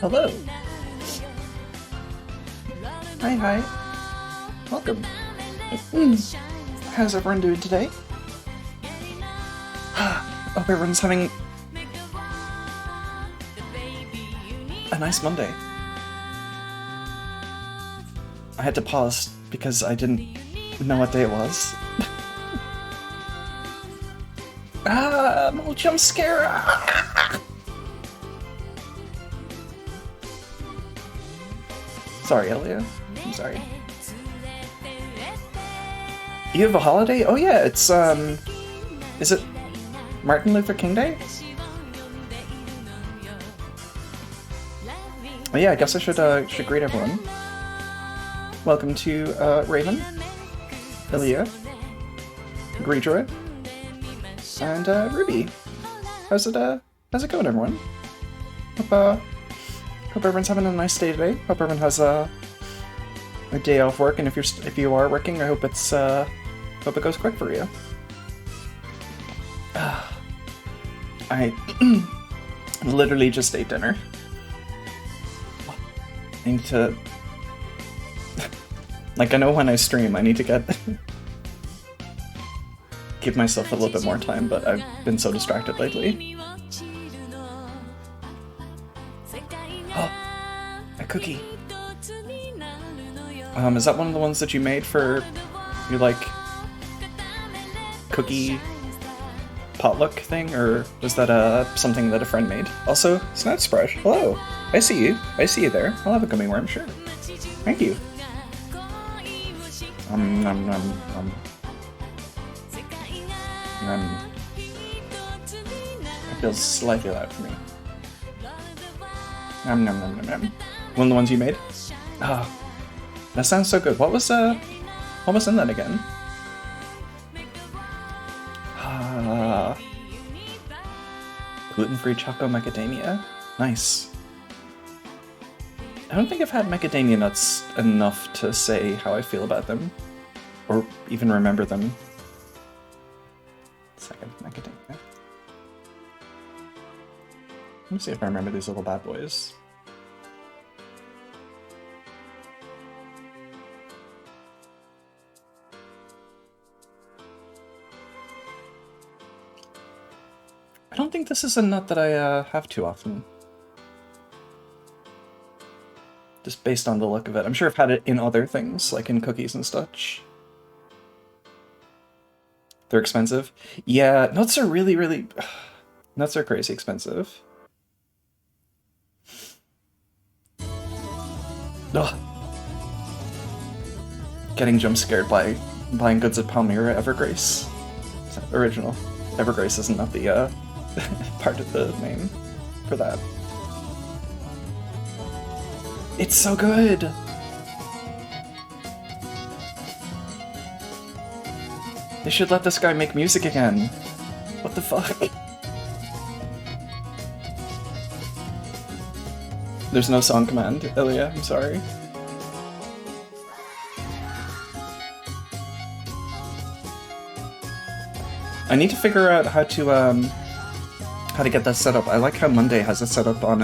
Hello. Hi, hi. Welcome. How's everyone doing today? Hope everyone's having a nice Monday. I had to pause because I didn't know what day it was. No jump scare! Sorry, Elio. I'm sorry. You have a holiday? Oh yeah, it's, is it Martin Luther King Day? Oh yeah, I guess I should greet everyone. Welcome to, Raven, Ilya, Greedroy, and, Ruby. How's it going, everyone? Hope everyone's having a nice day today. Hope everyone has a day off work, and if you are working, I hope hope it goes quick for you. I literally just ate dinner. I need to, like, I know when I stream, I need to give myself a little bit more time, but I've been so distracted lately. Oh, a cookie. Is that one of the ones that you made for your, like, cookie potluck thing, or was that something that a friend made? Also, Snap Splash, hello! I see you there. I'll have a gummy worm, sure. Thank you. Nom nom nom. It feels slightly loud for me. Nom nom nom nom nom. One of the ones you made? Ah, that sounds so good. What was in that again? Gluten-free Choco Macadamia? Nice. I don't think I've had macadamia nuts enough to say how I feel about them. Or even remember them. Second, macadamia. Let me see if I remember these little bad boys. I don't think this is a nut that I have too often. Just based on the look of it. I'm sure I've had it in other things, like in cookies and such. They're expensive? Yeah, nuts are really... nuts are crazy expensive. Ugh. Getting jump scared by buying goods at Palmyra Evergrace. Original. Evergrace isn't not the part of the name for that. It's so good! They should let this guy make music again. What the fuck? There's no song command, Ilya, I'm sorry. I need to figure out how to get that set up. I like how Monday has it set up on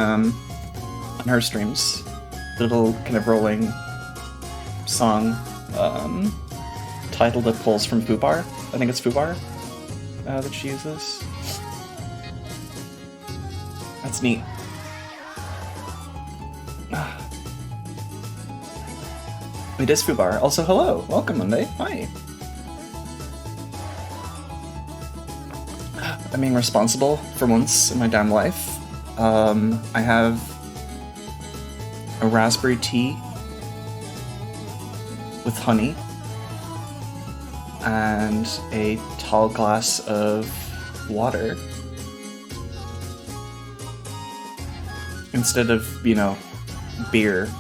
her streams. The little kind of rolling song title that pulls from Fubar. I think it's Fubar that she uses. That's neat. It is Fubar. Also, hello! Welcome, Monday. Hi! I'm being responsible for once in my damn life. I have a raspberry tea with honey and a tall glass of water instead of, you know, beer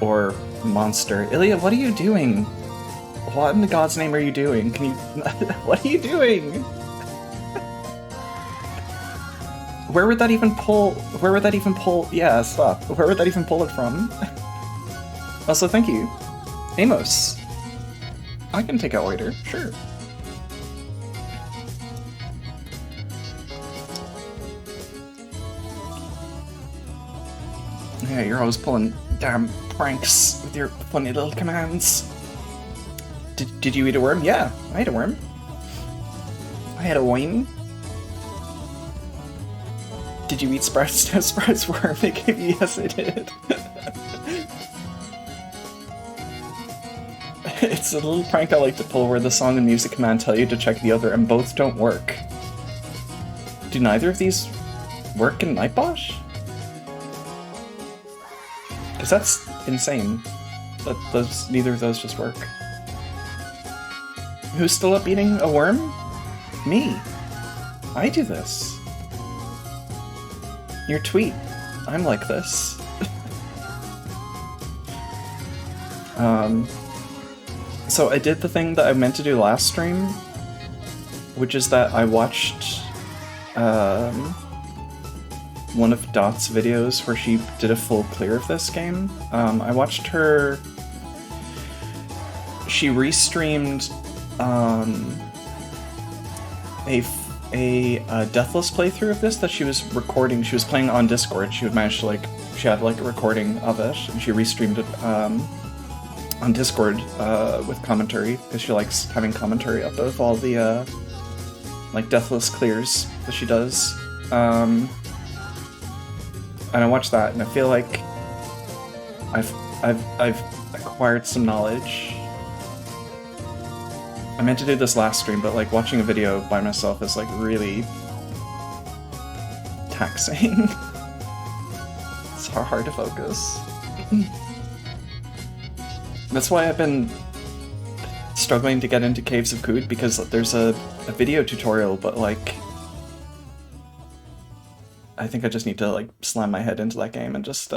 or Monster. Ilya, what are you doing? What in God's name are you doing? Can you... What are you doing? Where would that even pull... Yeah, stop. Where would that even pull it from? Also, thank you. Amos. I can take out waiter, sure. Yeah, you're always pulling damn pranks with your funny little commands. Did you eat a worm? Yeah, I ate a worm. I had a worm. Did you eat Sprout's worm they gave you? Yes, I did. It's a little prank I like to pull where the song and music command tell you to check the other, and both don't work. Do neither of these work in Nightbot? Because that's insane. That neither of those just work. Who's still up eating a worm? Me. I do this. Your tweet. I'm like this. So I did the thing that I meant to do last stream, which is that I watched one of Dot's videos where she did a full clear of this game. I watched her... She restreamed a Deathless playthrough of this that she was recording. She was playing on Discord. She had managed to, like, she had, like, a recording of it, and she restreamed it, on Discord with commentary, because she likes having commentary up of all the like Deathless clears that she does. And I watched that, and I feel like I've acquired some knowledge. I meant to do this last stream, but like watching a video by myself is like really taxing. It's hard to focus. That's why I've been struggling to get into Caves of Cood, because there's a video tutorial, but like I think I just need to like slam my head into that game and just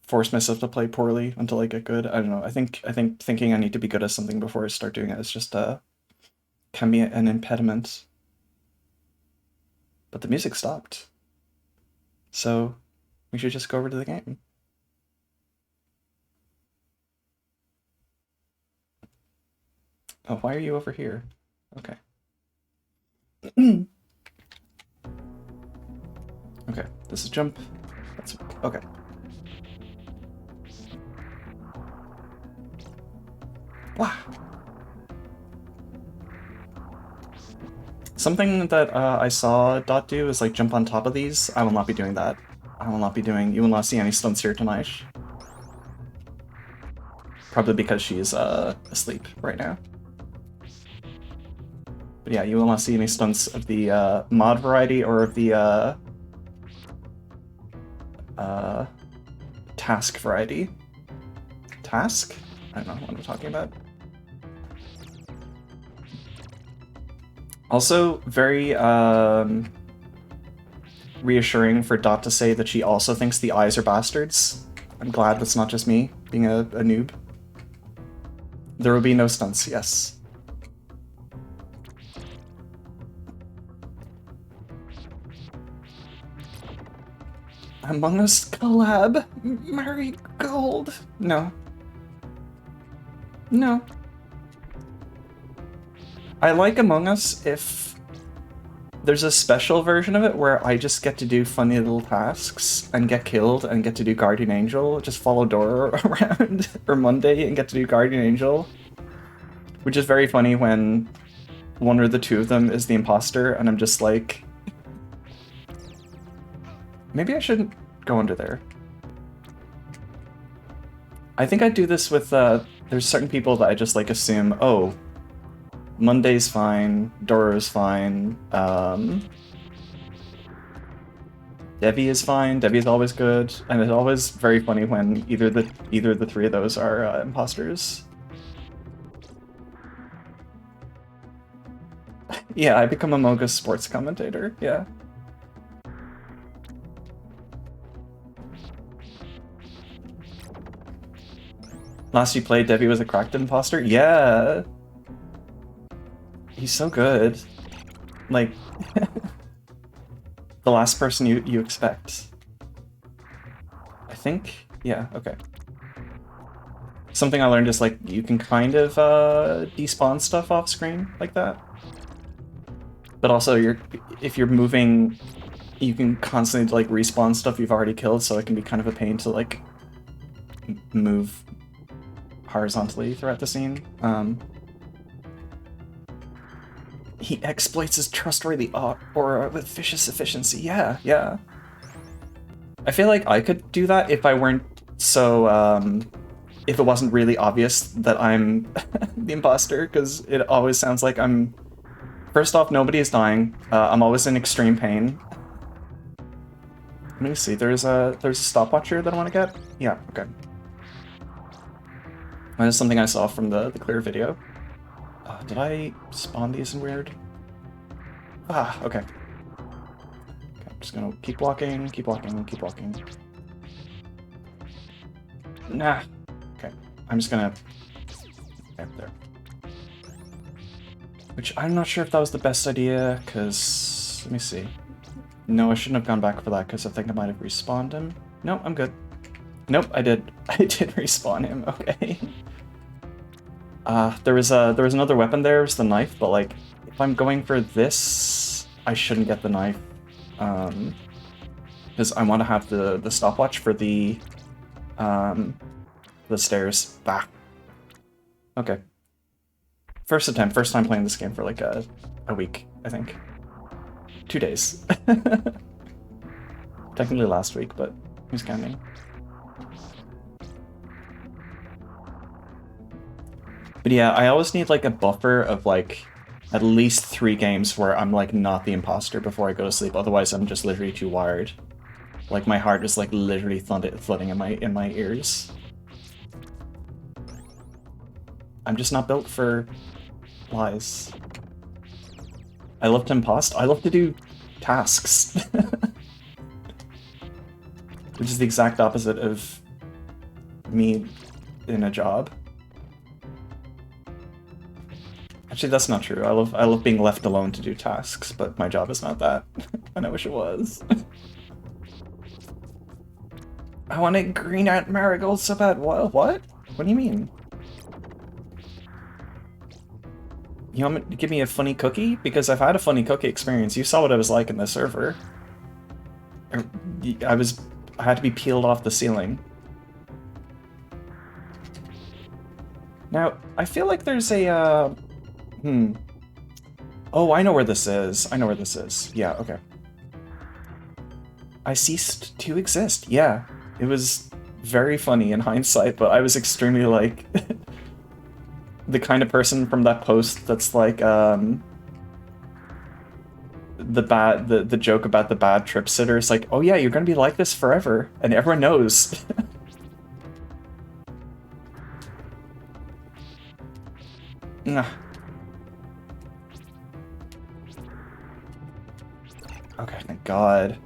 force myself to play poorly until I get good. I don't know. I think thinking I need to be good at something before I start doing it is just can be an impediment. But the music stopped. So we should just go over to the game. Oh, why are you over here? Okay. Okay, this is jump. That's okay. Wow. Something that I saw Dot do is like jump on top of these. I will not be doing that. I will not be doing. You will not see any stunts here tonight. Probably because she's asleep right now. But yeah, you will not see any stunts of the mod variety or of the task variety. Task? I don't know what I'm talking about. Also, very reassuring for Dot to say that she also thinks the eyes are bastards. I'm glad that's not just me being a noob. There will be no stunts, yes. Among Us collab? Marigold? No. No. I like Among Us if there's a special version of it where I just get to do funny little tasks and get killed and get to do Guardian Angel, just follow Dora around, or Monday and get to do Guardian Angel. Which is very funny when one or the two of them is the imposter and I'm just like... Maybe I shouldn't go under there. I think I do this with, there's certain people that I just like assume, oh, Monday's fine, Dora's fine, Debbie is fine, Debbie's always good, and it's always very funny when either of the three of those are imposters. Yeah, I become a Among Us sports commentator, yeah. Last you played, Debbie was a cracked imposter? Yeah! He's so good. Like, the last person you expect. I think? Yeah, okay. Something I learned is, like, you can kind of despawn stuff off screen like that. But also, if you're moving you can constantly like respawn stuff you've already killed, so it can be kind of a pain to like move horizontally throughout the scene. He exploits his trustworthy aura with vicious efficiency. Yeah, yeah. I feel like I could do that if I weren't so, if it wasn't really obvious that I'm the imposter, because it always sounds like I'm... First off, nobody is dying. I'm always in extreme pain. Let me see, there's a stopwatch here that I want to get? Yeah, okay. That is something I saw from the clear video. Did I spawn these in weird? Ah, okay. Okay, I'm just gonna keep walking, keep walking, keep walking. Nah. Okay, I'm just gonna... Okay, there. Which, I'm not sure if that was the best idea, because... Let me see. No, I shouldn't have gone back for that, because I think I might have respawned him. No, I'm good. Nope, I did. I did respawn him, okay. There was another weapon there, it was the knife, but like, if I'm going for this, I shouldn't get the knife. Because I want to have the stopwatch for the stairs. Bah. Okay. First attempt, first time playing this game for like a week, I think. 2 days. Technically last week, but who's counting? But yeah, I always need like a buffer of like at least 3 games where I'm like not the imposter before I go to sleep. Otherwise, I'm just literally too wired. Like my heart is like literally flooding in my ears. I'm just not built for lies. I love to impost. I love to do tasks. Which is the exact opposite of me in a job. Actually, that's not true. I love being left alone to do tasks, but my job is not that. And I wish it was. I want a green ant marigold so bad. What? What do you mean? You want to give me a funny cookie? Because I've had a funny cookie experience. You saw what I was like in the server. I had to be peeled off the ceiling. Now, I feel like there's a, Oh, I know where this is. I know where this is. Yeah, okay. I ceased to exist. Yeah. It was very funny in hindsight, but I was extremely, like, the kind of person from that post that's like, the joke about the bad trip sitter is like, oh yeah, you're gonna be like this forever, and everyone knows. Nah. Okay, thank God.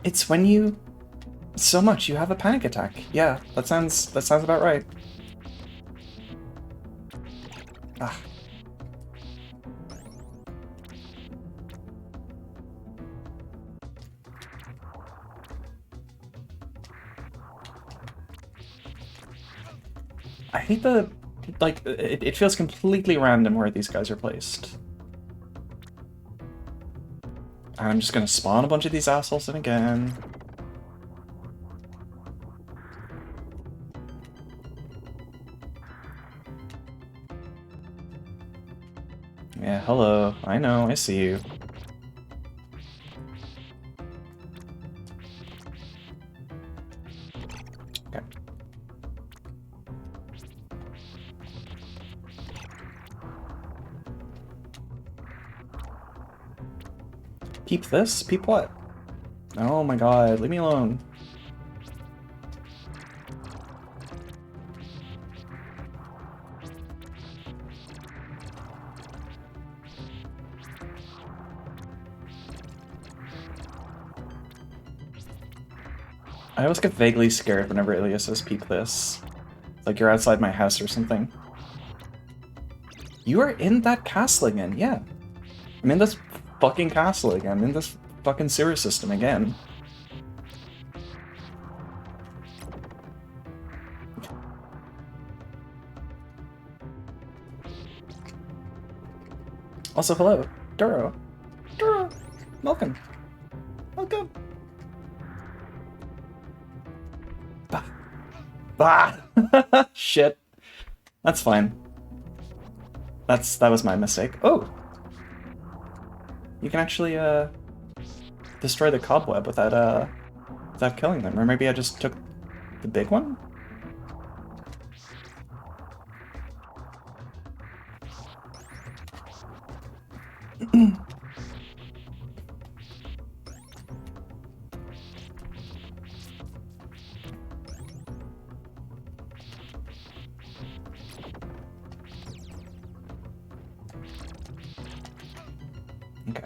It's when you... So much, you have a panic attack. Yeah, that sounds about right. Ah. I hate the... Like, it feels completely random where these guys are placed. I'm just gonna spawn a bunch of these assholes in again. Yeah, hello. I know, I see you. Okay. Peep this? Peep what? Oh my God, leave me alone. I always get vaguely scared whenever Ilya says peep this. Like you're outside my house or something. You are in that castle again, yeah. I'm in this fucking castle again. I'm in this fucking sewer system again. Also, hello, Duro. Duro, welcome. Welcome. Bah. Bah. Shit. That's fine. That was my mistake. Oh! You can actually, destroy the cobweb without killing them. Or maybe I just took the big one? Okay.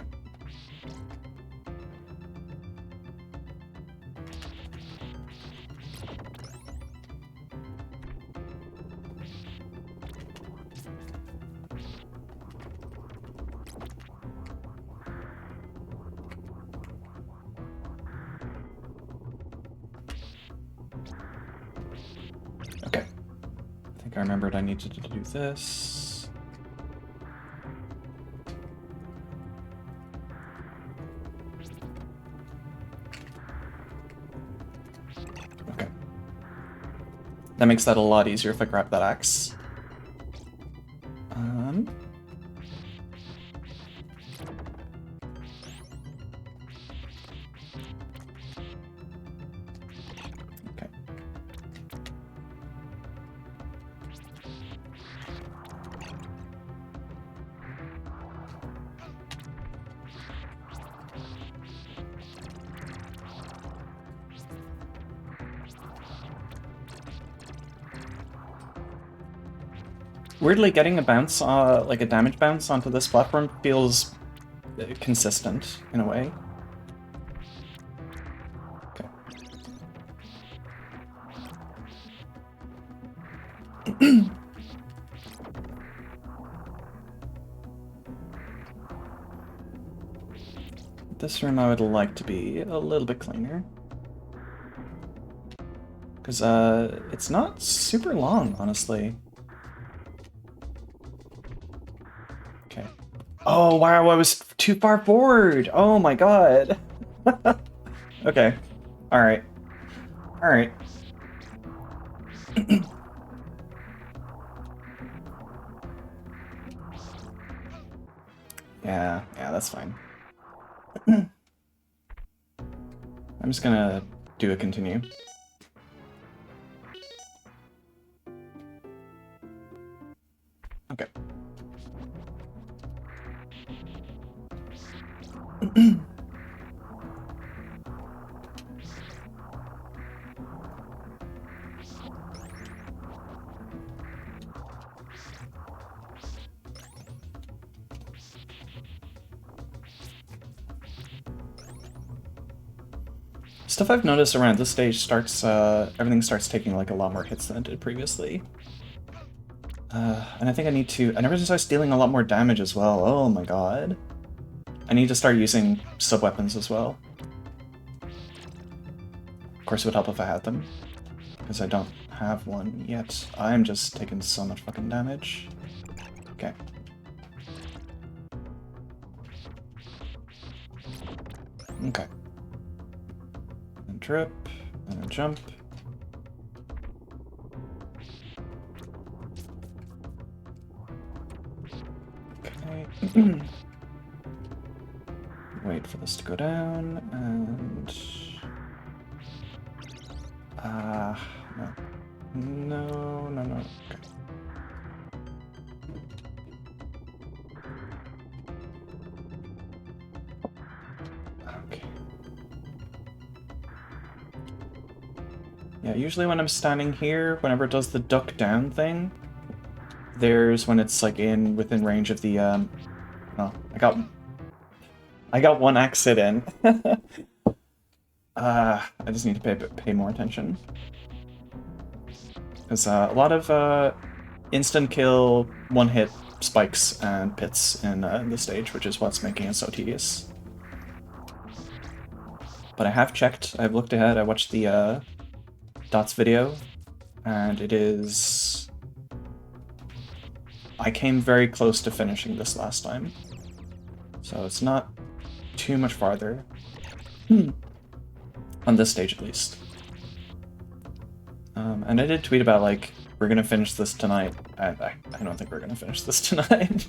Okay. I think I remembered I needed to do this. Okay. That makes that a lot easier if I grab that axe. Okay. Weirdly, getting a bounce, like a damage bounce onto this platform feels consistent in a way. Okay. This room I would like to be a little bit cleaner. Because, it's not super long, honestly. Okay. Oh, wow, I was too far forward! Oh my god! Okay. Alright. Alright. Yeah, that's fine. I'm just gonna do a continue. Okay. Stuff I've noticed around this stage starts, everything starts taking like a lot more hits than it did previously. And I think I need to, I never starts dealing a lot more damage as well. Oh my god. I need to start using sub-weapons as well. Of course it would help if I had them, because I don't have one yet. I'm just taking so much fucking damage. Okay. Okay. And trip, and jump. Okay. Wait for this to go down, and... no. No. Okay. Okay. Yeah, usually when I'm standing here, whenever it does the duck down thing, there's when it's like within range of the well, I got one exit in. I just need to pay more attention. There's a lot of instant kill, one hit spikes and pits in the stage, which is what's making it so tedious. But I have checked, I've looked ahead, I watched the Dots video, and it is... I came very close to finishing this last time. So it's not too much farther. On this stage, at least. And I did tweet about, like, we're gonna finish this tonight. I don't think we're gonna finish this tonight.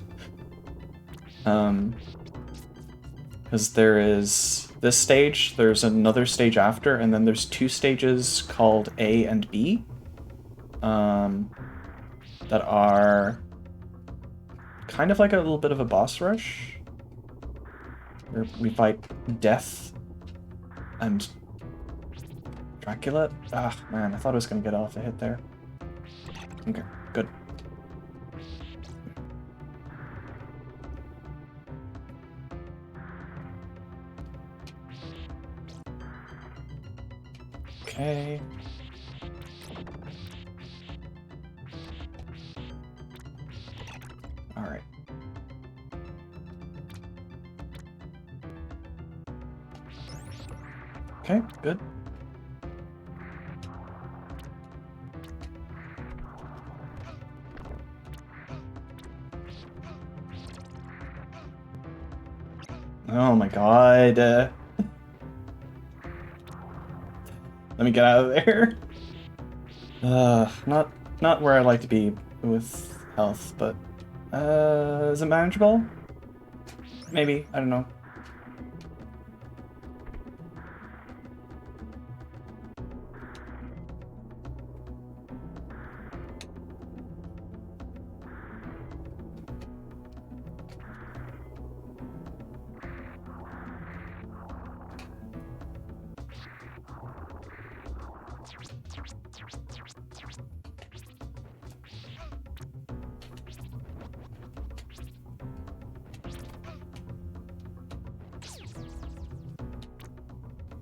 Because there is this stage, there's another stage after, and then there's 2 stages called A and B. That are kind of like a little bit of a boss rush. Where we fight Death and Dracula. Ah, man, I thought I was gonna get off a hit there. Okay, good. Okay. Alright. Okay, good. Oh my god. Let me get out of there. Not where I like to be with health, but is it manageable? Maybe, I don't know.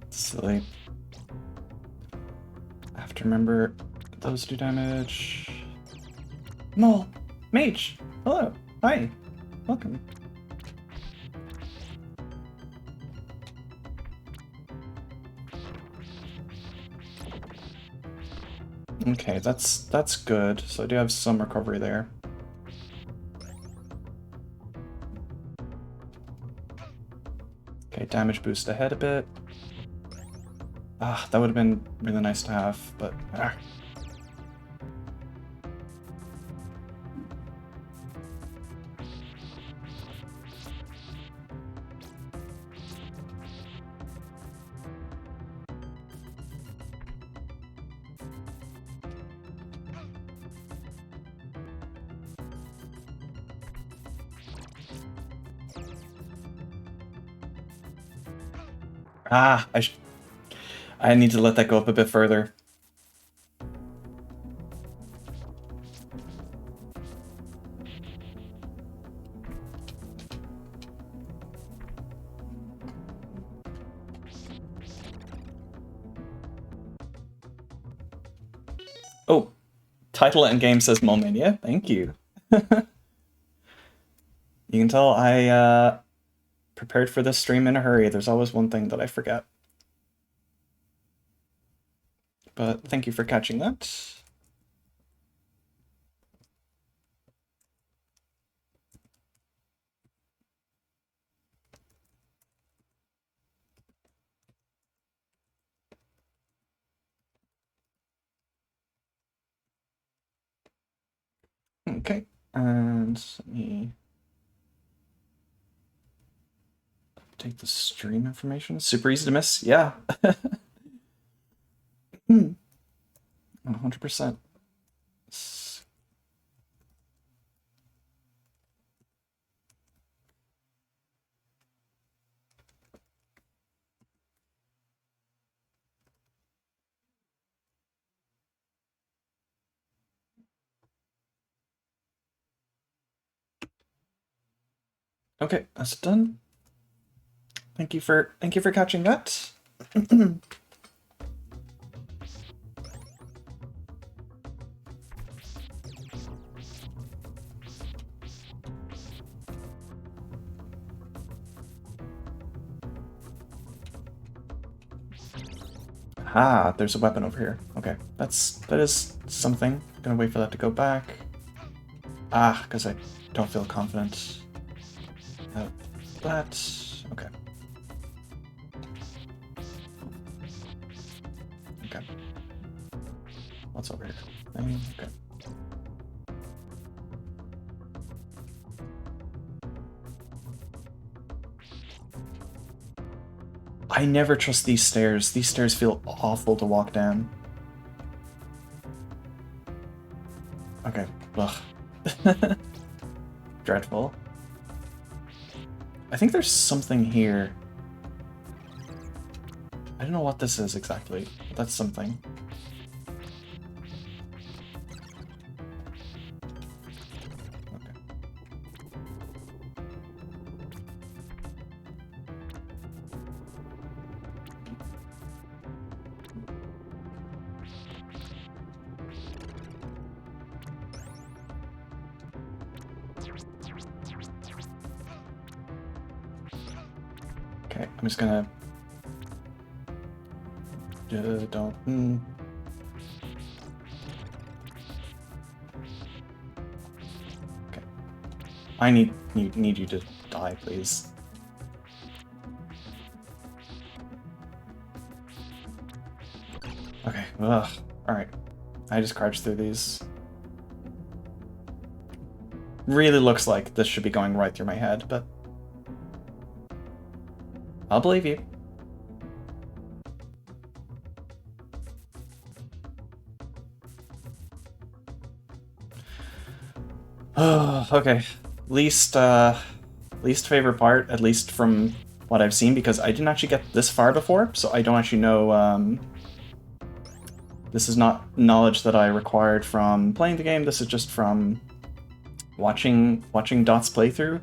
Silly. I have to remember those do damage. No! Mage! Hello! Hi! Welcome. Okay, that's good. So I do have some recovery there. Okay, damage boost ahead a bit. Ah, that would have been really nice to have, but... Ah, I need to let that go up a bit further. Oh, title and game says Momania. Thank you. You can tell I prepared for this stream in a hurry. There's always one thing that I forget. But thank you for catching that. Okay, and let me take the stream information. Super easy to miss, yeah. 100%. Okay, that's done. Thank you for catching that. Ah, there's a weapon over here. Okay, that is something. Gonna wait for that to go back. Ah, because I don't feel confident that... Okay. Okay. What's over here? Okay. I never trust these stairs. These stairs feel awful to walk down. Okay. Ugh. Dreadful. I think there's something here. I don't know what this is exactly, but that's something. Okay, I'm just gonna... don't... Okay. I need you to die, please. Okay, ugh. Alright. I just crouched through these. Really looks like this should be going right through my head, but... I'll believe you. Oh, okay. Least favorite part, at least from what I've seen, because I didn't actually get this far before, so I don't actually know, this is not knowledge that I required from playing the game, this is just from watching Dot's playthrough,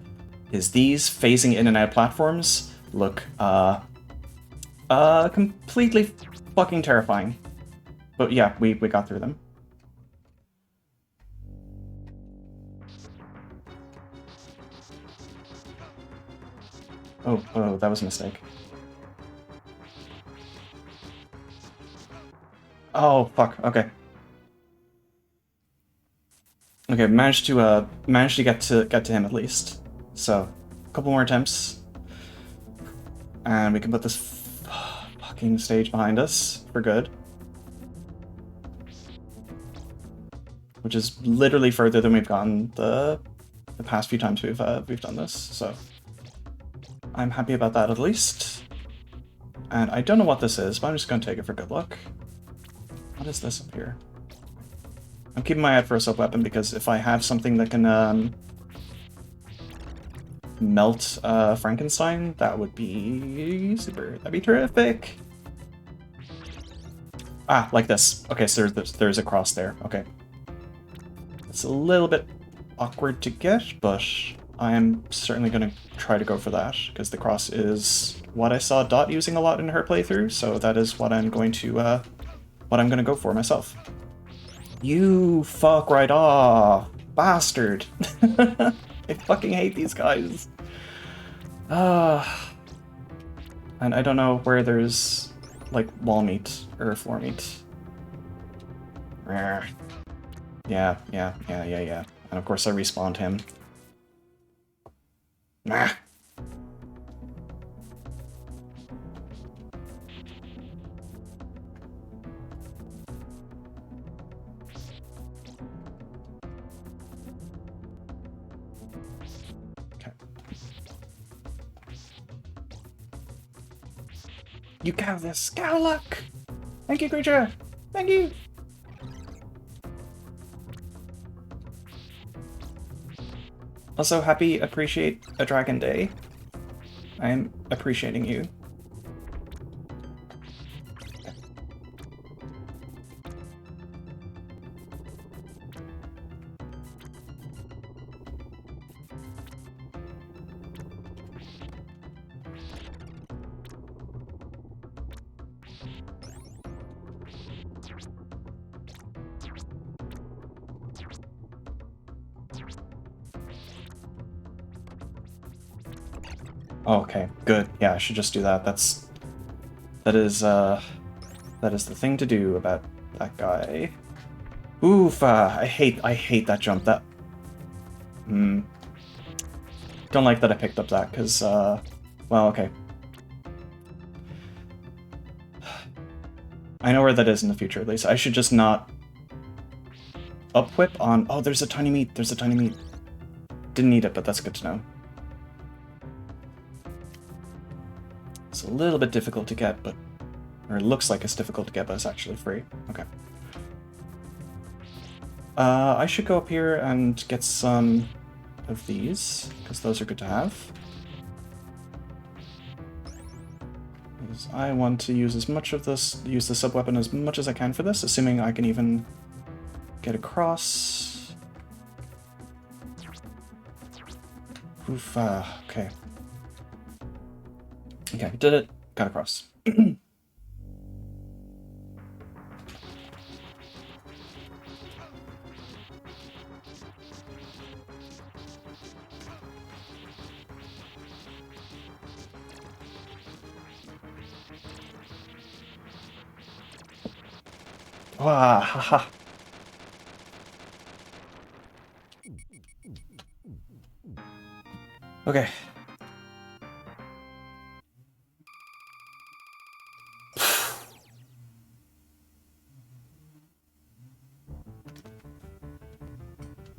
is these phasing in and out platforms look, completely fucking terrifying. But yeah, we got through them. Oh, that was a mistake. Oh, fuck, okay. Okay, managed to get to him at least. So, a couple more attempts. And we can put this fucking stage behind us for good. Which is literally further than we've gotten the past few times we've done this, so I'm happy about that at least. And I don't know what this is, but I'm just gonna take it for good luck. What is this up here? I'm keeping my eye out for a sub-weapon because if I have something that can melt Frankenstein, that would be super. That'd be terrific. Ah, like this. Okay, so there's a cross there. Okay. It's a little bit awkward to get, but I am certainly going to try to go for that, because the cross is what I saw Dot using a lot in her playthrough, so that is what I'm going to go for myself. You fuck right off, bastard! I fucking hate these guys. And I don't know where there's like wall meat or floor meat. Yeah. And of course I respawned him. Nah. Okay. You got this. Got luck. Thank you, creature. Thank you. Also, happy Appreciate a Dragon Day. I'm appreciating you. Oh, okay, good. Yeah, I should just do that. That is the thing to do about that guy. Oof, I hate that jump. That... Don't like that I picked up that, because, well, okay. I know where that is in the future, at least. I should just not up-whip on... Oh, there's a tiny meat. There's a tiny meat. Didn't need it, but that's good to know. It's a little bit difficult to get, but... Or it looks like it's difficult to get, but it's actually free. Okay. I should go up here and get some of these, because those are good to have. Because I want to use as much of this, use the sub-weapon as much as I can for this, assuming I can even get across. Oof, okay. Okay, did it. Got across. Wah, haha. Okay.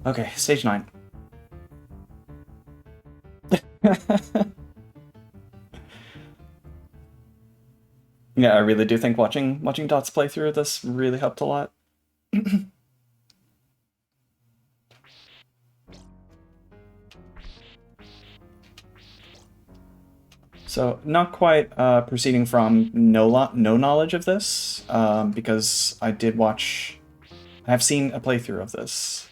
Okay, stage 9. Yeah, I really do think watching Dot's playthrough of this really helped a lot. So, not quite proceeding from no knowledge of this, because I did watch... I have seen a playthrough of this.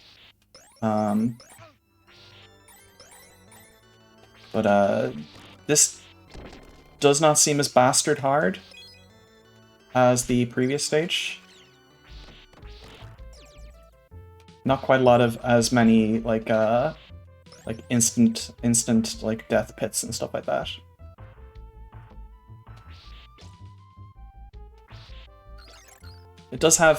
But this does not seem as bastard hard as the previous stage. Not quite a lot of as many like instant like death pits and stuff like that. It does have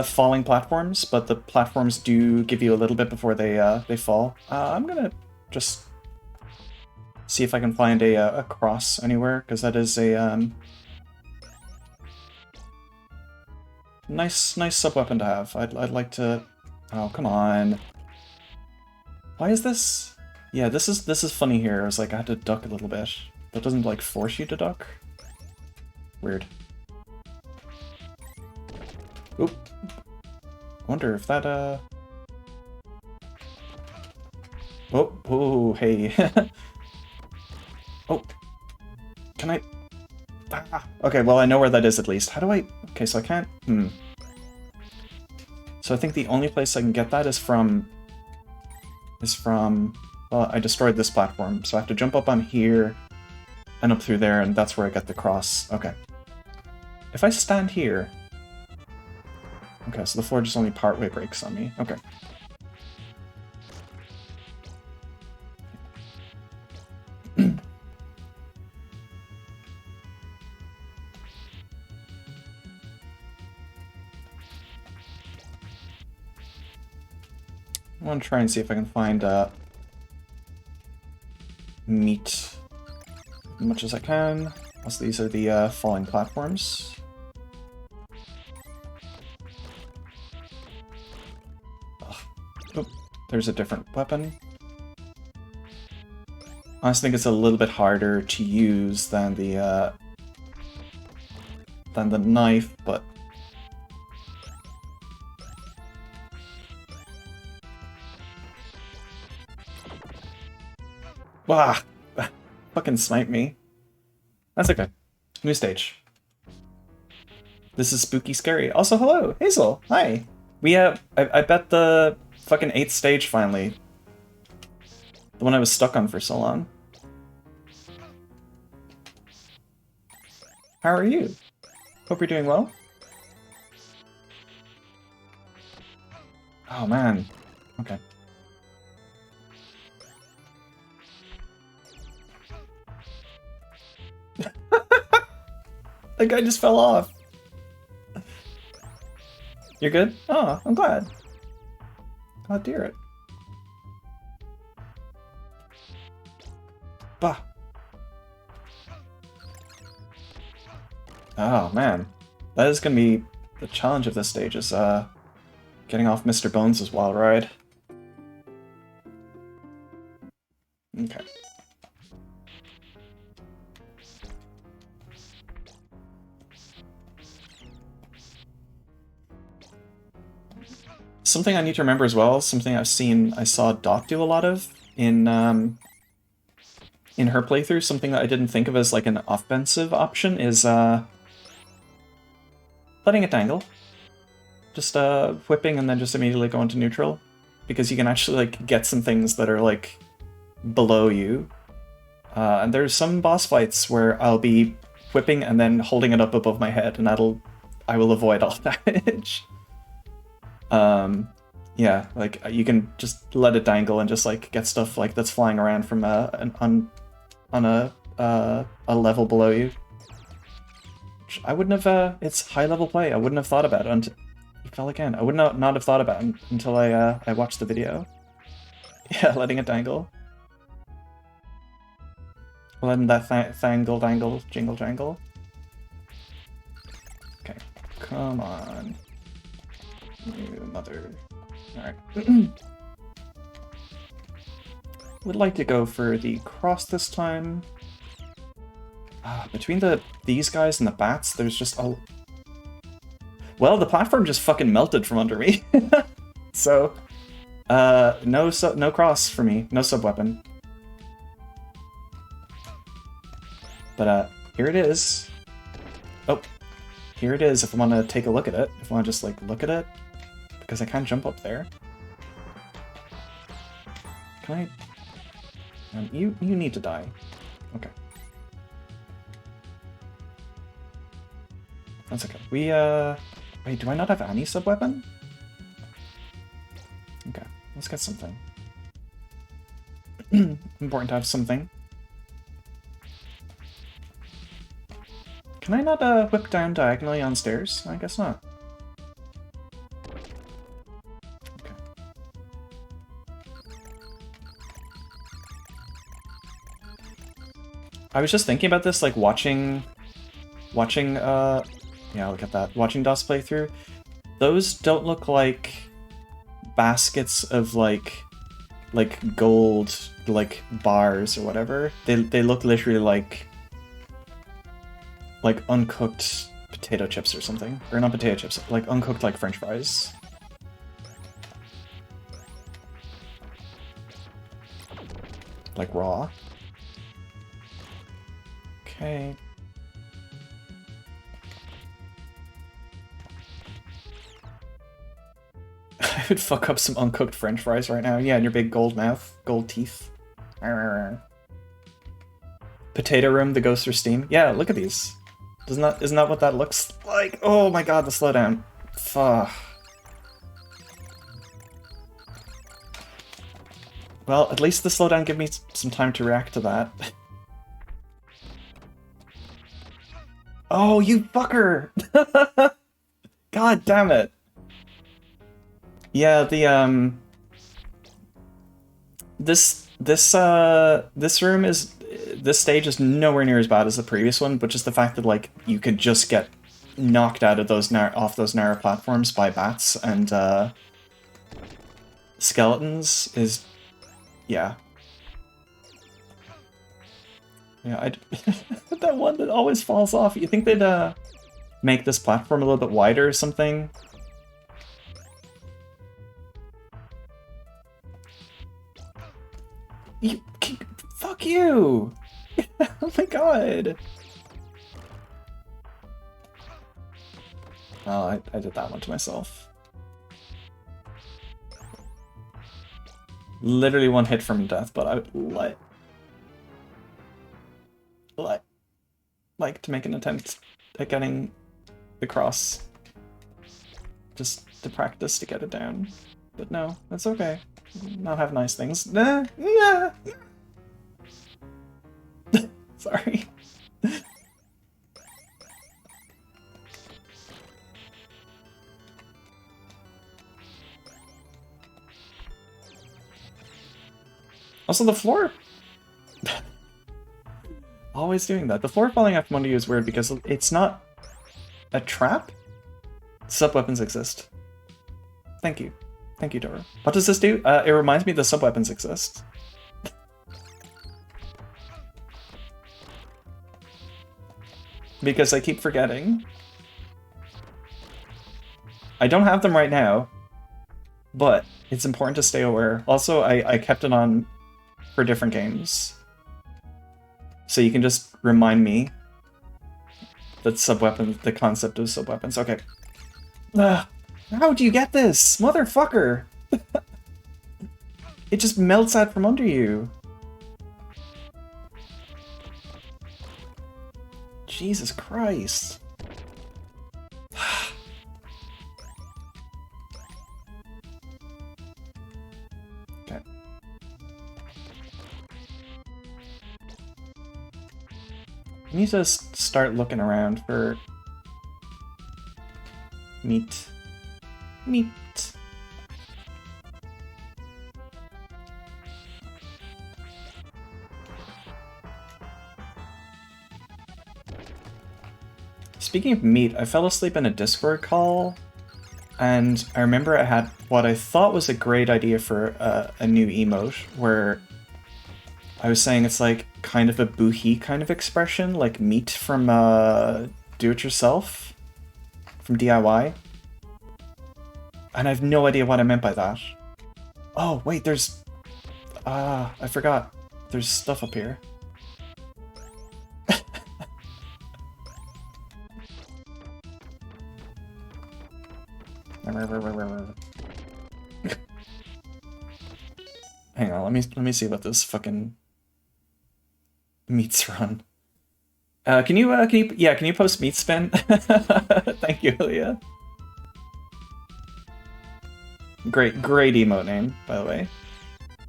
falling platforms, but the platforms do give you a little bit before they fall. I'm gonna just see if I can find a cross anywhere, because that is a nice sub-weapon to have. I'd like to... Oh, come on. Why is this... Yeah, this is funny here. It's like I had to duck a little bit. That doesn't like force you to duck. Weird. Oop. I wonder if that Oh, hey. Oh. Can I... Ah. Okay, well I know where that is at least. How do I... Okay, so I can't... So I think the only place I can get that is from... Well, I destroyed this platform, so I have to jump up on here and up through there, and that's where I get the cross. Okay. If I stand here... Okay, so the floor just only partway breaks on me. Okay. I want to try and see if I can find meat as much as I can. Also, these are the falling platforms. Oh, there's a different weapon. I just think it's a little bit harder to use than the knife, but wow, fucking snipe me. That's okay. New stage. This is spooky scary. Also, hello, Hazel. Hi. We I bet the fucking 8th stage finally. The one I was stuck on for so long. How are you? Hope you're doing well. Oh man. Okay. That guy just fell off. You're good? Oh, I'm glad. Glad to hear it. Bah. Oh man, that is gonna be the challenge of this stage. Is getting off Mr. Bones' wild ride. Okay. Something I need to remember as well, something I saw Dot do a lot of in her playthrough, something that I didn't think of as like an offensive option is letting it dangle. Just whipping and then just immediately go into neutral. Because you can actually like get some things that are like below you. And there's some boss fights where I'll be whipping and then holding it up above my head, and I will avoid all damage. Yeah, like you can just let it dangle and just like get stuff like that's flying around from on a level below you. Which I wouldn't have. It's high level play. I wouldn't have thought about it until you fell again. I would not have thought about it until I watched the video. Yeah, letting it dangle. Letting that fangle dangle jingle jangle. Okay, come on. You mother. Alright. Would like to go for the cross this time. Between these guys and the bats, there's just a... Well, the platform just fucking melted from under me. So, no cross for me. No sub-weapon. But, here it is. Oh, here it is if I want to take a look at it. If I want to just, like, look at it. Because I can't jump up there. Can I... You need to die. Okay. That's okay. Wait, do I not have any sub-weapon? Okay, let's get something. Important to have something. Can I not whip down diagonally on stairs? I guess not. Okay. I was just thinking about this, like watching, yeah, look at that. Watching Dot's playthrough, those don't look like baskets of like gold, like bars or whatever. They look literally like uncooked potato chips or something. Or not potato chips, like uncooked like French fries. Like raw. Okay. I would fuck up some uncooked French fries right now. Yeah, and your big gold mouth, gold teeth. Potato room that goes through steam. Yeah, look at these. Isn't that what that looks like? Oh my god, the slowdown. Fuck. Well, at least the slowdown give me some time to react to that. Oh, you fucker! God damn it. Yeah, the this stage is nowhere near as bad as the previous one, but just the fact that like you could just get knocked out of those off those narrow platforms by bats and skeletons is, yeah. Yeah, that one that always falls off. You think they'd make this platform a little bit wider or something? Fuck you! Oh my god! Oh, I did that one to myself. Literally one hit from death, but I would like to make an attempt at getting the cross. Just to practice to get it down. But no, that's okay. Not have nice things. Nah. Sorry. Also, the floor... Always doing that. The floor falling off from under you is weird because it's not a trap. Sub-weapons exist. Thank you. Thank you, Dora. What does this do? It reminds me the sub-weapons exist. Because I keep forgetting. I don't have them right now, but it's important to stay aware. Also, I kept it on for different games. So you can just remind me that sub-weapons, the concept of sub-weapons. Okay. How do you get this? Motherfucker! It just melts out from under you. Jesus Christ. Okay. I need to start looking around for meat. Meat. Speaking of meat, I fell asleep in a Discord call, and I remember I had what I thought was a great idea for a new emote, where I was saying it's like kind of a boohee kind of expression, like meat from do-it-yourself, from DIY. And I have no idea what I meant by that. Oh, wait, there's... I forgot. There's stuff up here. Hang on, let me see what this fucking meats run. Can you post meat spin? Thank you, Ilya. Great emote name, by the way.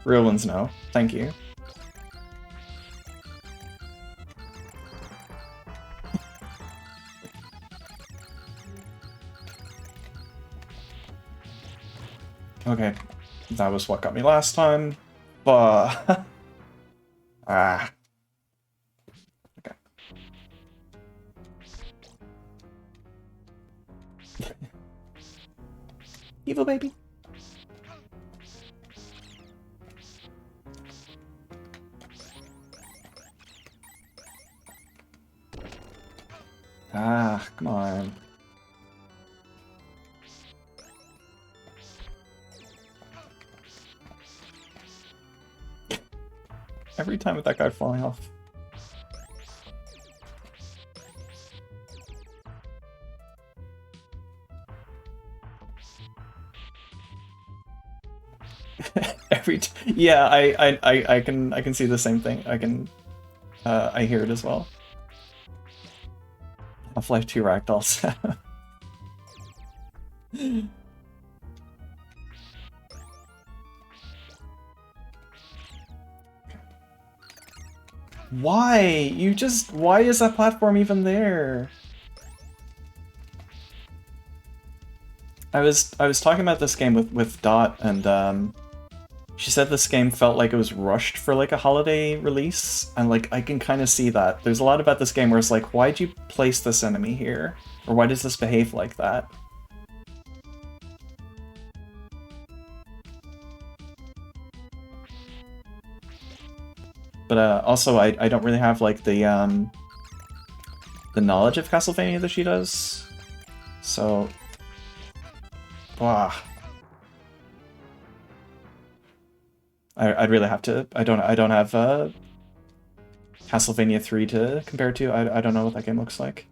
Real ones know. Thank you. Okay, that was what got me last time. Ah. Okay. Evil baby. Ah, come on. Every time with that guy falling off. Yeah, I can see the same thing. I hear it as well. Half-Life 2 ragdolls. Why? Why is that platform even there? I was talking about this game with Dot, and she said this game felt like it was rushed for like a holiday release, and like I can kind of see that. There's a lot about this game where it's like, why'd you place this enemy here? Or why does this behave like that? But also, I don't really have like the knowledge of Castlevania that she does, so I'd really have to. I don't have Castlevania 3 to compare to. I don't know what that game looks like.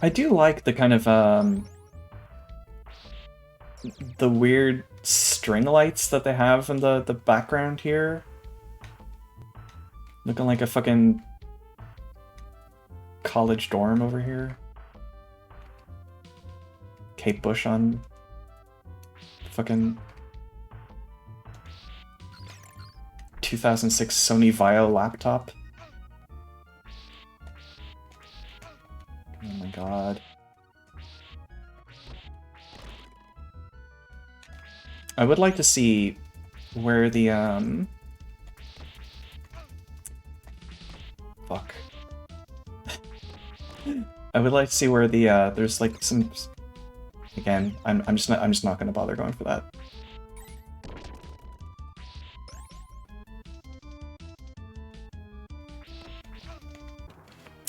I do like the kind of, the weird string lights that they have in the background here. Looking like a fucking college dorm over here. Kate Bush on fucking 2006 Sony Vaio laptop. Oh my god. I would like to see where the, fuck. I would like to see where the, there's like some... Again, I'm just not gonna bother going for that.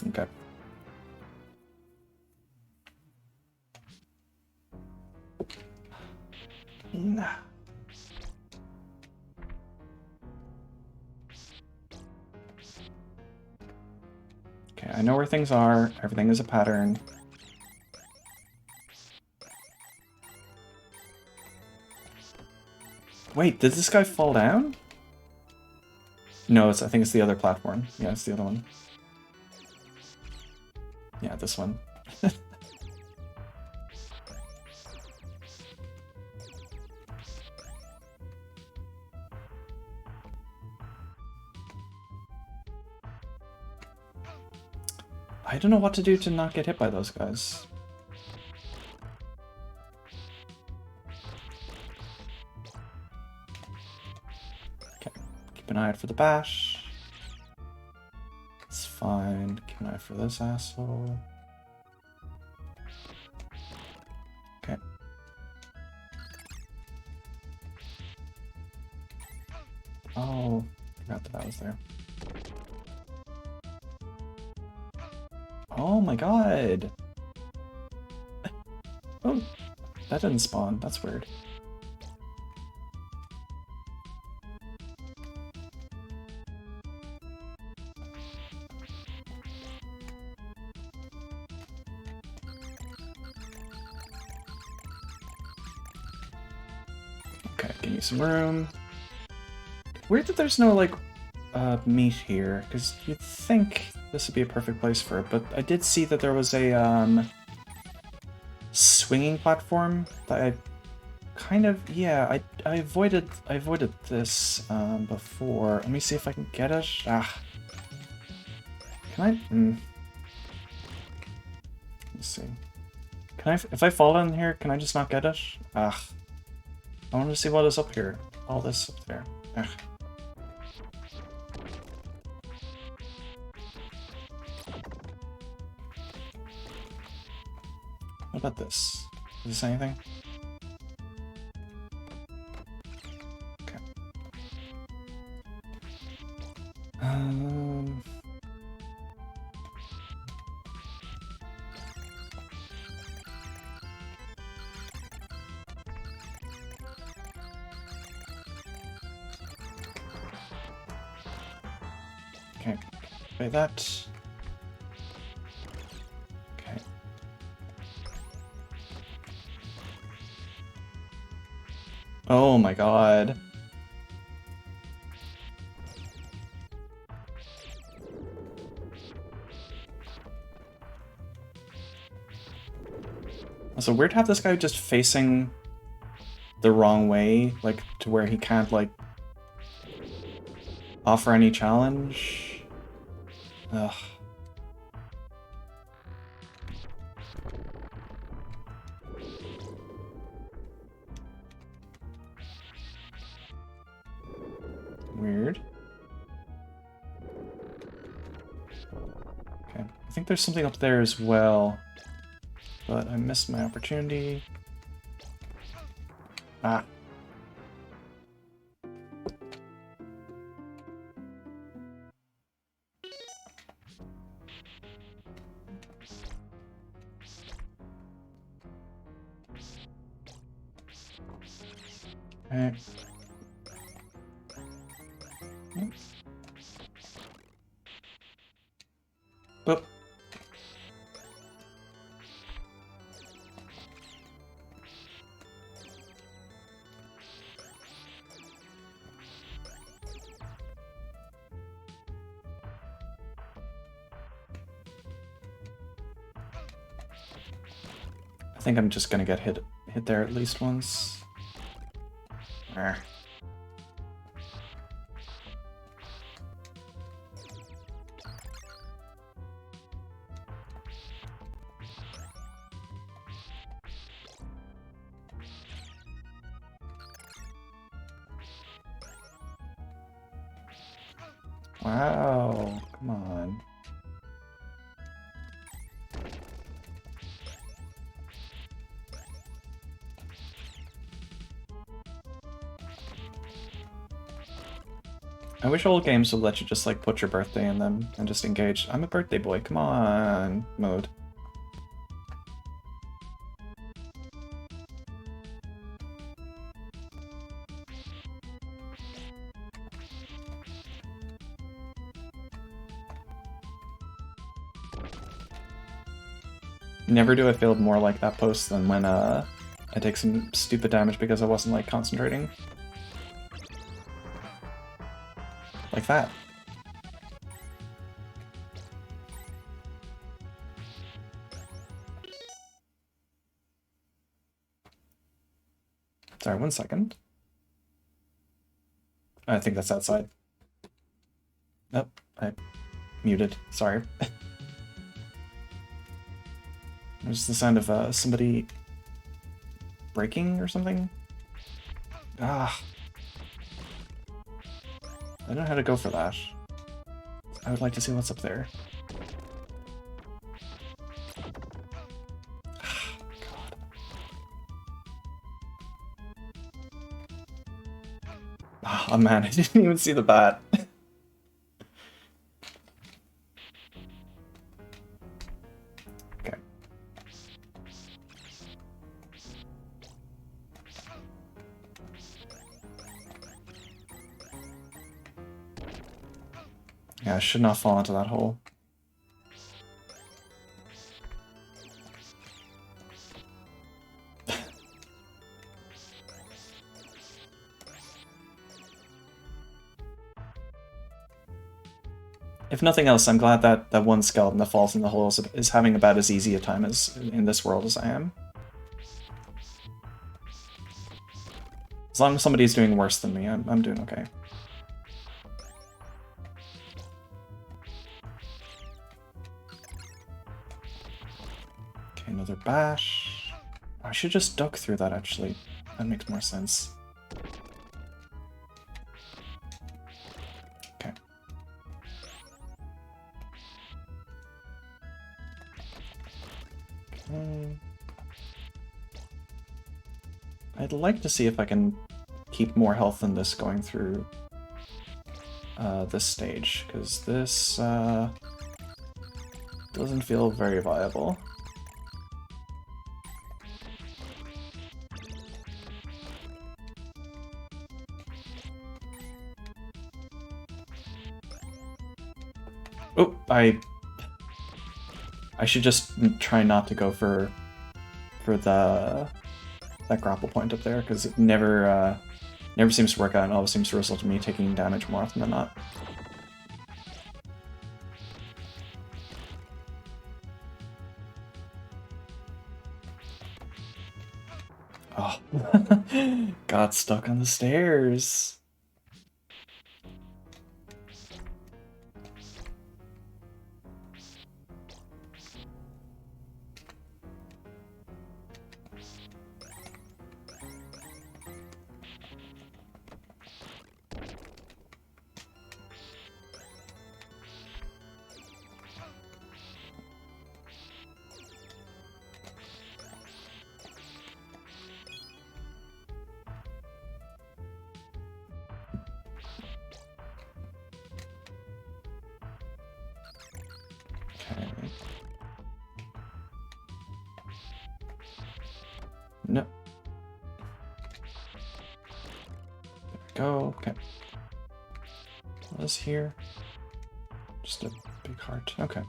Okay. Nah. Okay, I know where things are. Everything is a pattern. Wait, did this guy fall down? No, I think it's the other platform. Yeah, it's the other one. Yeah, this one. I don't know what to do to not get hit by those guys. Okay, keep an eye out for the bash. It's fine. Keep an eye out for this asshole. Okay. Oh, forgot that was there. Oh my god! Oh, that didn't spawn. That's weird. Okay, give me some room. Weird that there's no, like, meat here, because you'd think this would be a perfect place for it, but I did see that there was a, swinging platform that I kind of, yeah, I avoided this, before. Let me see if I can get it. Ah. Can I? Let's see. Can I, if I fall in here, can I just not get it? Ah. I want to see what is up here. All this up there. Ah. What about this? Is this anything? Okay. Okay. Play that. Okay. Oh my god. Also, weird to have this guy just facing the wrong way, like, to where he can't, like, offer any challenge. Ugh. Weird. Okay, I think there's something up there as well, but I missed my opportunity. Ah. Okay. Boop. I think I'm just gonna get hit there at least once. Arr. Wow, come on. I wish old games would let you just like put your birthday in them and just engage. I'm a birthday boy, come on, mode. Never do I feel more like that post than when I take some stupid damage because I wasn't like concentrating. Like that. Sorry, 1 second. I think that's outside. Nope, I muted. Sorry. There's the sound of somebody breaking or something. Ah. I don't know how to go for that. I would like to see what's up there. God. Oh man, I didn't even see the bat. Okay. Yeah, I should not fall into that hole. If nothing else, I'm glad that that one skeleton that falls in the hole is having about as easy a time as in this world as I am. As long as somebody's doing worse than me, I'm doing okay. Okay, another bash. I should just duck through that, actually. That makes more sense. Okay. Okay. I'd like to see if I can keep more health than this going through this stage, because this doesn't feel very viable. Oh, I should just try not to go for that grapple point up there, because it never seems to work out and always seems to result in me taking damage more often than not. Oh, got stuck on the stairs. No. There we go. Okay. What is here? Just a big heart. Okay.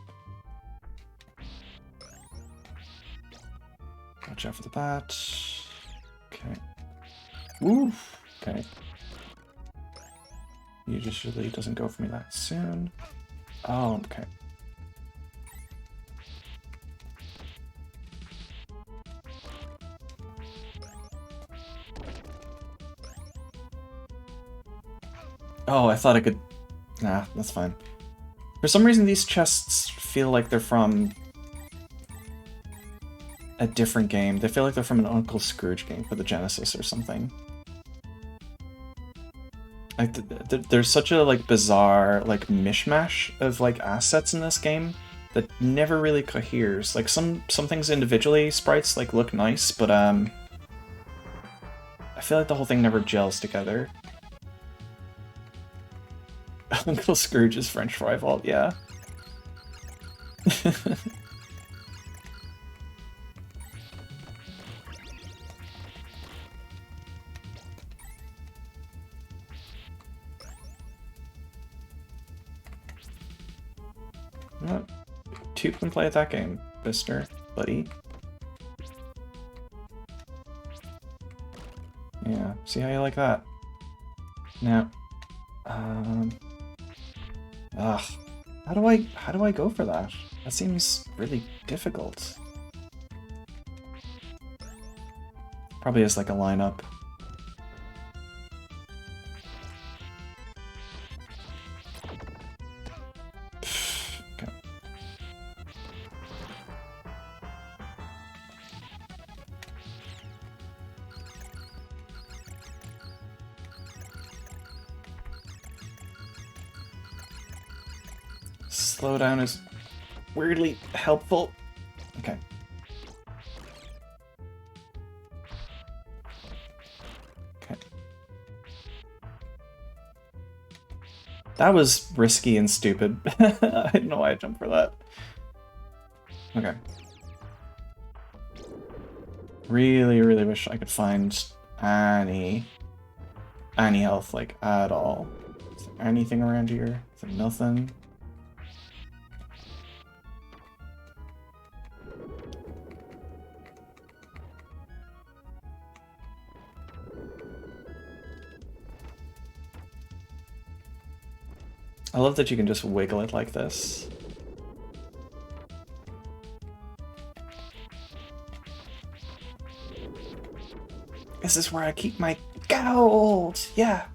Watch out for the bat. Okay. Woof. Okay. Usually doesn't go for me that soon. Oh, okay. Oh, I thought I could... Nah, that's fine. For some reason, these chests feel like they're from a different game. They feel like they're from an Uncle Scrooge game for the Genesis or something. Like, there's such a like bizarre like mishmash of like assets in this game that never really coheres. Like some things individually, sprites like look nice, but I feel like the whole thing never gels together. Uncle Scrooge's French fry vault, yeah. What? Two can play at that game, mister, buddy. Yeah, see how you like that? Now, ugh. How do I go for that? That seems really difficult. Probably as like a lineup. Okay. Slowdown is weirdly helpful. Okay. Okay. That was risky and stupid. I don't know why I jumped for that. Okay. Really, really wish I could find any health, like, at all. Is there anything around here? Is there nothing? I love that you can just wiggle it like this. This is where I keep my gold! Yeah!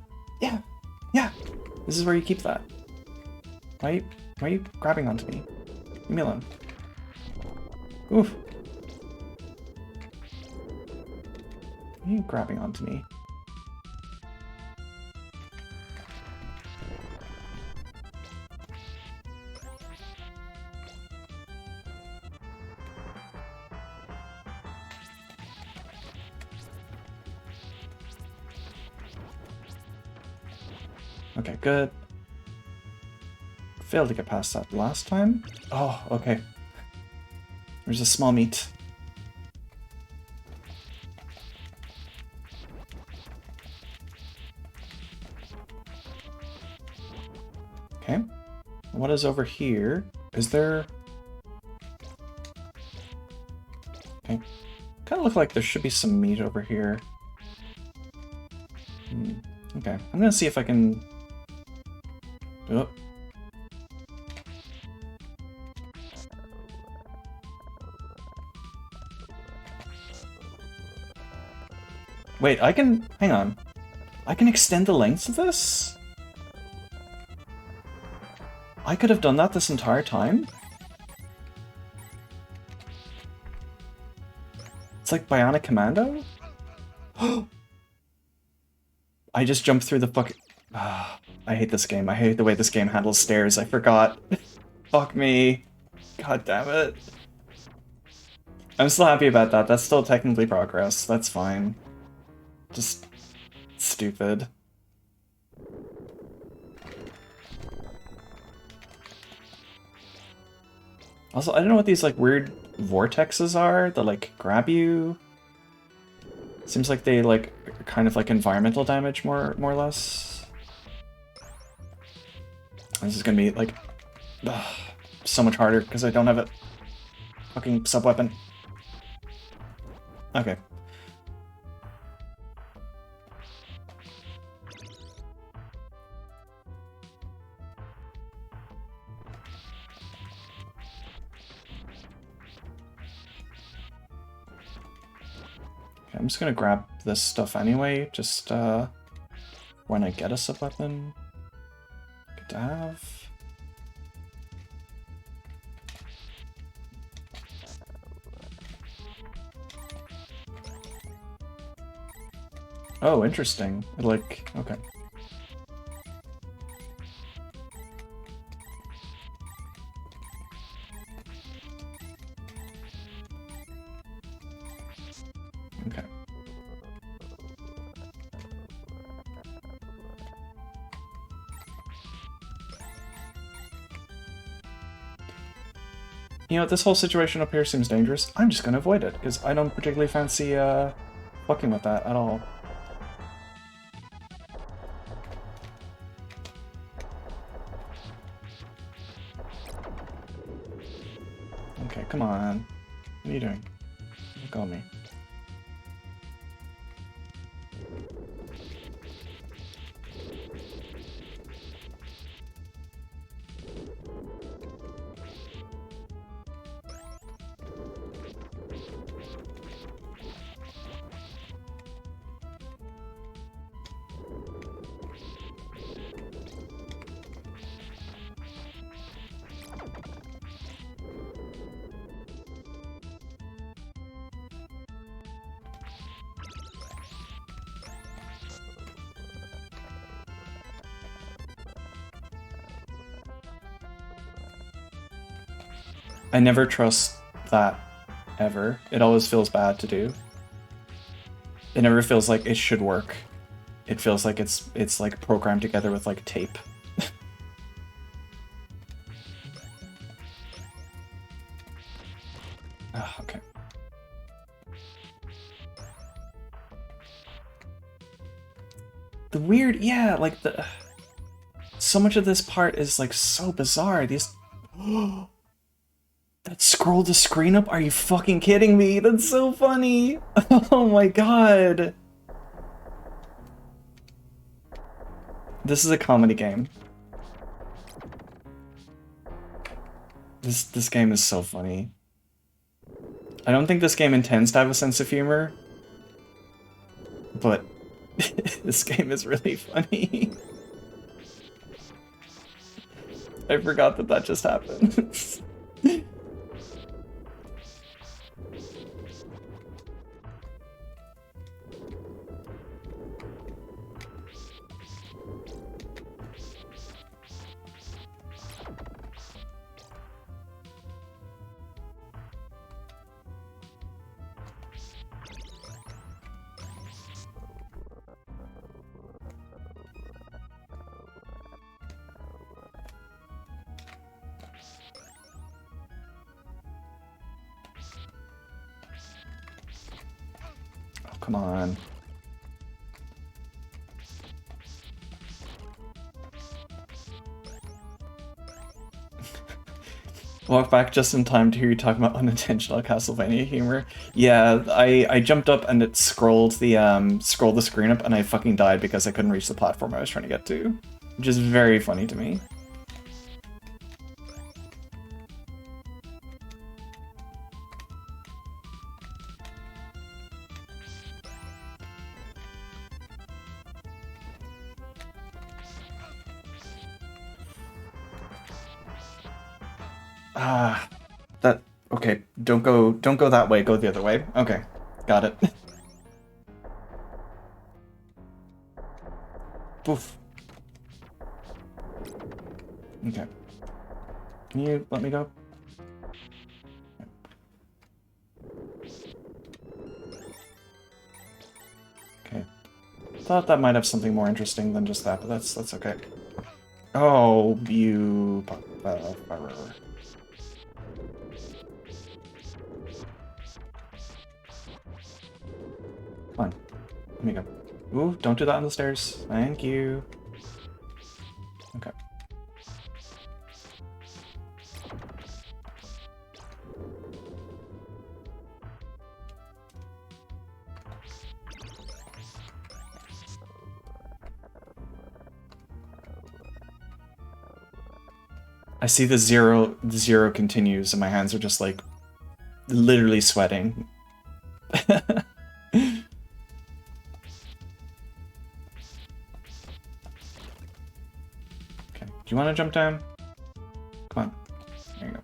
Yeah! Yeah! This is where you keep that. Why are you grabbing onto me? Leave me alone. Oof. Why are you grabbing onto me? Okay, good. Failed to get past that last time. Oh, okay. There's a small meat. Okay. What is over here? Is there... Okay. Kind of look like there should be some meat over here. Okay. I'm gonna see if I can... Oh. Wait, I can... Hang on. I can extend the length of this? I could have done that this entire time? It's like Bionic Commando? I just jumped through the fucking... I hate this game. I hate the way this game handles stairs. I forgot. Fuck me. God damn it. I'm still happy about that. That's still technically progress. That's fine. Just... stupid. Also, I don't know what these, like, weird vortexes are that, like, grab you. Seems like they, like, are kind of like environmental damage, more or less. This is gonna be, like, so much harder because I don't have a fucking sub-weapon. Okay. I'm just gonna grab this stuff anyway, just when I get a sub-weapon. Good to have. Oh, interesting. Like, okay. Okay. You know, this whole situation up here seems dangerous. I'm just gonna avoid it, because I don't particularly fancy, fucking with that at all. Okay, come on. What are you doing? Look on me. I never trust that, ever. It always feels bad to do. It never feels like it should work. It feels like it's like programmed together with like tape. Oh, okay. The weird, yeah, like the... So much of this part is like so bizarre. These... That scroll to screen up? Are you fucking kidding me? That's so funny! Oh my god! This is a comedy game. This game is so funny. I don't think this game intends to have a sense of humor, but this game is really funny. I forgot that that just happened. Come on. Walk back just in time to hear you talk about unintentional Castlevania humor. Yeah, I jumped up and it scrolled the screen up and I fucking died because I couldn't reach the platform I was trying to get to. Which is very funny to me. Okay, don't go that way, go the other way. Okay, got it. Poof. Okay. Can you let me go? Okay. Thought that might have something more interesting than just that, but that's okay. Oh, you... Come on. Let me go. Ooh, don't do that on the stairs. Thank you. Okay. I see the zero continues and my hands are just like literally sweating. Do you want to jump down? Come on. There you go.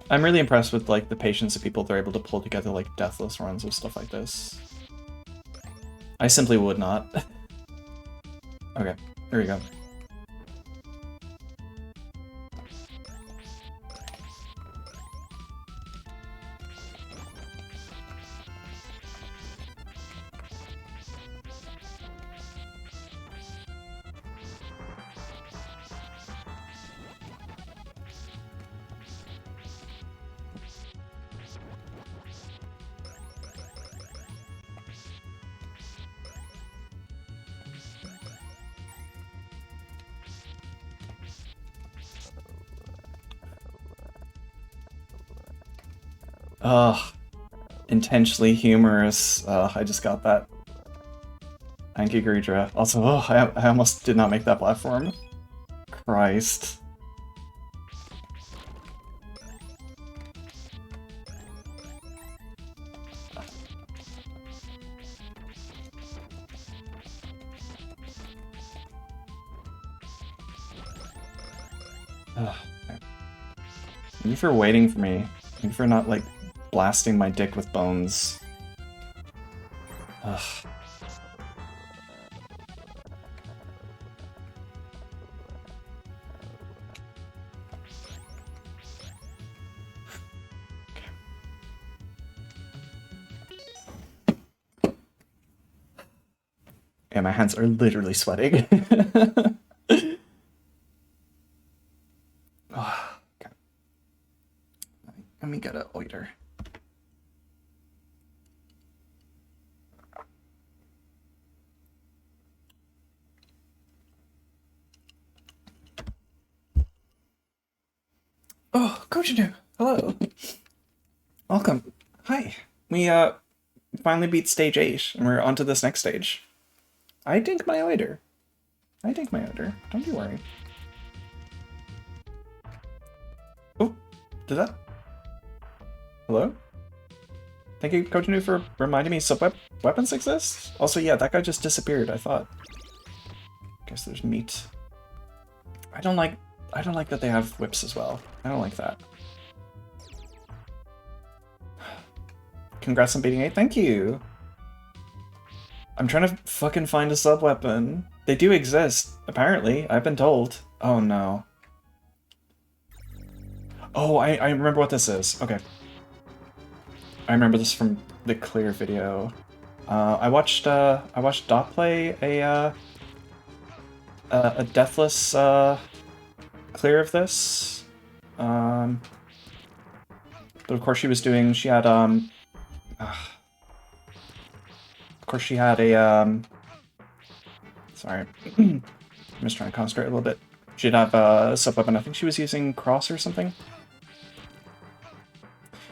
I'm really impressed with like the patience of people that are able to pull together like deathless runs of stuff like this. I simply would not. Okay, there we go. Ugh. Intentionally humorous. I just got that. Thank you, Greedra. Also, I almost did not make that platform. Christ. Ugh. Thank you for waiting for me. Thank you for not, like, blasting my dick with bones. Ugh. Yeah, my hands are literally sweating. Oh, okay. Let me get a oiter. Oh, Kojinu, hello. Welcome. Hi. We finally beat stage 8, and we're on to this next stage. I dink my oiter. I dink my oiter. Don't you worry. Oh, did that? Hello? Thank you, Kojinu, for reminding me weapons exist? Also, yeah, that guy just disappeared, I thought. Guess there's meat. I don't like that they have whips as well. I don't like that. Congrats on beating 8. Thank you! I'm trying to fucking find a sub-weapon. They do exist, apparently. I've been told. Oh no. Oh, I remember what this is. Okay. I remember this from the Clear video. I watched Dot play a deathless clear of this. But of course she had of course she had a sorry. I'm just trying to concentrate a little bit. She'd have a sub-weapon. I think she was using Cross or something.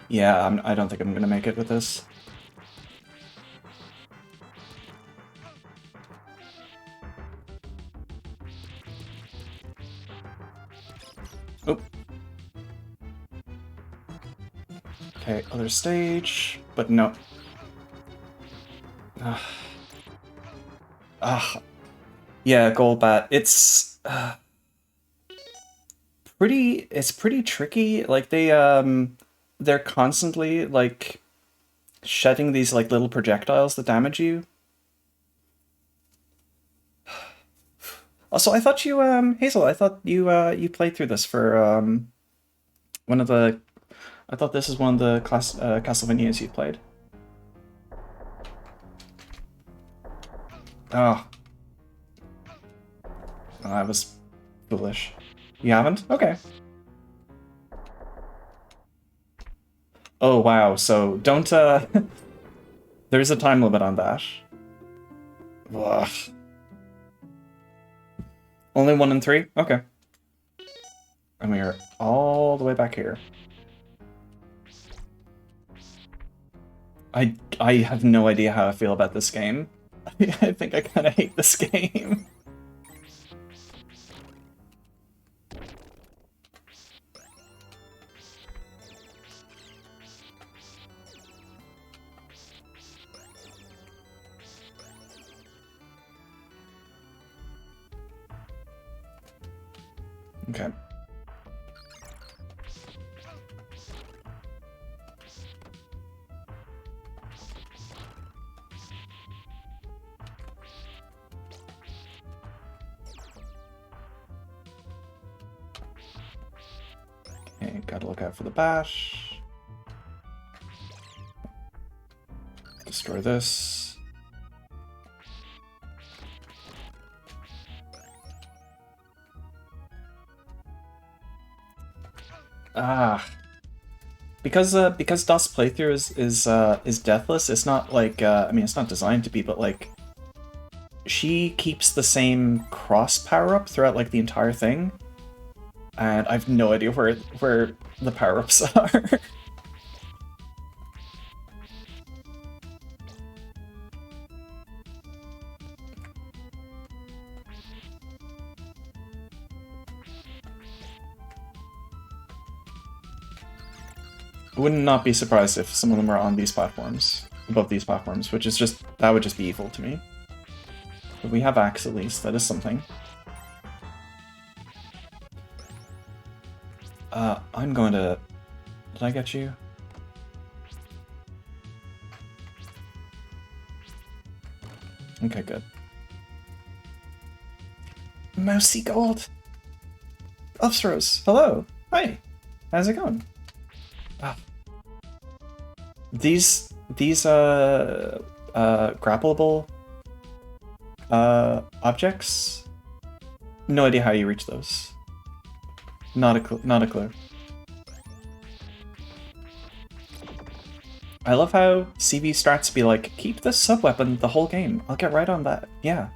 Yeah, I don't think I'm gonna make it with this. Oh. Okay, other stage, but no. Yeah, Golbat. It's pretty tricky. Like they're constantly like shedding these like little projectiles that damage you. Also, I thought you Hazel, I thought you played through this for one of the I thought this is one of the Castlevanias you played. Oh. Oh, I was foolish. You haven't? Okay. Oh, wow. So don't, there's a time limit on that. Ugh. Only 1 and 3? Okay. And we are all the way back here. I have no idea how I feel about this game. I think I kind of hate this game. Okay. Okay, gotta look out for the bash. Destroy this. Because DOS playthrough is deathless, it's not like I mean it's not designed to be, but like she keeps the same cross power up throughout like the entire thing, and I've no idea where the power ups are. I would not be surprised if some of them are on these platforms, above these platforms, which is just, that would just be evil to me. But we have axe at least, that is something. I'm going to... Did I get you? Okay, good. Mousy Gold! Elfstros, hello! Hi! How's it going? Ah. These grappleable objects? No idea how you reach those. Not a clue. I love how CV strats be like, keep this sub-weapon the whole game. I'll get right on that. Yeah.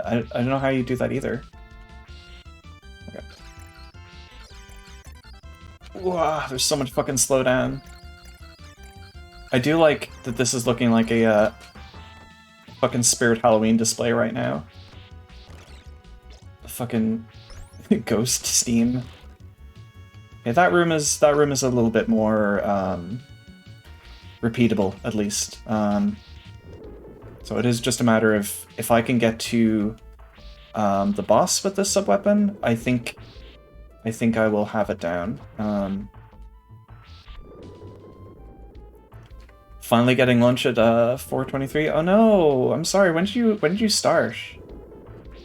I don't know how you do that either. Okay. Wow, there's so much fucking slowdown. I do like that this is looking like a fucking Spirit Halloween display right now. Fucking ghost steam. Yeah, that room is a little bit more repeatable, at least. So it is just a matter of if I can get to the boss with this sub-weapon, I think I will have it down. Finally getting lunch at 4:23. Oh no, I'm sorry. When did you start?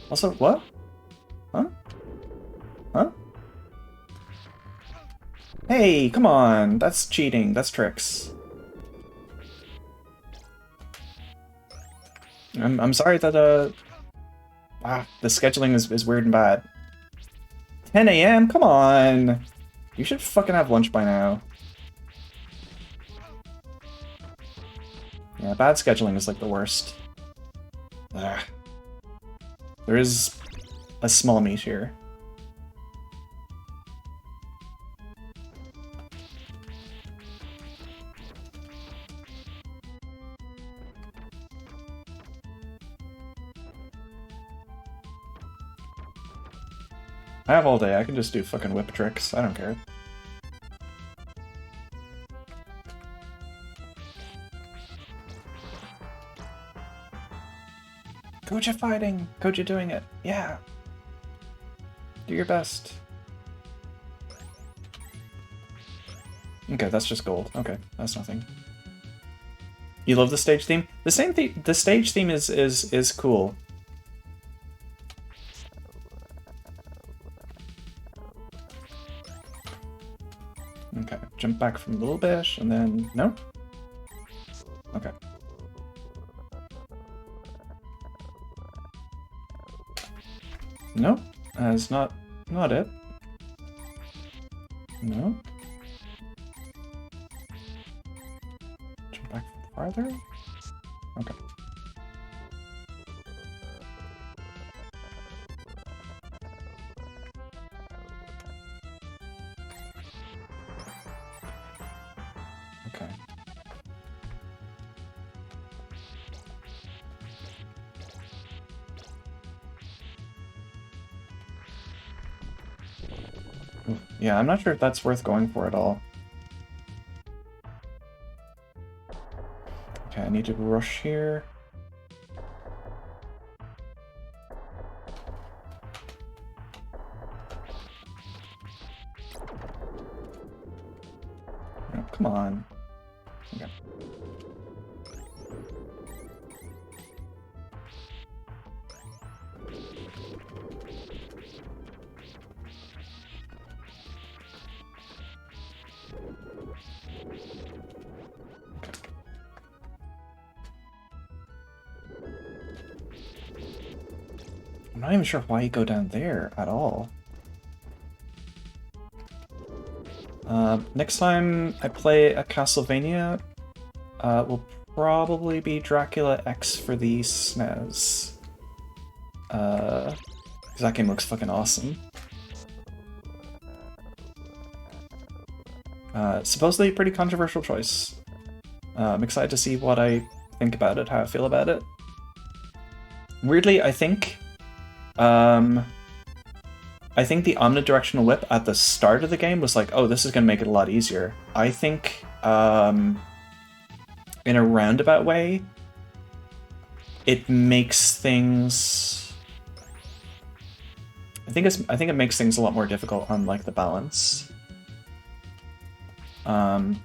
Also, what? Huh? Huh? Hey, come on. That's cheating. That's tricks. I'm sorry that the scheduling is weird and bad. 10 a.m. Come on. You should fucking have lunch by now. Yeah, bad scheduling is like the worst. Ugh. There is a small meat here. I have all day, I can just do fucking whip tricks, I don't care. Koja fighting! Koja doing it, yeah! Do your best. Okay, that's just gold. Okay, that's nothing. You love the stage theme? The stage theme is cool. Okay, jump back from a little bit, and then... no? Okay. Nope, that's not it. No. Jump back farther? Okay. Okay. Yeah, I'm not sure if that's worth going for at all. Okay, I need to rush here. Oh, come on. Okay. I'm not even sure why you go down there at all. Next time I play a Castlevania, will probably be Dracula X for the SNES. Because that game looks fucking awesome. Supposedly a pretty controversial choice. I'm excited to see what I think about it, how I feel about it. Weirdly, I think I think the omnidirectional whip at the start of the game was like, oh, this is going to make it a lot easier. I think in a roundabout way, it makes things... I think it makes things a lot more difficult on like the balance. Because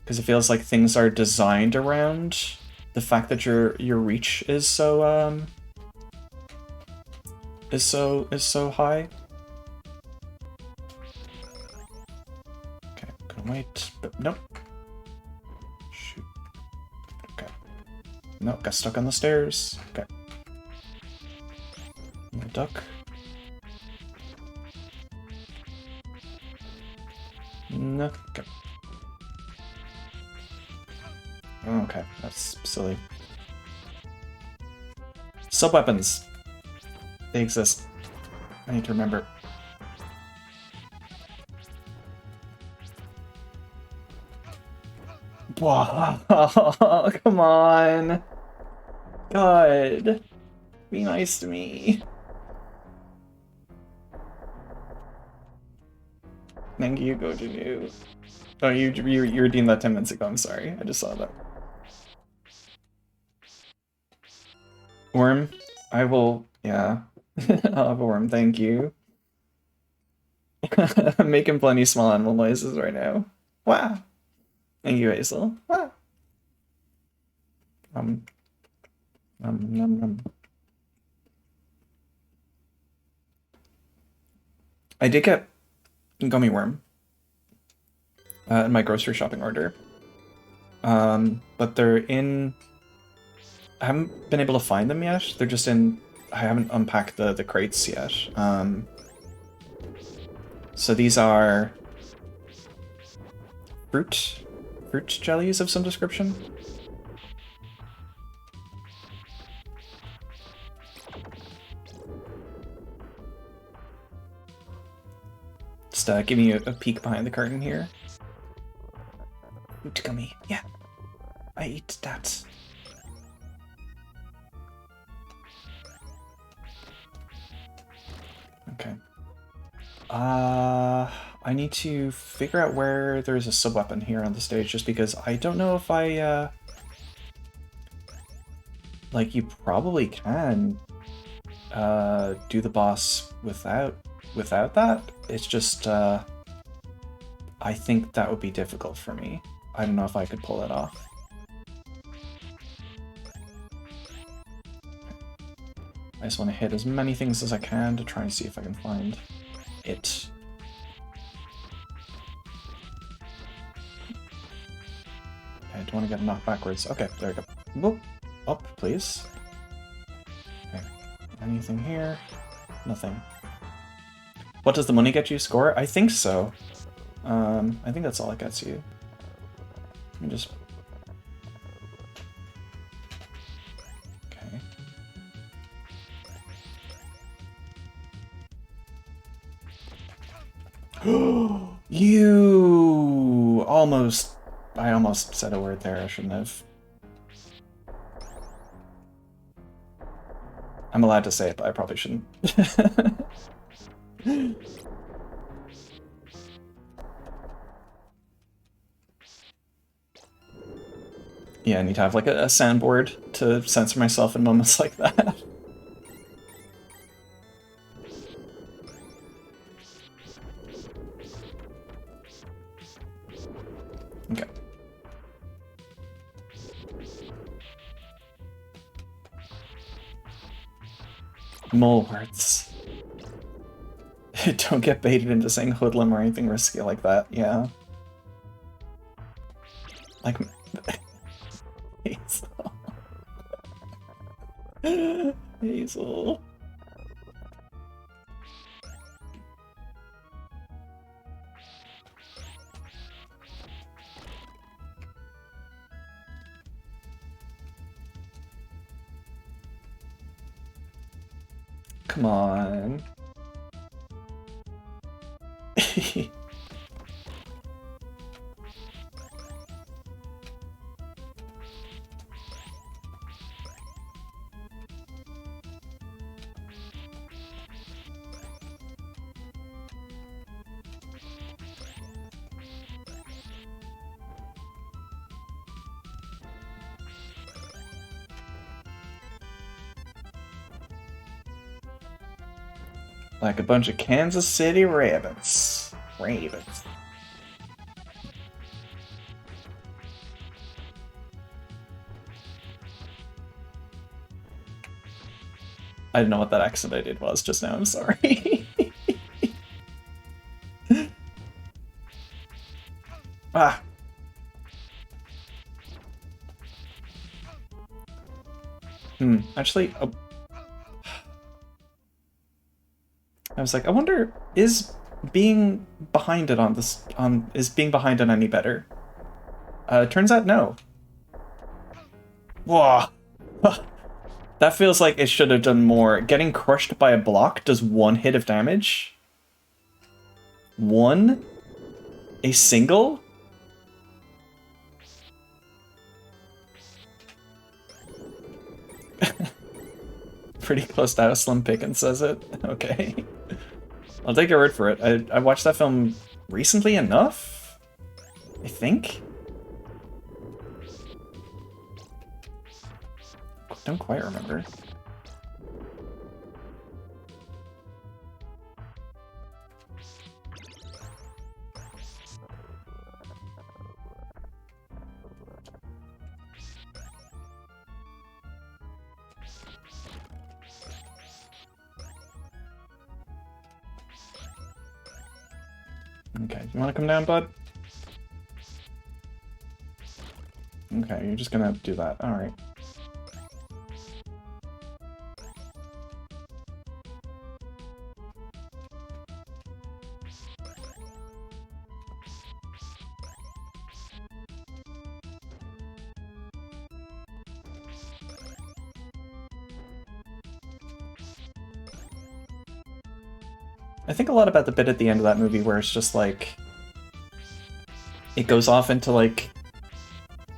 it feels like things are designed around the fact that your reach is so high. Okay, gonna wait, but nope. Shoot. Okay. Nope, got stuck on the stairs. Okay. I'm gonna duck. No. Okay. Okay, that's silly. Sub-weapons. They exist. I need to remember. Wow, come on. God. Be nice to me. Thank you, go to new. Oh, you redeemed that 10 minutes ago, I'm sorry. I just saw that. Worm? I will, yeah. I'll have a worm, thank you. I'm making plenty of small animal noises right now. Wow. Thank you, Hazel. Wow. I did get gummy worm in my grocery shopping order. But they're in... I haven't been able to find them yet. They're just in... I haven't unpacked the crates yet. So these are... fruit jellies of some description. Just giving you a peek behind the curtain here. Fruit gummy, yeah. I eat that. Okay. I need to figure out where there's a sub-weapon here on the stage, just because I don't know if I, like, you probably can, do the boss without that. It's just, I think that would be difficult for me. I don't know if I could pull it off. I just want to hit as many things as I can to try and see if I can find it. Okay, I don't want to get knocked backwards. Okay, there we go. Whoop. Up, please. Okay. Anything here? Nothing. What does the money get you? Score? I think so. I think that's all it gets you. Let me just... You almost... I almost said a word there, I shouldn't have. I'm allowed to say it, but I probably shouldn't. Yeah, I need to have like a soundboard to censor myself in moments like that. Okay. Mole words. Don't get baited into saying hoodlum or anything risky like that, yeah. Like... Hazel. Hazel. Come on. Like a bunch of Kansas City rabbits. Ravens. I didn't know what that accent I did was just now, I'm sorry. Ah. Actually, I was like, I wonder, is being behind it is being behind it any better? Turns out no. Whoa. That feels like it should have done more. Getting crushed by a block does 1 hit of damage. 1? A single? Pretty close to how Slim Pickens says it. Okay. I'll take your word for it. I watched that film recently enough, I think. Don't quite remember. Okay, you want to come down, bud? Okay, you're just gonna do that. Alright. I think a lot about the bit at the end of that movie where it's just like... It goes off into like...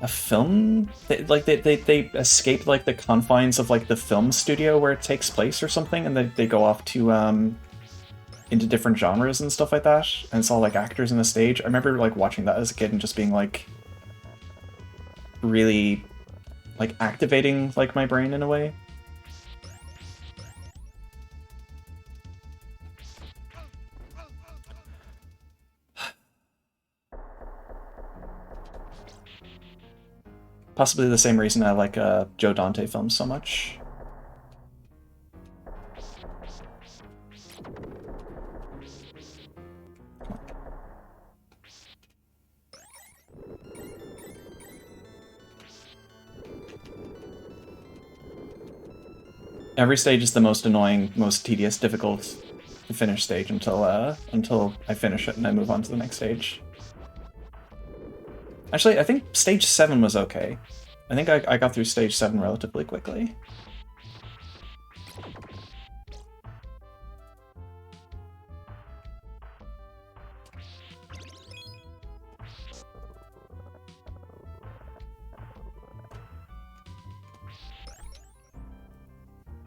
a film? They escape like the confines of like the film studio where it takes place or something, and they go off to into different genres and stuff like that, and it's all like actors on the stage. I remember like watching that as a kid and just being like really like activating like my brain in a way. Possibly the same reason I like Joe Dante films so much. Every stage is the most annoying, most tedious, difficult to finish stage until I finish it and I move on to the next stage. Actually, I think stage 7 was okay. I think I got through stage 7 relatively quickly.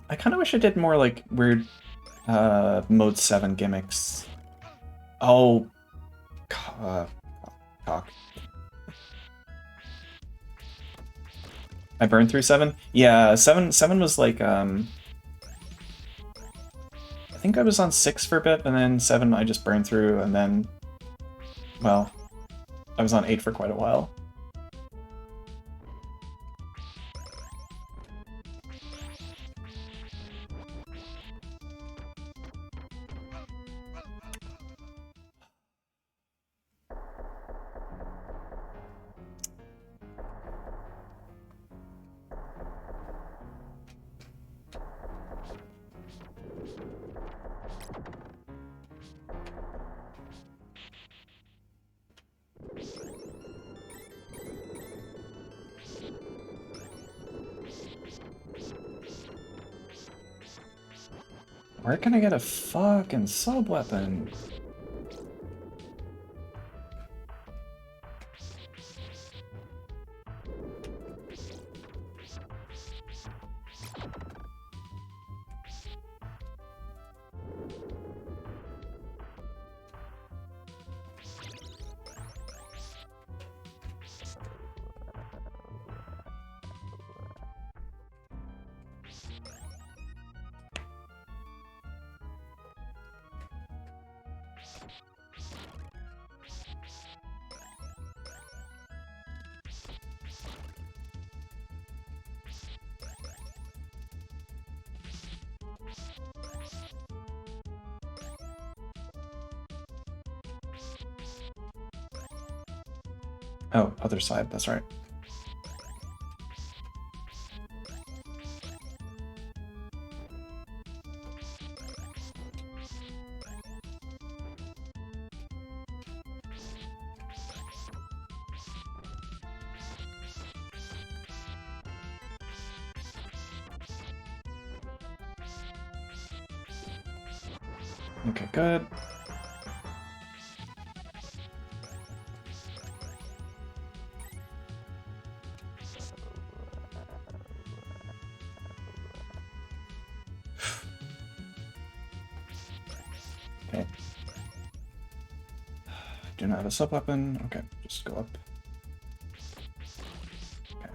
I kind of wish I did more like weird mode 7 gimmicks. Oh, cock. I burned through 7? Yeah, 7 was like, I think I was on 6 for a bit, and then 7 I just burned through, and then, well, I was on 8 for quite a while. Where can I get a fucking sub-weapon? Oh, other side, that's right. Okay, good. Okay. Do not have a sub-weapon. Okay, just go up. Okay.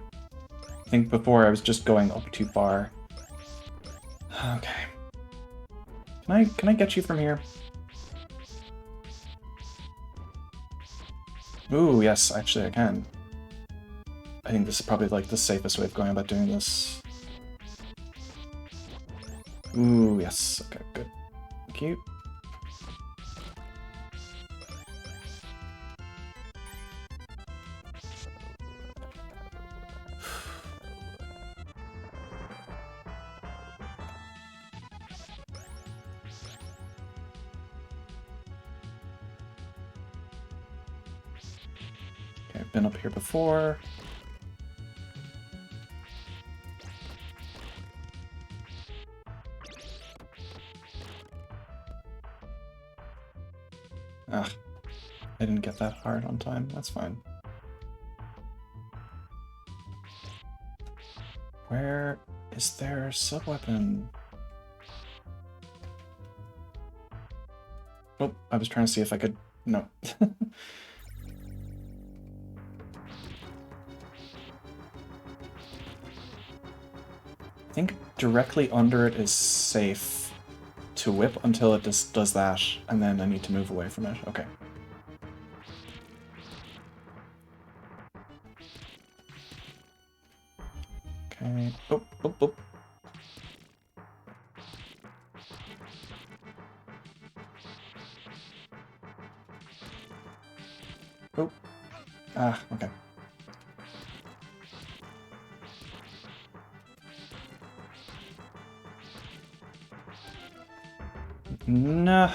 I think before I was just going up too far. Okay. Can I get you from here? Ooh, yes, actually I can. I think this is probably like the safest way of going about doing this. Ooh, yes. Okay, good. Thank you. Okay, I've been up here before. Ah, I didn't get that hard on time. That's fine. Where is their sub-weapon? Oh, I was trying to see if I could... No. I think directly under it is safe to whip until it just does that, and then I need to move away from it. Okay. Okay. Oh, oh, oh. Oh. Ah, okay. Nah.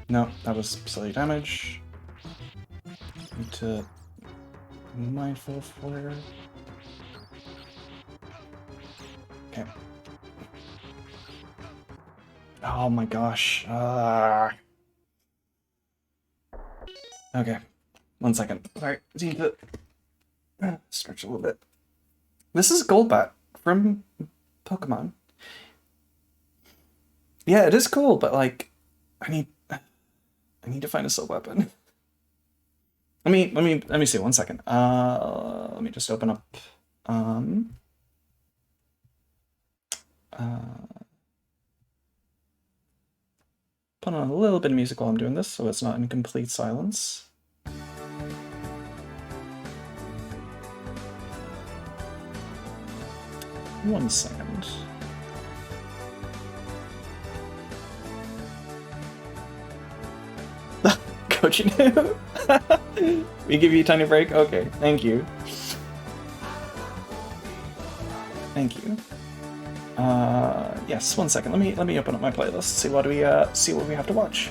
No, that was silly damage. Need to be mindful of where... Okay. Oh my gosh. Okay. 1 second. Sorry. Need to stretch a little bit. This is Golbat from Pokemon. Yeah, it is cool, but like, I need to find a soul weapon. let me see. 1 second. Let me just open up. Put on a little bit of music while I'm doing this, so it's not in complete silence. 1 second. Coaching. We give you a tiny break? Okay, thank you. Thank you. Yes, 1 second. Let me open up my playlist, see what we have to watch.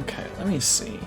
Okay, let me see.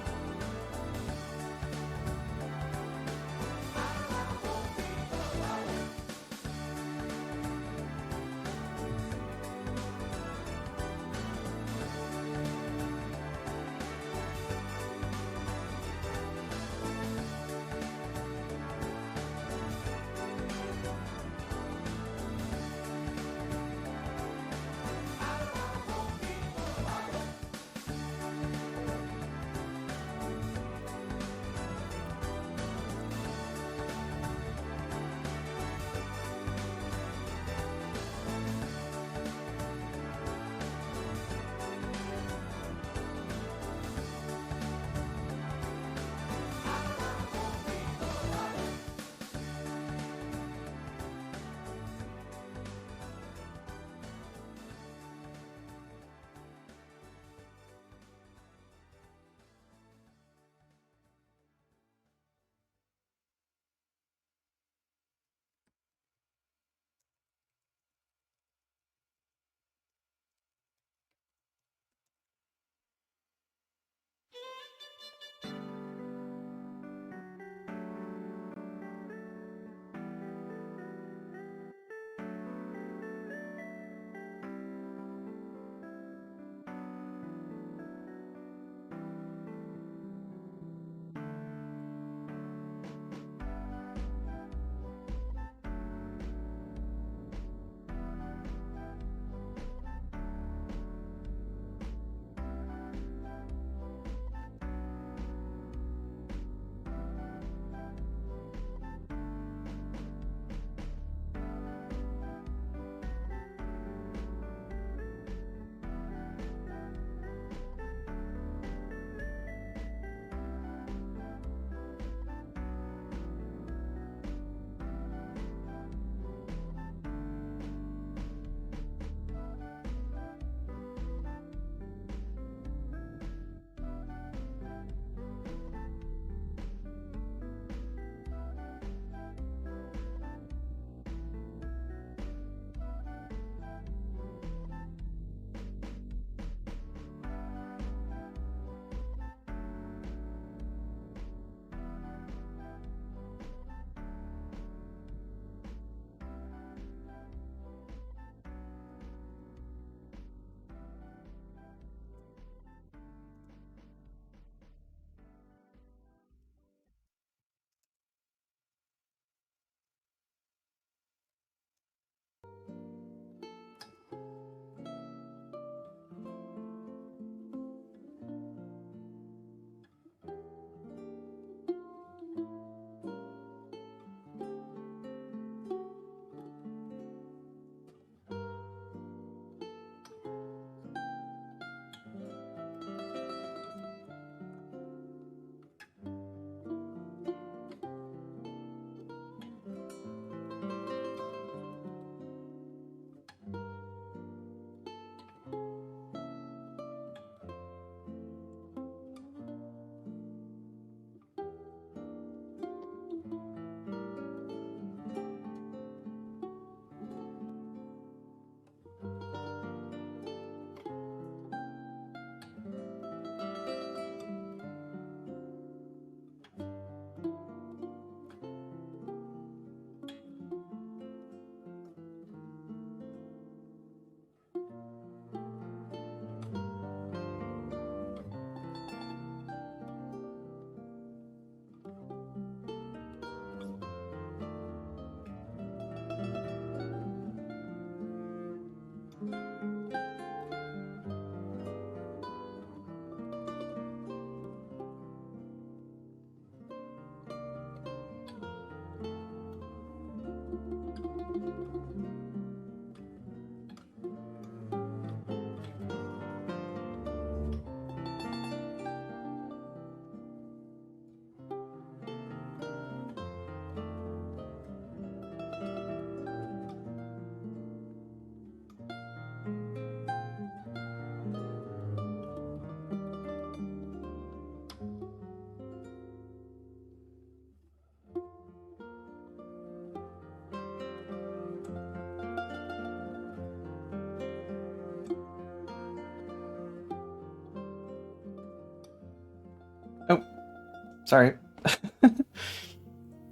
Sorry.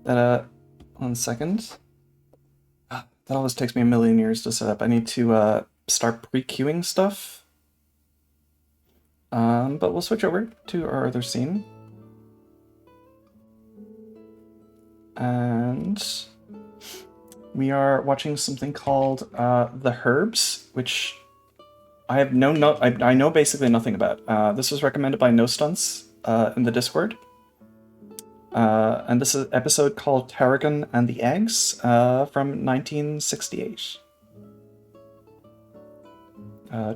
That, 1 second. That always takes me a million years to set up. I need to, start pre-queuing stuff. But we'll switch over to our other scene. And we are watching something called The Herbs, which I have I know basically nothing about. This was recommended by No Stunts in the Discord. And this is an episode called Tarragon and the Eggs from 1968.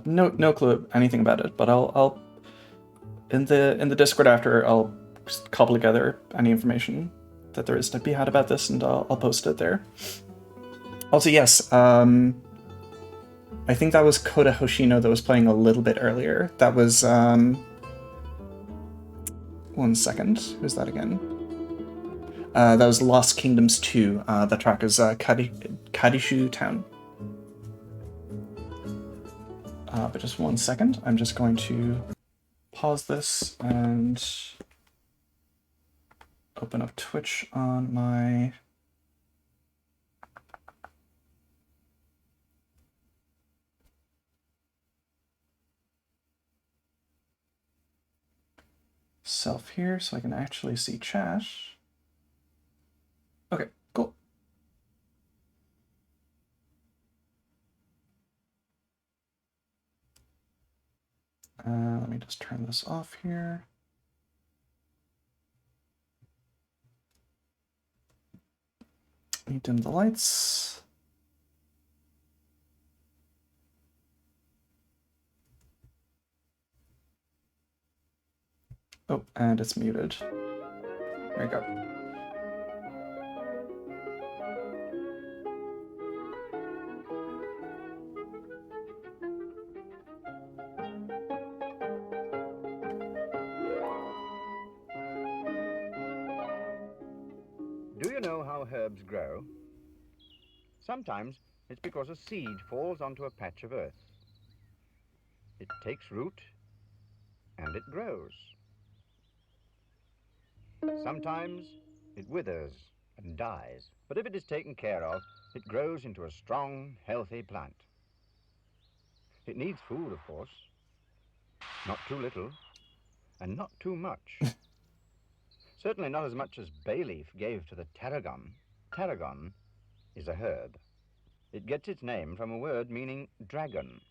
No clue anything about it, but I'll in the Discord after I'll just cobble together any information that there is to be had about this, and I'll post it there. Also, yes, I think that was Kota Hoshino that was playing a little bit earlier. That was 1 second. Who's that again? That was Lost Kingdoms 2. The track is Kadishu Town. But just 1 second. I'm just going to pause this and open up Twitch on my... self here so I can actually see chat. Okay, cool. Let me just turn this off here. Let me dim the lights. Oh, and it's muted. There you go. Do you know how herbs grow? Sometimes it's because a seed falls onto a patch of earth. It takes root and it grows. Sometimes it withers and dies, but if it is taken care of, it grows into a strong, healthy plant. It needs food, of course, not too little and not too much. Certainly not as much as bay leaf gave to the tarragon. Tarragon is a herb. It gets its name from a word meaning dragon.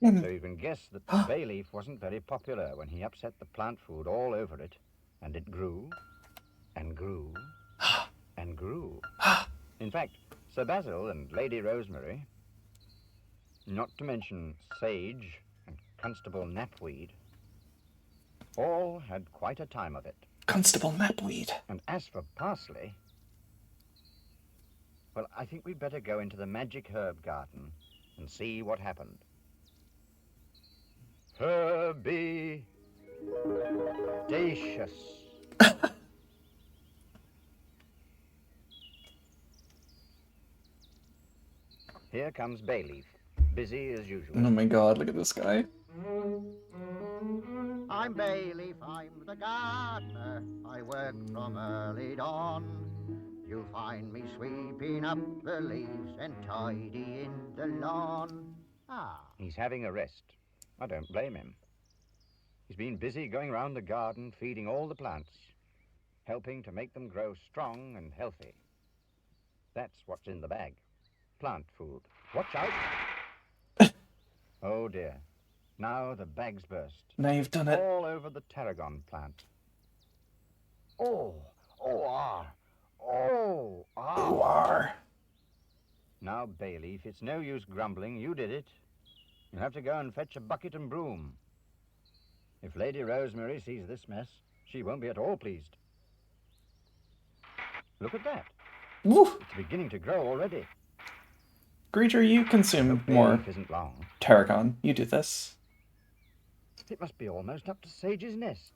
So you can guess that bay leaf wasn't very popular when he upset the plant food all over it, and it grew and grew and grew. In fact, Sir Basil and Lady Rosemary, not to mention sage and Constable Knapweed, all had quite a time of it. Constable Knapweed. And as for parsley, well, I think we'd better go into the magic herb garden and see what happened. Herby dacious. Here comes Bayleaf, busy as usual. Oh my god, look at this guy. I'm Bayleaf, I'm the gardener. I work from early dawn. You'll find me sweeping up the leaves and tidying the lawn. He's having a rest. I don't blame him. He's been busy going round the garden, feeding all the plants, helping to make them grow strong and healthy. That's what's in the bag. Plant food. Watch out! Oh dear. Now the bag's burst. Now you've done it. All over the tarragon plant. Oh, ah. Now, Bayleaf, it's no use grumbling. You did it. You'll have to go and fetch a bucket and broom. If Lady Rosemary sees this mess, she won't be at all pleased. Look at that. Woo. It's beginning to grow already. Greeter, you consume more isn't long. tarragon. You do this. It must be almost up to Sage's nest.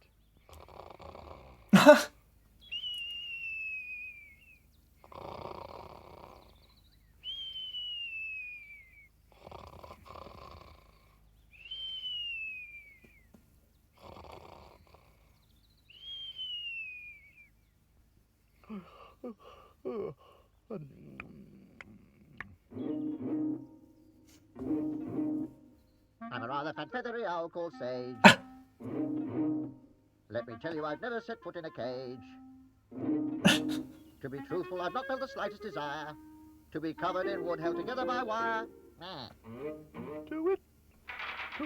I'm a rather fat feathery owl called Sage. Let me tell you, I've never set foot in a cage. To be truthful, I've not felt the slightest desire to be covered in wood held together by wire. Ah. To it. To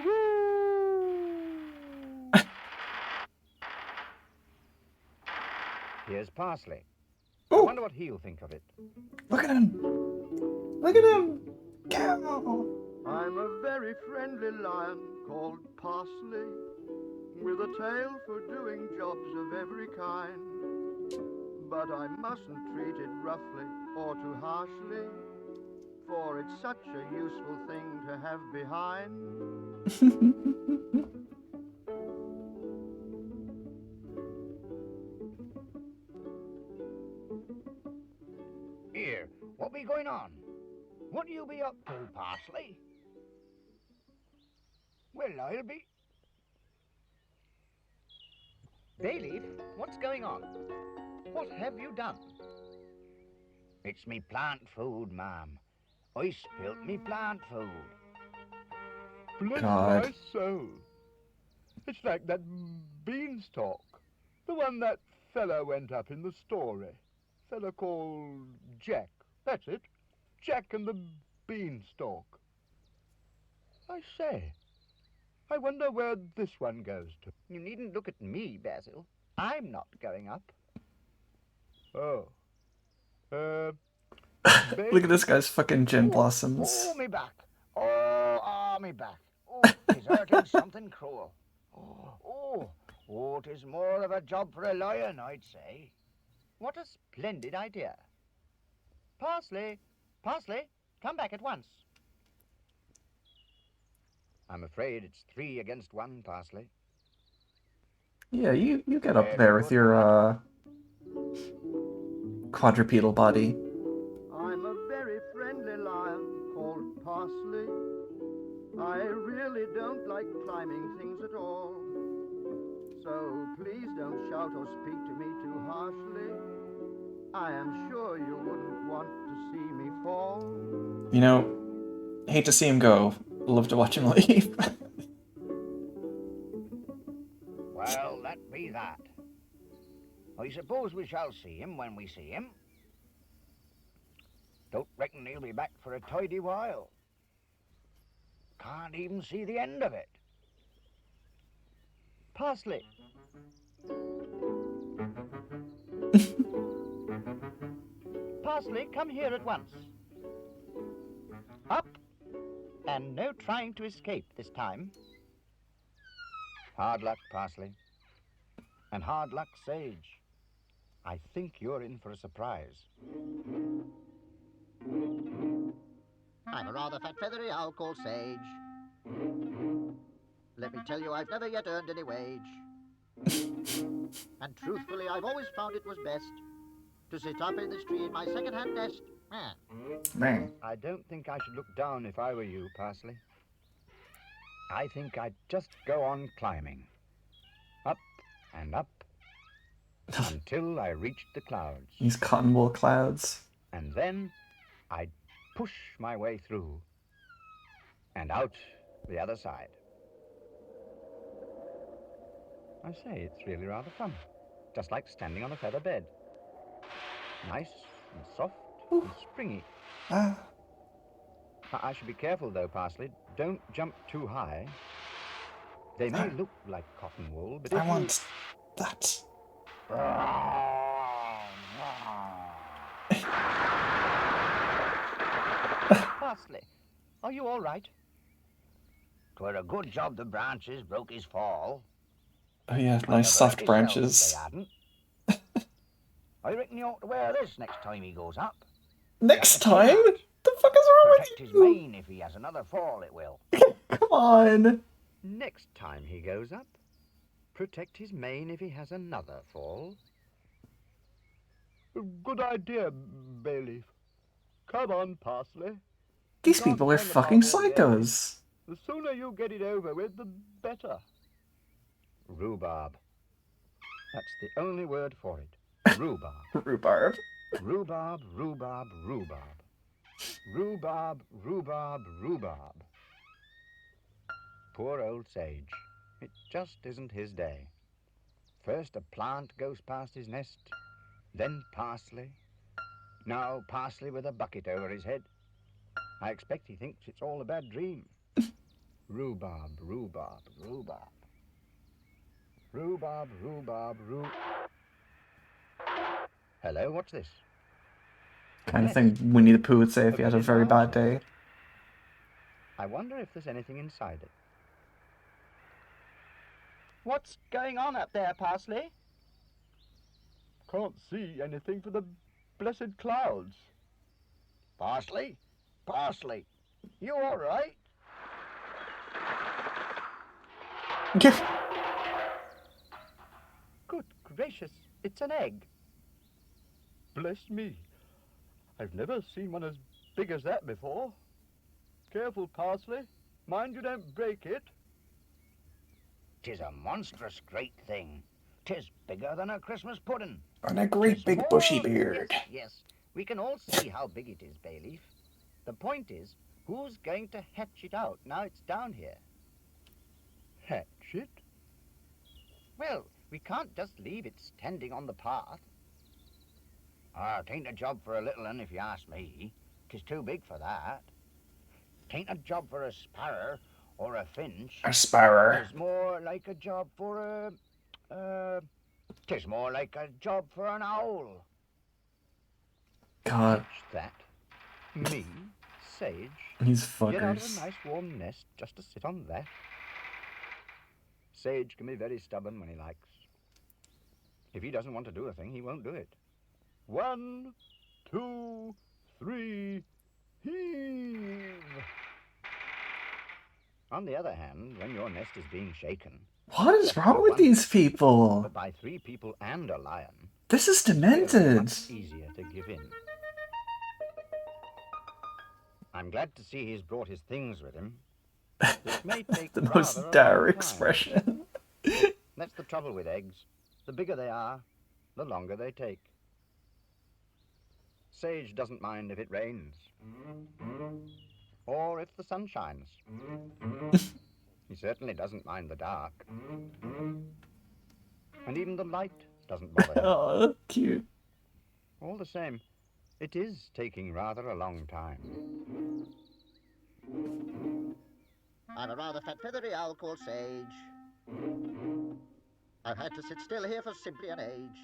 Here's Parsley. I Oh, wonder what he'll think of it. look at him! Look at him! Cow! I'm a very friendly lion called Parsley, with a tail for doing jobs of every kind. But I mustn't treat it roughly or too harshly, for it's such a useful thing to have behind. Here, what be going on? What do you be up to, Parsley? Well, I'll be... Bayleaf, what's going on? What have you done? It's me plant food, ma'am. I spilt me plant food. Bless God. my soul. It's like that beanstalk. The one that fella went up in the story. Fella called Jack. That's it. Jack and the beanstalk. I say, I wonder where this one goes to. You needn't look at me, Basil. I'm not going up. Oh. Look at this guy's fucking gin blossoms. Oh, me back. Oh, me back. Oh, 'tis hurting something cruel. Oh, 'tis more of a job for a lion, I'd say. What a splendid idea. Parsley, come back at once. I'm afraid it's 3 against 1, Parsley. Yeah, you get up there with your quadrupedal body. I'm a very friendly lion called Parsley. I really don't like climbing things at all. So please don't shout or speak to me too harshly. I am sure you wouldn't want to see me fall. You know, hate to see him go. Love to watch him leave. Well, that be that. I suppose we shall see him when we see him. Don't reckon he'll be back for a tidy while. Can't even see the end of it. Parsley. Parsley, come here at once. Up. And no trying to escape this time. Hard luck, Parsley. And hard luck, Sage. I think you're in for a surprise. I'm a rather fat feathery owl called Sage. Let me tell you, I've never yet earned any wage. And truthfully, I've always found it was best to sit up in this tree in my second-hand nest. Ah. Man. I don't think I should look down if I were you, Parsley. I think I'd just go on climbing. Up and up until I reached the clouds. These cotton wool clouds. And then I'd push my way through and out the other side. I say, it's really rather fun. Just like standing on a feather bed. Nice and soft and springy. Ah. I should be careful though, Parsley. Don't jump too high. They may look like cotton wool, but if I want that. Parsley, are you all right? 'Twere a good job the branches broke his fall. Oh yeah, nice soft branches. They hadn't. I reckon you ought to wear this next time he goes up. Next time? The fuck is wrong Protect with his you? mane if he has another fall, it will. Come on. Next time he goes up, protect his mane if he has another fall. Good idea, Bayleaf. Come on, Parsley. These Can't people are hang fucking about all day. psychos. The sooner you get it over with, the better. Rhubarb. That's the only word for it. Rhubarb. Rhubarb. Rhubarb, rhubarb, rhubarb. Rhubarb, rhubarb, rhubarb. Poor old Sage. It just isn't his day. First a plant goes past his nest, then parsley. Now parsley with a bucket over his head. I expect he thinks it's all a bad dream. Rhubarb, rhubarb, rhubarb. Rhubarb, rhubarb, Hello, what's this? Kind of Yes. thing Winnie the Pooh would say if he A had a visit very to our bad day. I wonder if there's anything inside it. What's going on up there, Parsley? Can't see anything for the blessed clouds. Parsley? Parsley, you all right? Good gracious, it's an egg. Bless me. I've never seen one as big as that before. Careful, Parsley. Mind you don't break it. 'Tis a monstrous great thing. 'Tis bigger than a Christmas pudding. And a great 'Tis big bushy more- beard. Yes, yes, we can all see how big it is, Bayleaf. The point is, who's going to hatch it out now it's down here? Hatch it? Well, we can't just leave it standing on the path. Tain't a job for a little un, if you ask me. 'Tis too big for that. Tain't a job for a sparrow or a finch. A sparrow. 'Tis more like a job for a... 'Tis more like a job for an owl. God, Hatch that. Me, Sage, these get out of a fuckers. nice warm nest just to sit on that. Sage can be very stubborn when he likes. If he doesn't want to do a thing, he won't do it. 1, 2, 3, heave! On the other hand, when your nest is being shaken, What is wrong with these people? but by 3 people and a lion, This is it's demented. much easier to give in. I'm glad to see he's brought his things with him. This may take The rather most a long dour time. expression. That's the trouble with eggs. The bigger they are, the longer they take. Sage doesn't mind if it rains. Or if the sun shines. He certainly doesn't mind the dark. And even the light doesn't bother him. Oh, cute. All the same, it is taking rather a long time. I'm a rather fat feathery owl called Sage. I've had to sit still here for simply an age.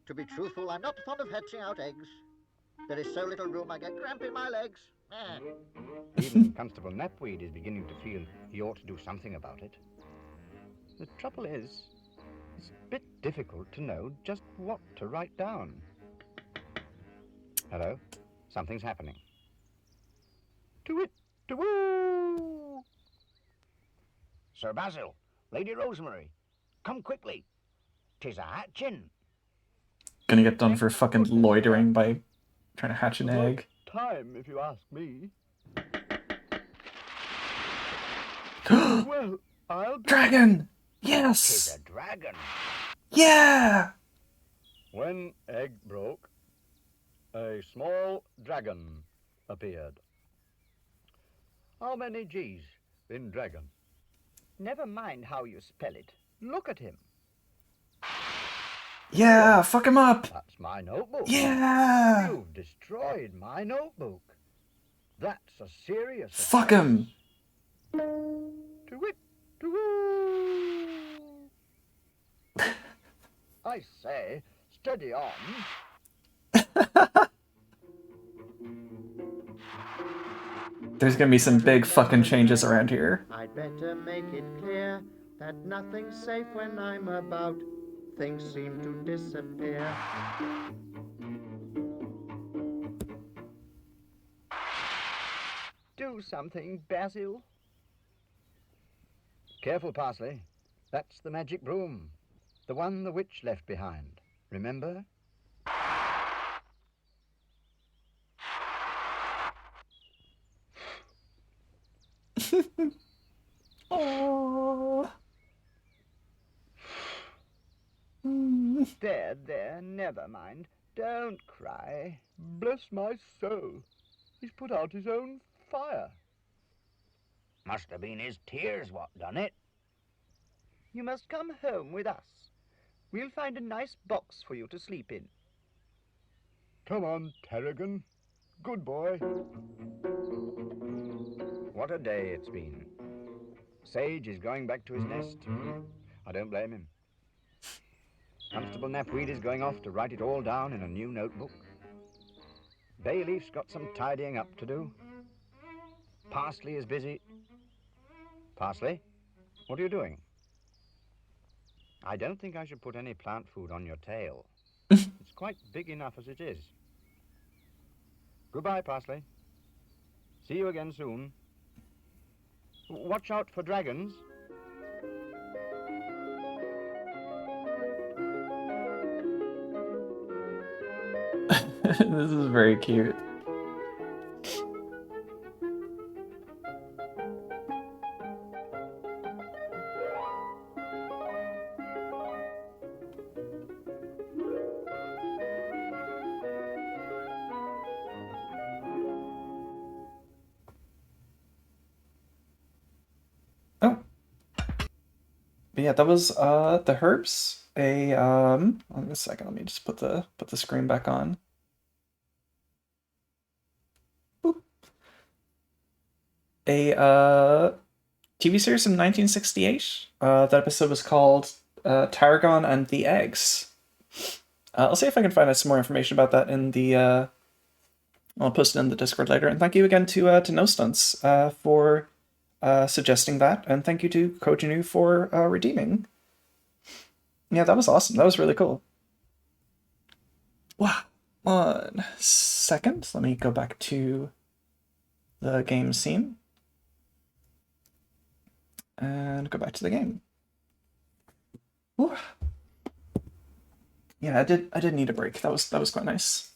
To be truthful, I'm not fond of hatching out eggs. There is so little room I get cramp in my legs. Even Constable Knapweed is beginning to feel he ought to do something about it. The trouble is, it's a bit difficult to know just what to write down. Hello? Something's happening. To-wit, to-woo! Sir Basil, Lady Rosemary, come quickly. 'Tis a hatchin'. Gonna get done for fucking loitering by trying to hatch an egg. Time, if you ask me. Well, I'll be... Dragon! Tis Yes! a dragon. Yeah! When egg broke, a small dragon appeared. How many G's in dragon? Never mind how you spell it. Look at him. Yeah! Fuck him up! That's my notebook. Yeah! You've destroyed my notebook. That's a serious Fuck him! To-wit, to-woo! I say, steady on. There's gonna be some big fucking changes around here. I'd better make it clear that nothing's safe when I'm about. Things seem to disappear. Do something, Basil. Careful, Parsley. That's the magic broom. The one the witch left behind. Remember? Oh. There, never mind. Don't cry. Bless my soul. He's put out his own fire. Must have been his tears what done it. You must come home with us. We'll find a nice box for you to sleep in. Come on, Terrigan. Good boy. What a day it's been. Sage is going back to his nest. I don't blame him. Constable Knapweed is going off to write it all down in a new notebook. Bayleaf's got some tidying up to do. Parsley is busy. Parsley, what are you doing? I don't think I should put any plant food on your tail. It's quite big enough as it is. Goodbye, Parsley. See you again soon. Watch out for dragons. This is very cute. Oh. But yeah, that was the herbs. Wait a second, let me just put the screen back on. Boop. A TV series from 1968. That episode was called Tarragon and the Eggs. I'll see if I can find out some more information about that in the I'll post it in the Discord later. And thank you again to No Stunts for suggesting that, and thank you to Kojinu for redeeming. Yeah, that was awesome. That was really cool. Wow. 1 second. Let me go back to the game scene. And go back to the game. Whew. Yeah, I did need a break. That was quite nice.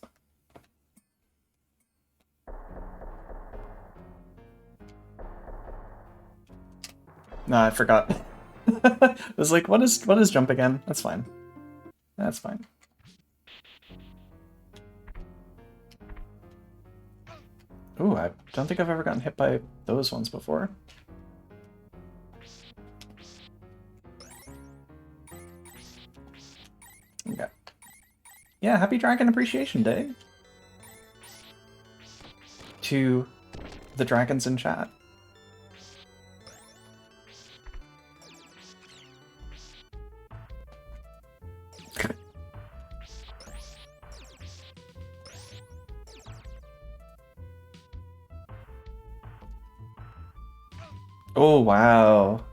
No, I forgot. I was like, what is jump again? That's fine. That's fine. Ooh, I don't think I've ever gotten hit by those ones before. Okay. Yeah, happy Dragon Appreciation Day to the dragons in chat. Oh, wow.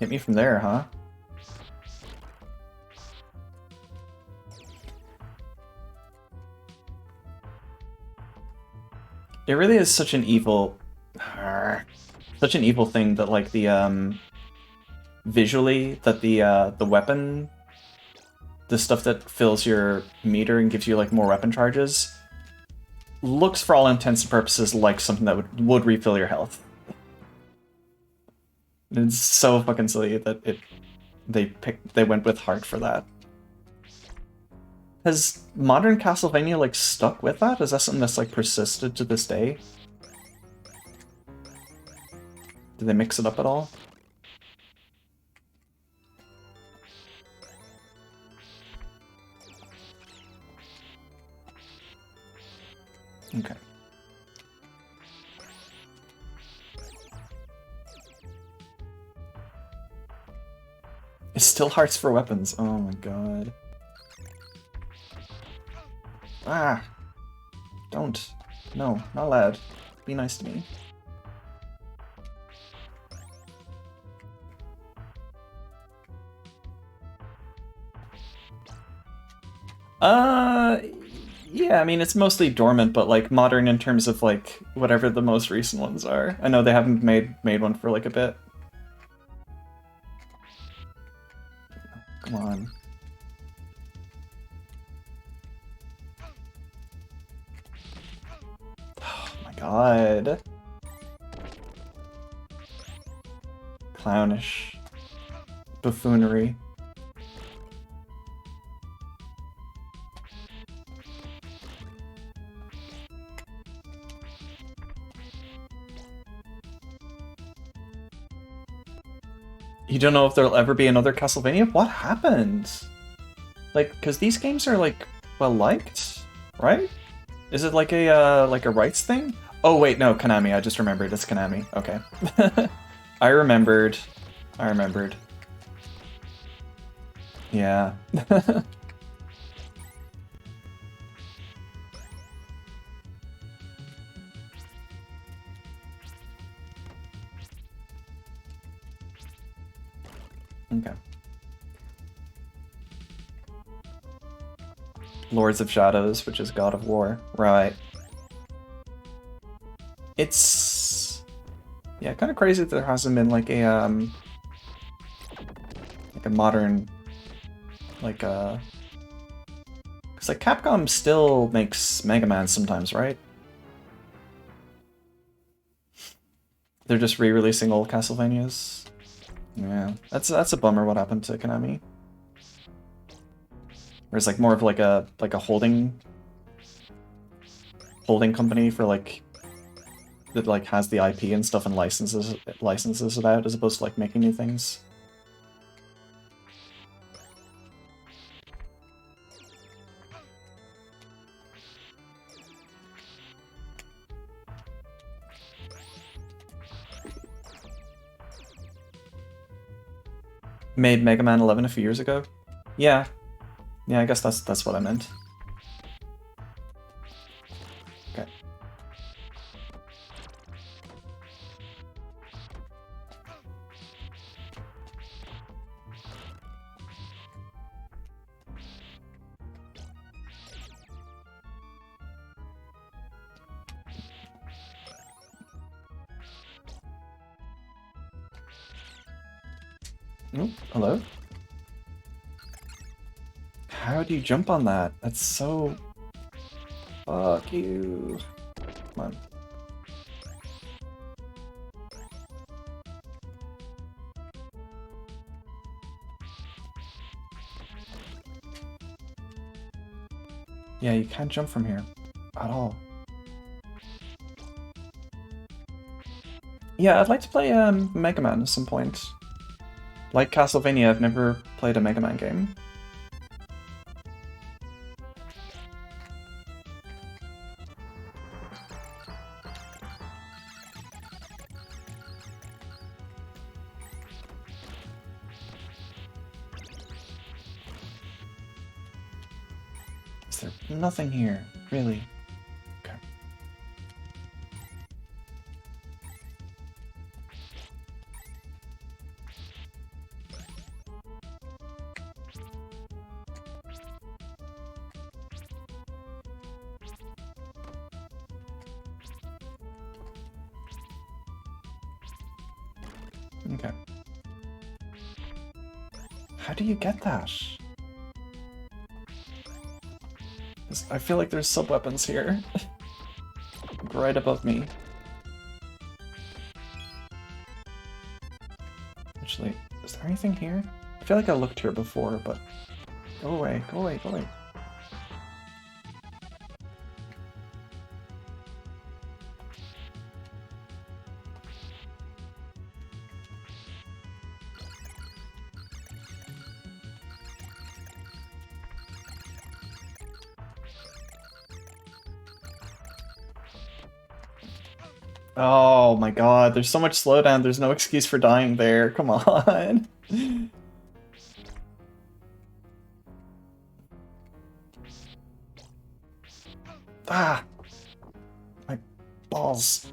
Hit me from there, huh? It really is such an evil thing that, like, the visually that the weapon, the stuff that fills your meter and gives you like more weapon charges, looks for all intents and purposes like something that would refill your health. It's so fucking silly that they went with heart for that. Has modern Castlevania like stuck with that? Is that something that's like persisted to this day? Do they mix it up at all? Okay. It's still hearts for weapons. Oh my god. Ah! Don't. No, not allowed. Be nice to me. Yeah, I mean, it's mostly dormant, but like modern in terms of like whatever the most recent ones are. I know they haven't made one for like a bit. Come on. Oh my god. Clownish. Buffoonery. You don't know if there'll ever be another Castlevania? What happened? Like, because these games are, like, well-liked, right? Is it like a rights thing? Oh, wait, no, Konami. I just remembered. It's Konami. Okay. I remembered. Yeah. Okay. Lords of Shadows, which is God of War. Right. It's... yeah, kind of crazy that there hasn't been like a modern, like a... because like Capcom still makes Mega Man sometimes, right? They're just re-releasing old Castlevanias. Yeah, that's a bummer. What happened to Konami? Whereas like more of like a holding company for like that like has the IP and stuff and licenses it out as opposed to like making new things. Made Mega Man 11 a few years ago. Yeah, I guess that's what I meant. Okay. Oh, hello? How do you jump on that? That's so... fuck you. Come on. Yeah, you can't jump from here. At all. Yeah, I'd like to play Mega Man at some point. Like Castlevania, I've never played a Mega Man game. Is there nothing here? Really? Okay. Okay. How do you get that? I feel like there's sub-weapons here. Right above me. Actually, is there anything here? I feel like I looked here before, but... go away, go away, go away. Oh my god, there's so much slowdown, there's no excuse for dying there, come on. Ah! My balls.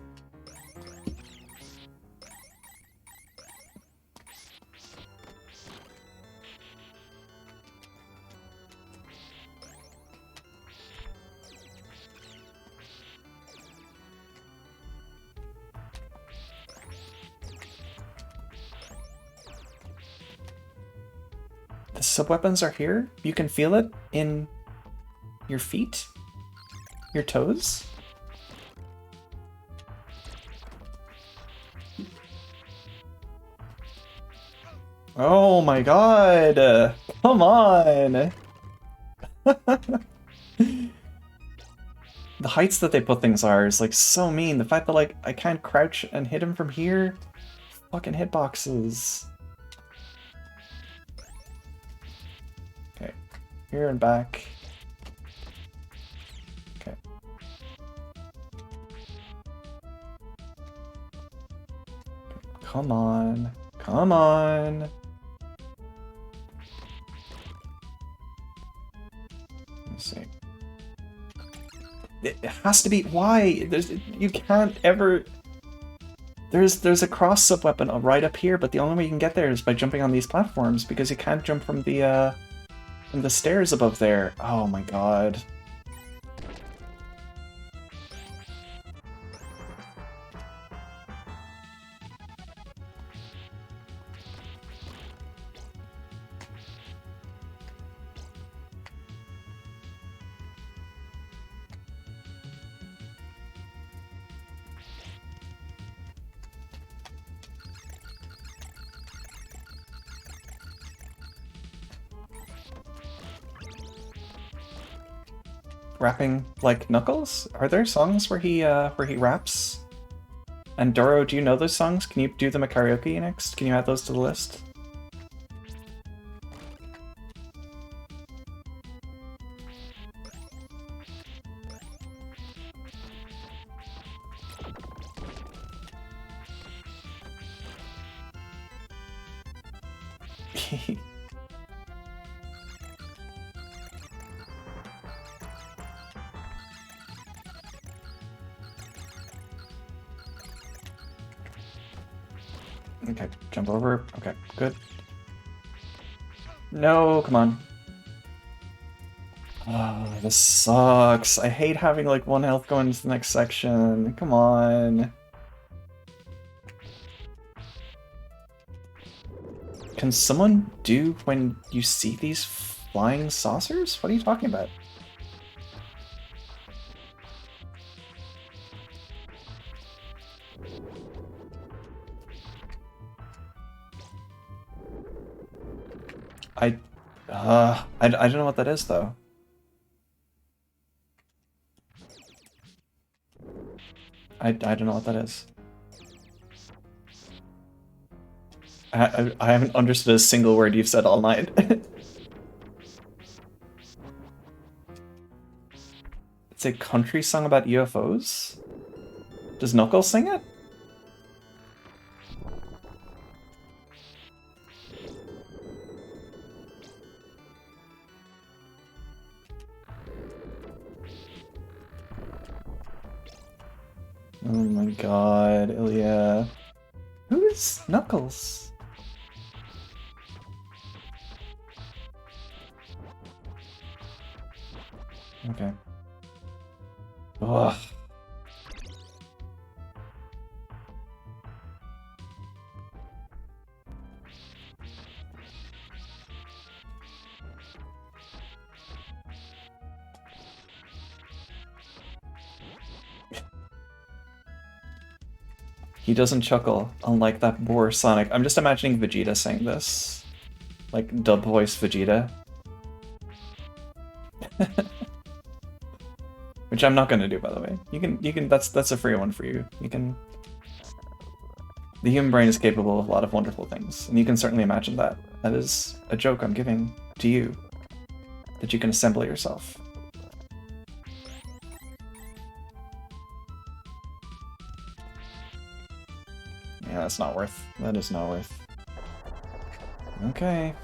The sub-weapons are here? You can feel it in your feet? Your toes? Oh my god! Come on! The heights that they put things are is like so mean. The fact that like I can't crouch and hit him from here? Fucking hitboxes. Here and back. Okay. Come on. Come on. Let me see. It has to be. Why? You can't ever. There's a cross sub weapon right up here, but the only way you can get there is by jumping on these platforms because you can't jump from the stairs above there. Oh my god. Rapping like Knuckles? Are there songs where he raps? And Doro, do you know those songs? Can you do them at karaoke next? Can you add those to the list? Okay, jump over. Okay, good. No, come on. Oh, this sucks. I hate having like 1 health going into the next section. Come on. Can someone do when you see these flying saucers? What are you talking about? I don't know what that is, though. I don't know what that is. I haven't understood a single word you've said all night. It's a country song about UFOs? Does Knuckles sing it? Oh my god, Ilya. Who is Knuckles? Okay. Ugh. He doesn't chuckle, unlike that poor Sonic. I'm just imagining Vegeta saying this. Like, dub voice Vegeta. Which I'm not gonna do, by the way. You can, that's a free one for you. You can... The human brain is capable of a lot of wonderful things, and you can certainly imagine that. That is a joke I'm giving to you. That you can assemble yourself. Yeah, that's not worth. That is not worth. Okay.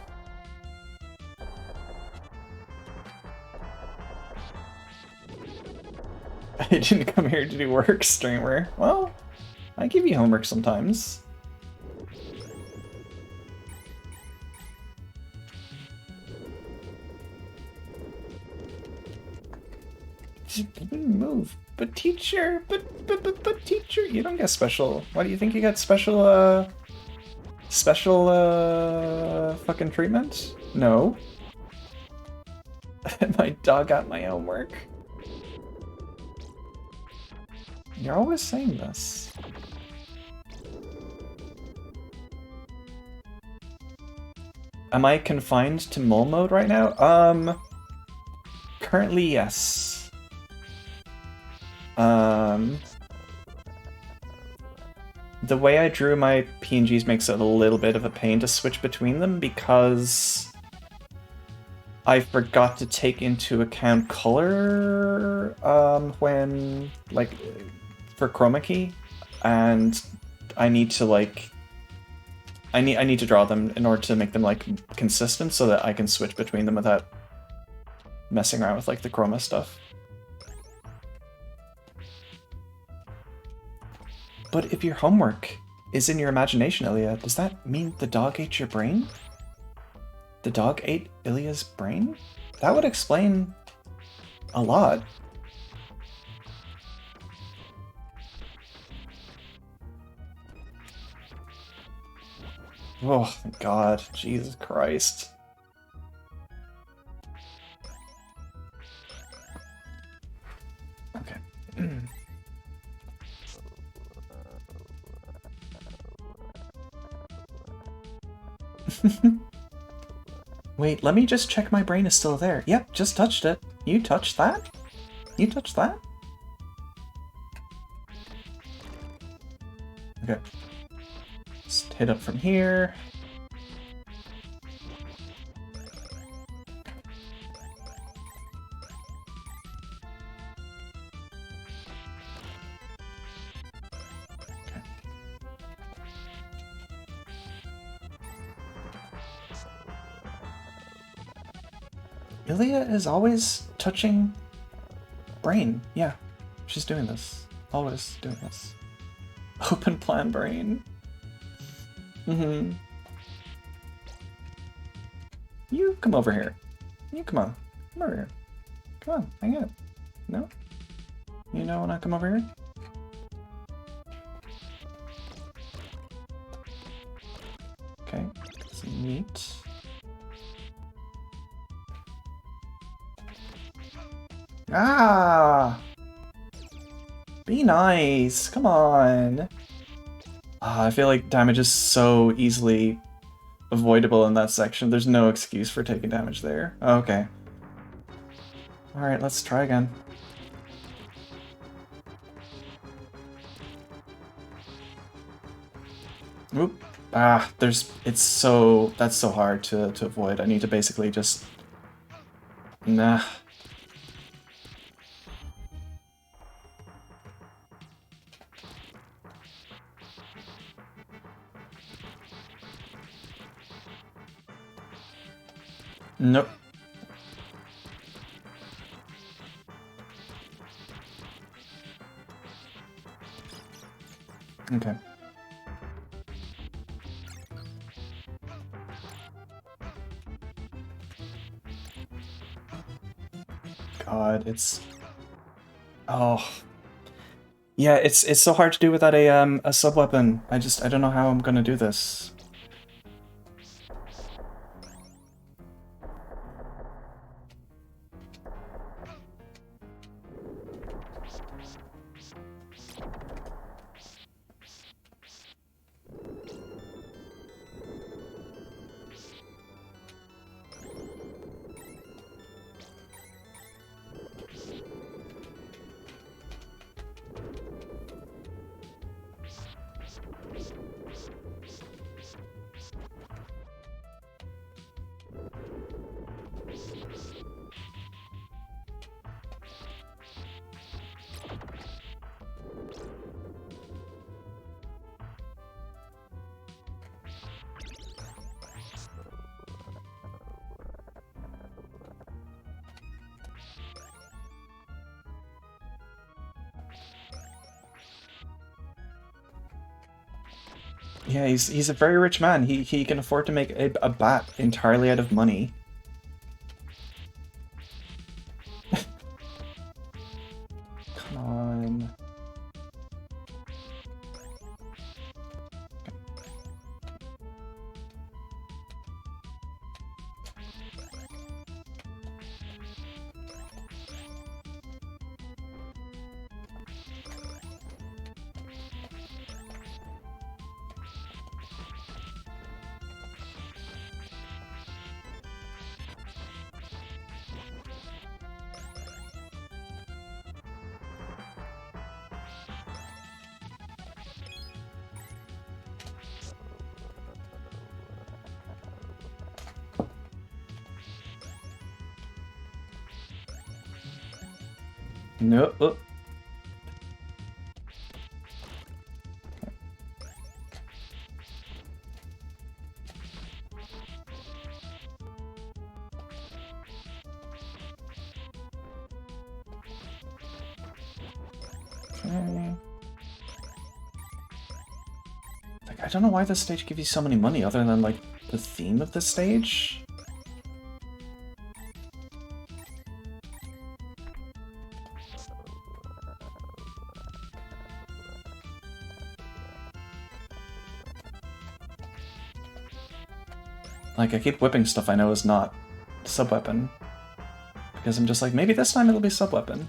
I didn't come here to do work, streamer. Well, I give you homework sometimes. Move. But teacher, but teacher, you don't get special. Why do you think you got special, fucking treatment? No. My dog got my homework. You're always saying this. Am I confined to mole mode right now? Currently, yes. The way I drew my PNGs makes it a little bit of a pain to switch between them because I forgot to take into account color when, like, for chroma key, and I need to, like, I need to draw them in order to make them, like, consistent so that I can switch between them without messing around with, like, the chroma stuff. But if your homework is in your imagination, Ilya, does that mean the dog ate your brain? The dog ate Ilya's brain? That would explain a lot. Oh, thank God. Jesus Christ. Okay. Wait, let me just check my brain is still there. Yep, just touched it. You touched that? You touched that? Okay. Just hit up from here. Okay. Ilya is always touching brain. Yeah, she's doing this. Always doing this. Open plan brain. Mm-hmm. You come over here. You come on. Come over here. Come on, hang out. No? You know when I come over here? Okay, some meat. Ah! Be nice, come on. I feel like damage is so easily avoidable in that section. There's no excuse for taking damage there. Okay. Alright, let's try again. Oop. Ah, that's so hard to avoid. I need to basically just... Nah. Nope. Okay. God, it's... Oh. Yeah, it's so hard to do without a sub-weapon. I don't know how I'm gonna do this. Yeah, he's a very rich man. He can afford to make a bat entirely out of money. Come on. No. Oh. Okay. Like, I don't know why this stage gives you so many money other than, like, the theme of the stage. Like, I keep whipping stuff I know is not sub-weapon. Because I'm just like, maybe this time it'll be sub-weapon.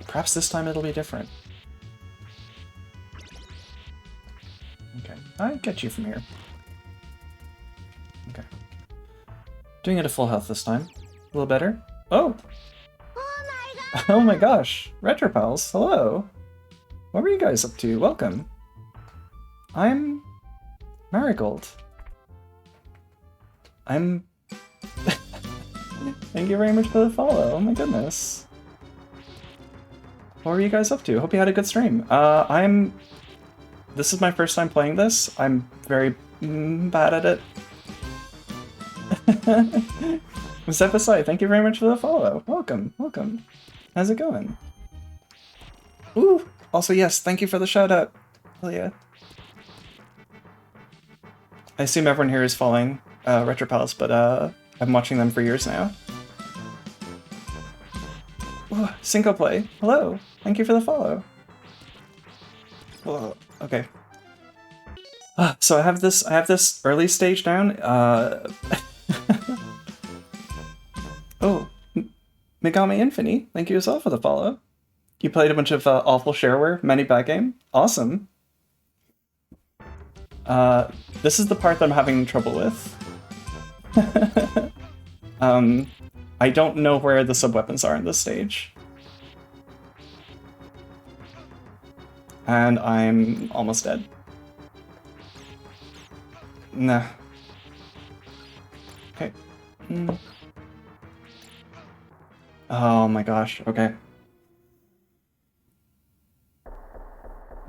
Perhaps this time it'll be different. Okay, I get you from here. Okay. Doing it at full health this time. A little better. Oh! Oh my gosh! Retro Pals, hello! What were you guys up to? Welcome. I'm Marigold. I'm... Thank you very much for the follow, oh my goodness. What were you guys up to? Hope you had a good stream. This is my first time playing this. I'm very bad at it. Zepasai, thank you very much for the follow. Welcome, welcome. How's it going? Ooh! Also, yes, thank you for the shout out. Hell yeah. I assume everyone here is following Retro Pals, but I'm watching them for years now. Ooh, Cinco Play, hello. Thank you for the follow. Whoa, okay. So I have this early stage down. Oh, Megami Infinity, thank you as well for the follow. You played a bunch of awful shareware, many bad game. Awesome. This is the part that I'm having trouble with. I don't know where the sub-weapons are in this stage. And I'm almost dead. Nah. Okay. Oh my gosh, okay.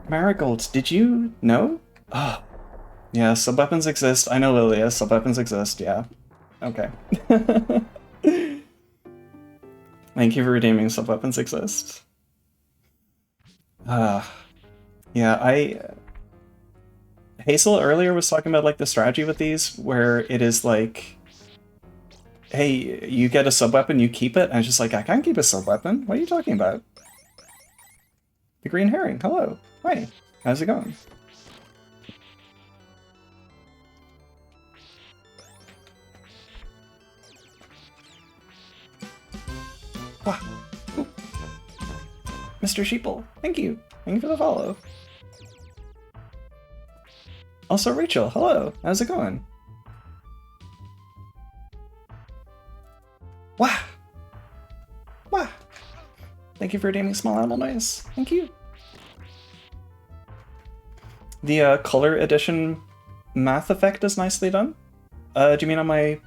Marigold, did you know? Oh. Yeah, sub-weapons exist. I know, Lilia, sub-weapons exist, yeah. Okay. Thank you for redeeming sub-weapons exist. Yeah, Hazel earlier was talking about, like, the strategy with these, where it is like, hey, you get a sub-weapon, you keep it, and it's just like, I can't keep a sub-weapon. What are you talking about? The Green Herring, hello. Hi, how's it going? Wah. Ooh. Mr. Sheeple, thank you. Thank you for the follow. Also, Rachel, hello. How's it going? Wah! Wah! Thank you for redeeming Small Animal Noise. Thank you. The color edition math effect is nicely done. Do you mean on my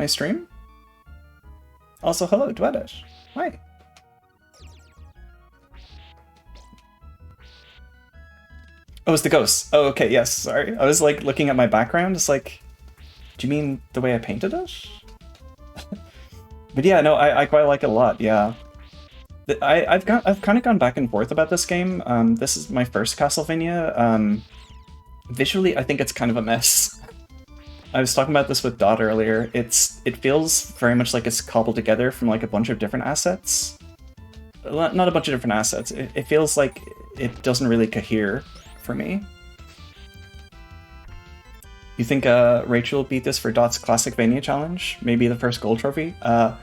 stream? Also, hello, Dwedish. Hi. Oh, it's the ghosts. Oh, okay, yes, sorry. I was, like, looking at my background, it's like, do you mean the way I painted it? But yeah, no, I quite like it a lot, yeah. I've kind of gone back and forth about this game. This is my first Castlevania. Visually, I think it's kind of a mess. I was talking about this with Dot earlier. It feels very much like it's cobbled together from, like, a bunch of different assets. Not a bunch of different assets. It feels like it doesn't really cohere for me. You think Rachel beat this for Dot's Classic Vania challenge? Maybe the first gold trophy? I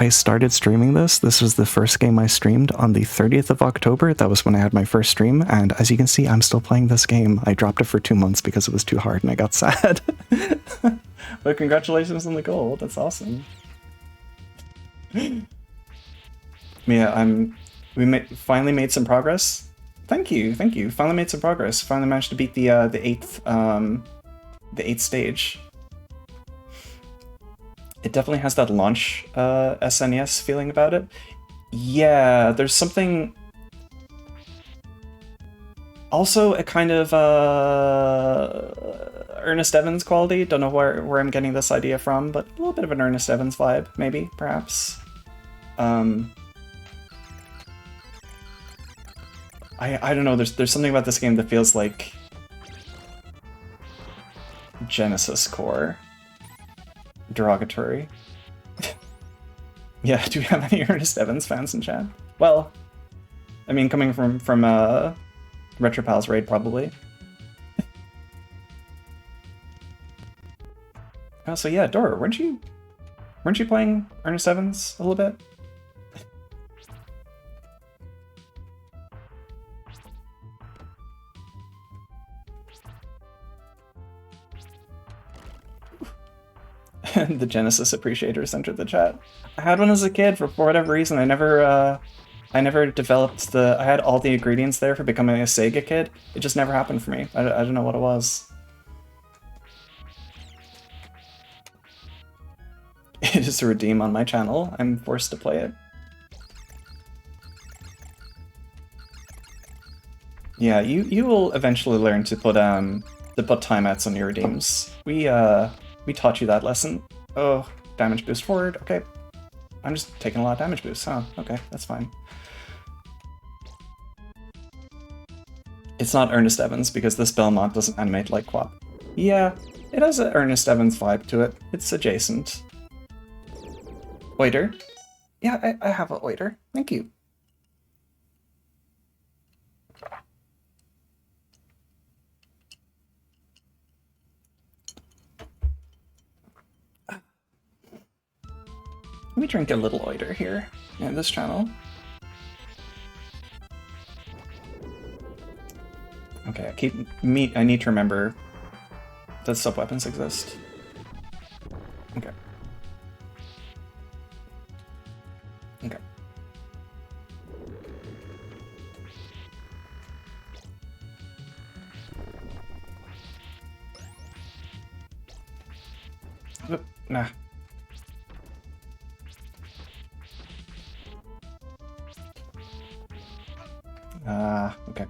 started streaming this. This was the first game I streamed on the 30th of October. That was when I had my first stream, and as you can see, I'm still playing this game. I dropped it for 2 months because it was too hard and I got sad. But congratulations on the gold. That's awesome. Yeah, we finally made some progress. Thank you. Finally made some progress. Finally managed to beat the eighth stage. It definitely has that launch SNES feeling about it. Yeah, there's something... Also a kind of Ernest Evans quality. Don't know where I'm getting this idea from, but a little bit of an Ernest Evans vibe, maybe, perhaps. I don't know, there's something about this game that feels like Genesis Core. Derogatory. Yeah, do we have any Ernest Evans fans in chat? Well, I mean, coming from Retropal's raid, probably. Oh, so yeah, Dora, weren't you playing Ernest Evans a little bit? The Genesis appreciators entered the chat. I had one as a kid for whatever reason. I never developed the... I had all the ingredients there for becoming a Sega kid. It just never happened for me. I don't know what it was. It is a redeem on my channel. I'm forced to play it. Yeah, you will eventually learn to put timeouts on your redeems. We taught you that lesson. Oh, damage boost forward. Okay. I'm just taking a lot of damage boosts, huh? Okay, that's fine. It's not Ernest Evans because this Belmont doesn't animate like Quap. Yeah, it has an Ernest Evans vibe to it. It's adjacent. Oiter? Yeah, I have a Oiter. Thank you. Let me drink a little Oiter here in this channel. Okay, I need to remember that sub-weapons exist. Okay. Okay. Oop, nah. Okay.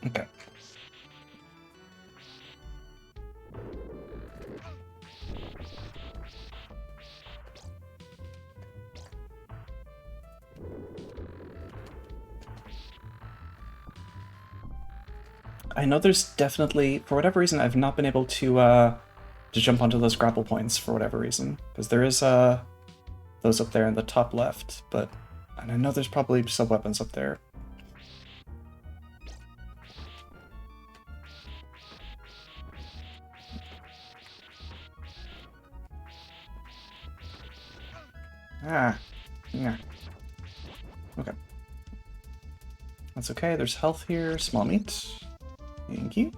Okay. I know there's definitely, for whatever reason, I've not been able to jump onto those grapple points for whatever reason, because there is those up there in the top left, and I know there's probably sub-weapons up there. Ah, yeah. Okay. That's okay, there's health here, small meat. Thank you.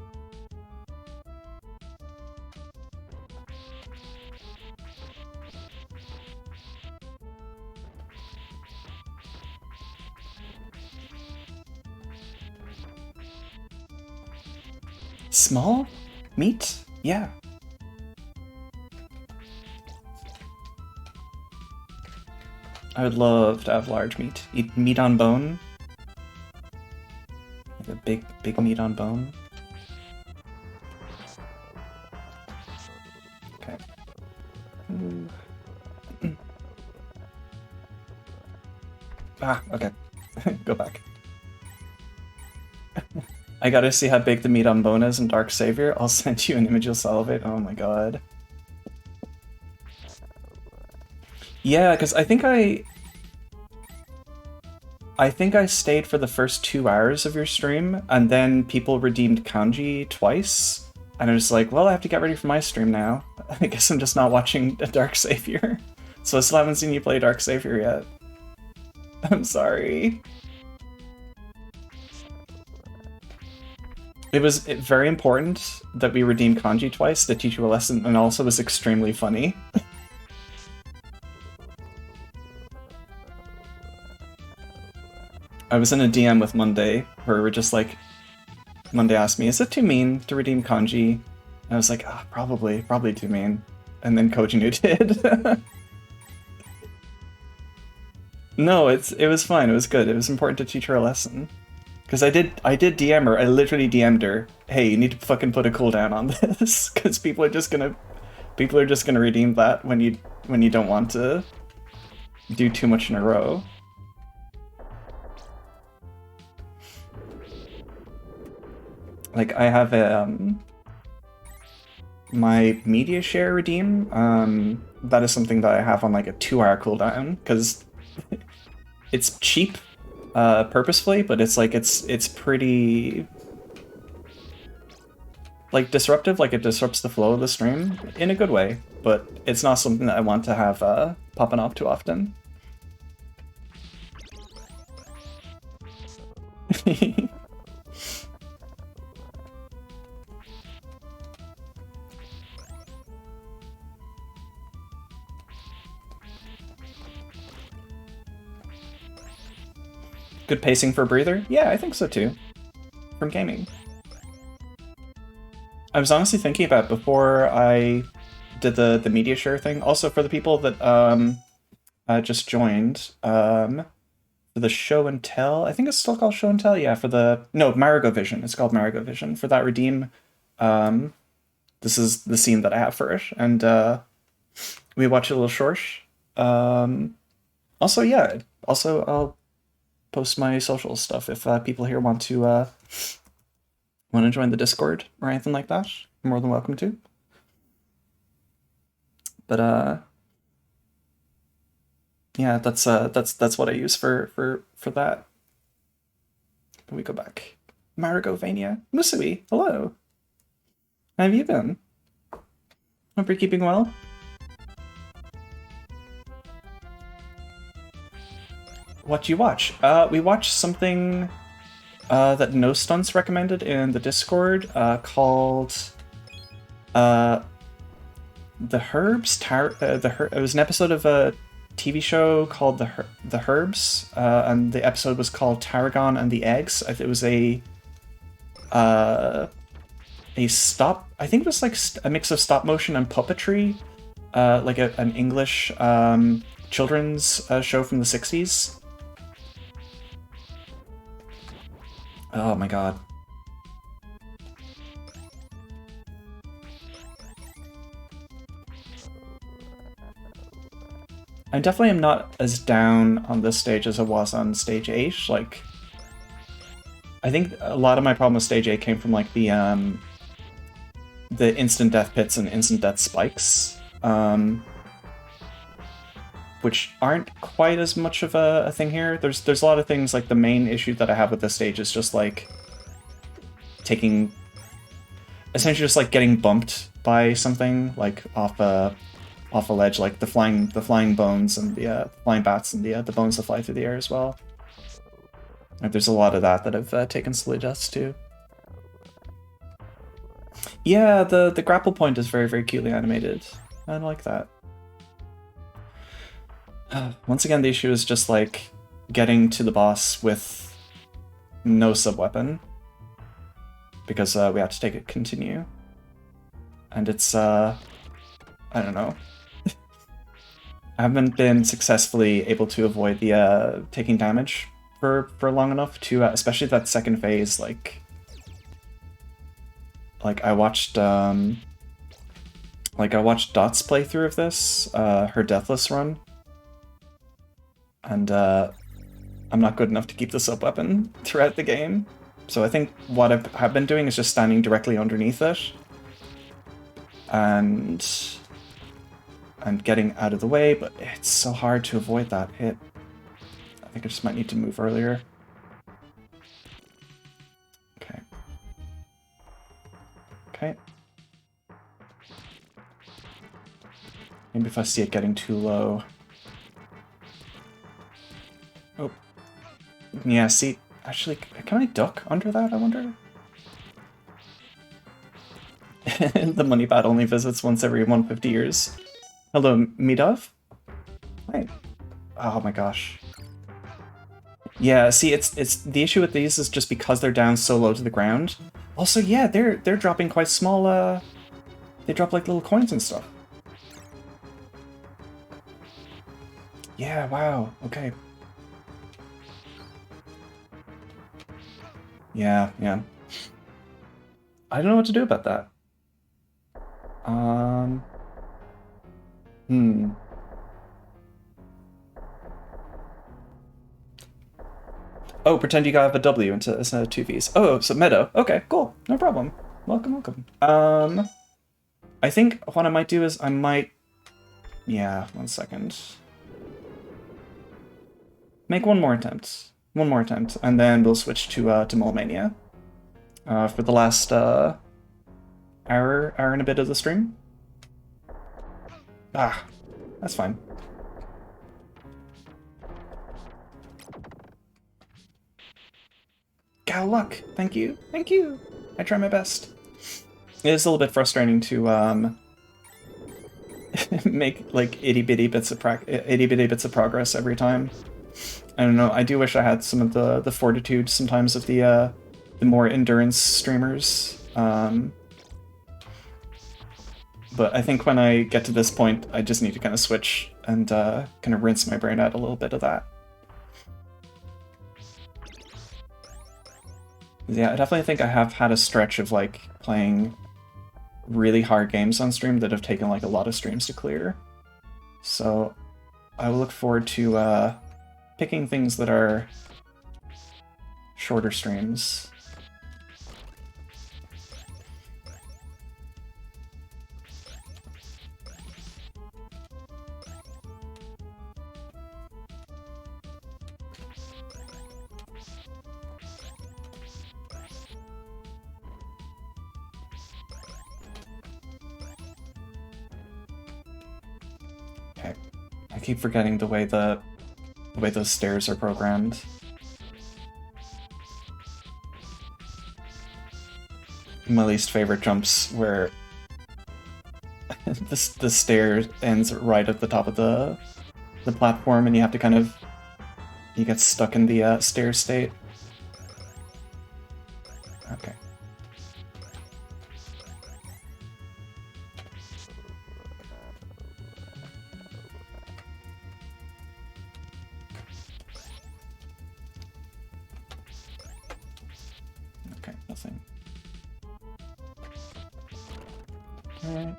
Small meat? Yeah. I would love to have large meat. Eat meat on bone. Like a big meat on bone. Okay. Okay. Go back. I gotta see how big the meat on bone is in Dark Savior. I'll send you an image you'll salivate. Oh my god. Yeah, because I think I stayed for the first 2 hours of your stream, and then people redeemed kanji twice, and I was like, well, I have to get ready for my stream now. I guess I'm just not watching a Dark Savior. So I still haven't seen you play Dark Savior yet. I'm sorry. It was very important that we redeemed kanji twice to teach you a lesson, and also was extremely funny. I was in a DM with Monday, where we're just like, Monday asked me, is it too mean to redeem kanji? And I was like, oh, probably too mean. And then Kojinu did. No, it was fine, it was good. It was important to teach her a lesson. Because I did DM her, I literally DM'd her, hey, you need to fucking put a cooldown on this, because people are just gonna redeem that when you don't want to do too much in a row. Like, I have my media share redeem, that is something that I have on like a 2-hour cooldown, because it's cheap, purposefully, but it's like, it's pretty, like, disruptive, like it disrupts the flow of the stream in a good way, but it's not something that I want to have, popping off too often. Good pacing for a breather? Yeah, I think so too. From gaming. I was honestly thinking about before I did the media share thing. Also for the people that just joined, for the show and tell, I think it's still called show and tell. Yeah, for the Marigo Vision. It's called Marigo Vision. For that redeem, this is the scene that I have for it, and we watch a little short. Also, yeah. Also, I'll post my social stuff if people here want to join the Discord or anything like that. You're more than welcome to. But yeah, that's what I use for that. Can we go back? Marigovania. Musui, hello. How have you been? Hope you're keeping well. What you watch? We watched something that No Stunts recommended in the Discord called The Herbs. It was an episode of a TV show called The Herbs, and the episode was called Tarragon and the Eggs. It was I think it was like a mix of stop motion and puppetry, like an English children's show from the 60s. Oh my god. I definitely am not as down on this stage as I was on stage 8. Like, I think a lot of my problem with stage 8 came from like the instant death pits and instant death spikes, which aren't quite as much of a thing here. There's a lot of things, like the main issue that I have with this stage is just like essentially just like getting bumped by something, like off a ledge, like the flying bones and the flying bats and the bones that fly through the air as well. Like, there's a lot of that I've taken silly deaths to. Yeah, the grapple point is very, very cutely animated. I like that. Once again, the issue is just like getting to the boss with no sub-weapon, because we have to take a continue, and it's I don't know. I haven't been successfully able to avoid the taking damage for long enough to, especially that second phase. Like I watched Dot's playthrough of this, her Deathless run, and I'm not good enough to keep the sub-weapon throughout the game. So I think what I have been doing is just standing directly underneath it and getting out of the way, but it's so hard to avoid that hit. I think I just might need to move earlier. Okay. Okay. Maybe if I see it getting too low. Oh. Yeah, see, actually, can I duck under that, I wonder? The money bat only visits once every 150 years. Hello, Midov? Hi. Oh my gosh. Yeah, see, it's the issue with these is just because they're down so low to the ground. Also, yeah, they're dropping quite small, they drop like little coins and stuff. Yeah, wow, okay. Yeah, yeah. I don't know what to do about that. Hmm. Oh, pretend you got a W instead of two V's. Oh, so Meadow. Okay, cool. No problem. Welcome, welcome. I think what I might do is I might... Yeah, 1 second. Make one more attempt. One more attempt, and then we'll switch to Mole Mania. For the last, hour and a bit of the stream. Ah, that's fine. Gal luck! Thank you! Thank you! I try my best. It is a little bit frustrating to, make, like, itty-bitty bits of progress every time. I don't know, I do wish I had some of the fortitude sometimes of the more endurance streamers. But I think when I get to this point, I just need to kind of switch and kind of rinse my brain out a little bit of that. Yeah, I definitely think I have had a stretch of like playing really hard games on stream that have taken like a lot of streams to clear. So I will look forward to picking things that are shorter streams. Okay, I keep forgetting the way those stairs are programmed. My least favorite jumps where the stair ends right at the top of the platform and you have to kind of... You get stuck in the stair state. Okay. Okay, nothing. Alright.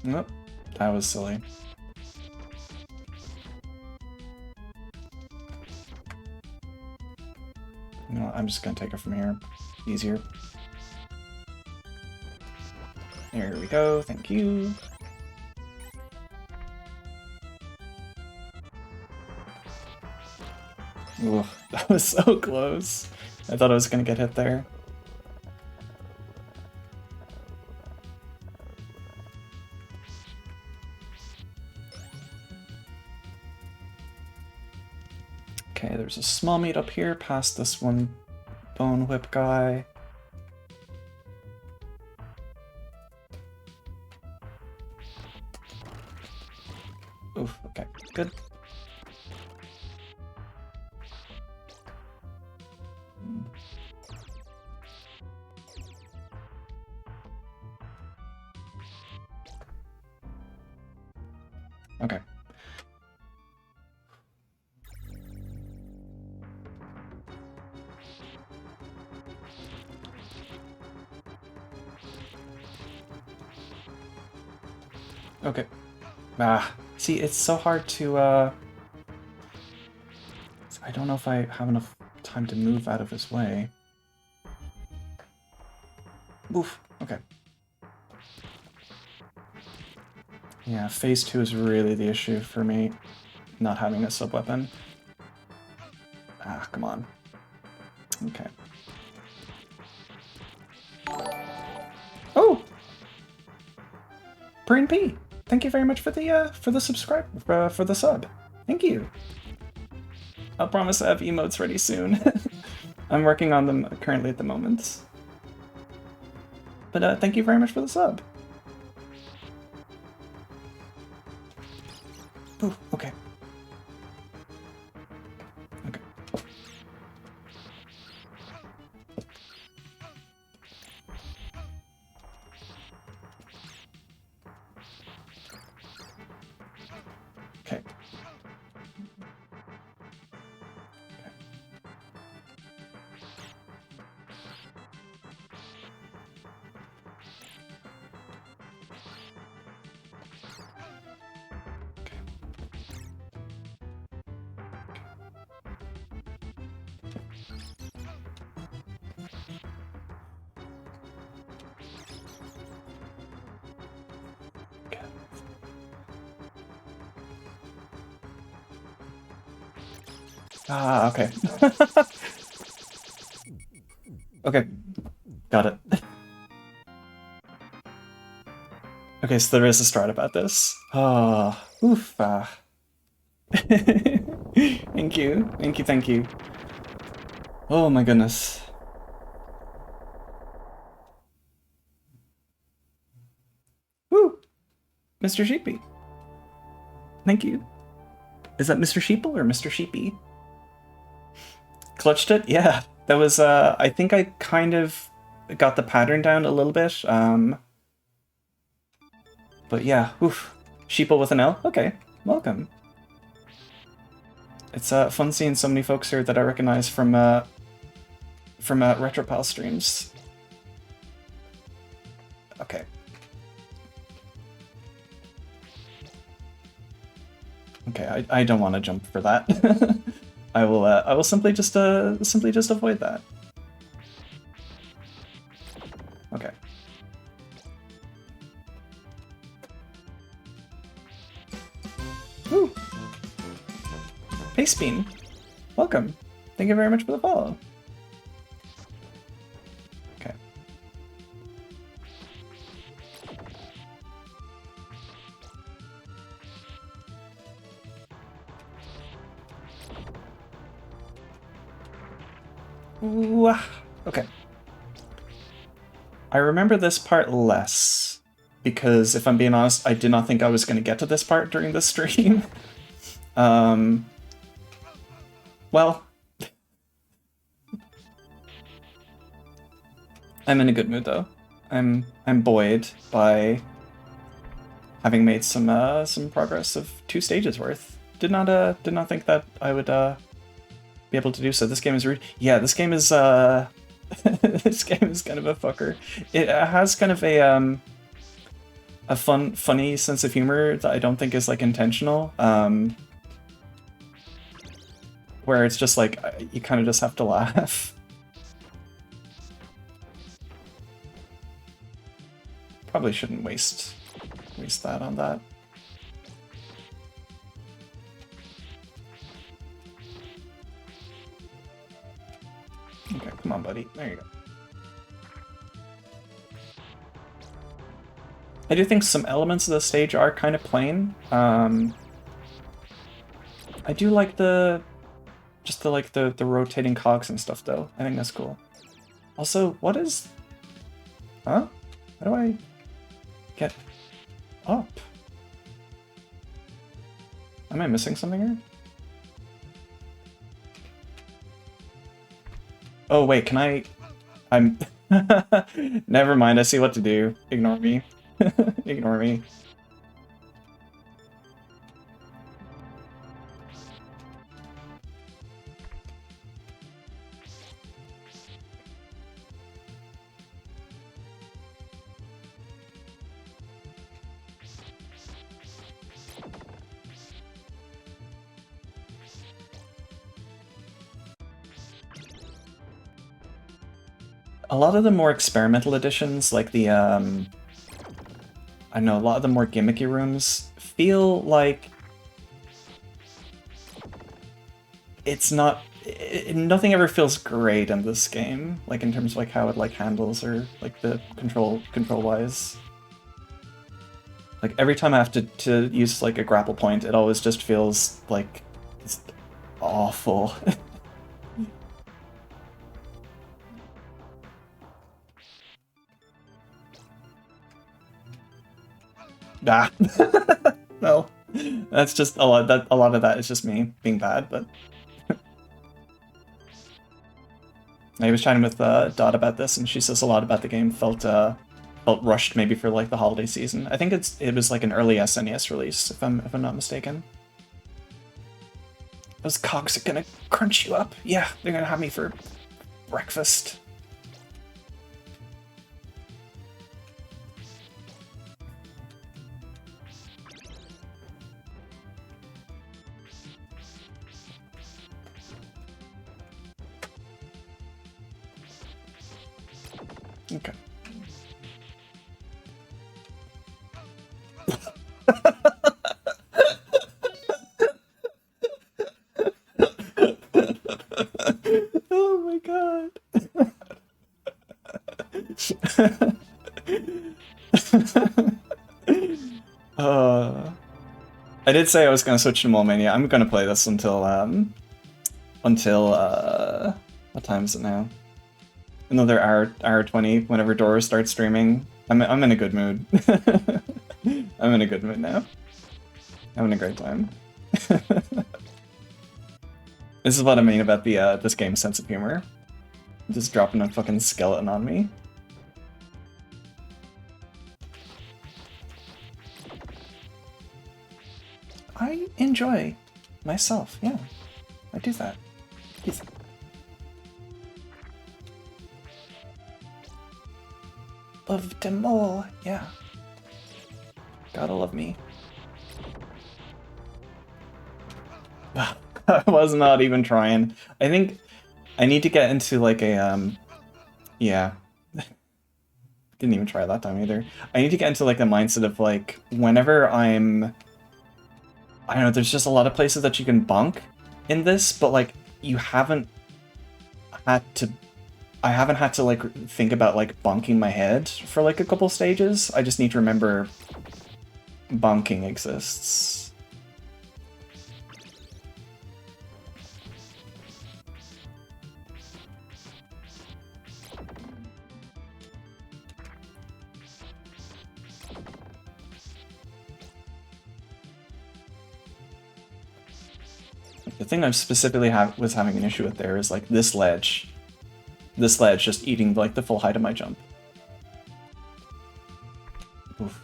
Nope, that was silly. No, I'm just gonna take it from here. Easier. There we go, thank you. Ooh, that was so close. I thought I was gonna get hit there. Okay, there's a small meat up here past this one bone whip guy. Oof, okay, good. Okay. Okay. Ah, see, it's so hard to, I don't know if I have enough time to move out of his way. Oof, okay. Yeah, phase 2 is really the issue for me, not having a sub-weapon. Ah, come on. Okay. Oh! Breen P, thank you very much for the subscribe, for the sub. Thank you. I'll promise to have emotes ready soon. I'm working on them currently at the moment. But thank you very much for the sub. Ooh, okay. Okay. Okay. Ah, okay. Okay, got it. Okay, so there is a strat about this. Ah, oof. Thank you, thank you, thank you. Oh my goodness. Woo! Mr. Sheepy. Thank you. Is that Mr. Sheeple or Mr. Sheepy? Clutched it? Yeah. That was, I think I kind of got the pattern down a little bit. But yeah, oof. Sheeple with an L? Okay, welcome. It's fun seeing so many folks here that I recognize from Retropal streams. Okay. Okay, I don't want to jump for that. I will simply just avoid that. Okay. Woo! Pace Bean, welcome. Thank you very much for the follow. Okay. Ooh, okay. I remember this part less, because if I'm being honest, I did not think I was going to get to this part during the stream. Well, I'm in a good mood though. I'm buoyed by having made some progress of 2 stages worth. Did not think that I would be able to do so. This game is yeah, this game is this game is kind of a fucker. It has kind of a funny sense of humor that I don't think is like intentional. Where it's just like you kind of just have to laugh. Probably shouldn't waste that on that. Okay, come on, buddy. There you go. I do think some elements of the stage are kind of plain. I do like the rotating cogs and stuff though. I think that's cool. Also, what is... Huh? How do I get up? Am I missing something here? Oh wait, can I... I'm... Never mind, I see what to do. Ignore me. Ignore me. A lot of the more experimental editions, like the, I know, a lot of the more gimmicky rooms feel like it's not nothing ever feels great in this game, like in terms of like how it like handles or like the control wise. Like every time I have to use like a grapple point, it always just feels like it's awful. Nah. No. That's just a lot of that is just me being bad, but I was chatting with Dot about this, and she says a lot about the game felt rushed maybe for like the holiday season. I think it was like an early SNES release, if I'm not mistaken. Those cogs are gonna crunch you up. Yeah, they're gonna have me for breakfast. Okay. Oh my god. I did say I was gonna switch to Mole Mania. I'm gonna play this until what time is it now? Another hour 20 whenever Dora starts streaming. I'm in a good mood. I'm in a good mood now. Having a great time. This is what I mean about the this game's sense of humor. Just dropping a fucking skeleton on me. I enjoy myself, yeah. I do that. Yes. Love them all, yeah. Gotta love me. I was not even trying. I think I need to get into like a yeah. Didn't even try that time either. I need to get into like the mindset of like whenever I don't know, there's just a lot of places that you can bonk in this, but like you haven't had to I haven't had to like think about like bonking my head for like a couple stages. I just need to remember bonking exists. The thing I specifically was having an issue with there is like this ledge. This ledge just eating like the full height of my jump. Oof.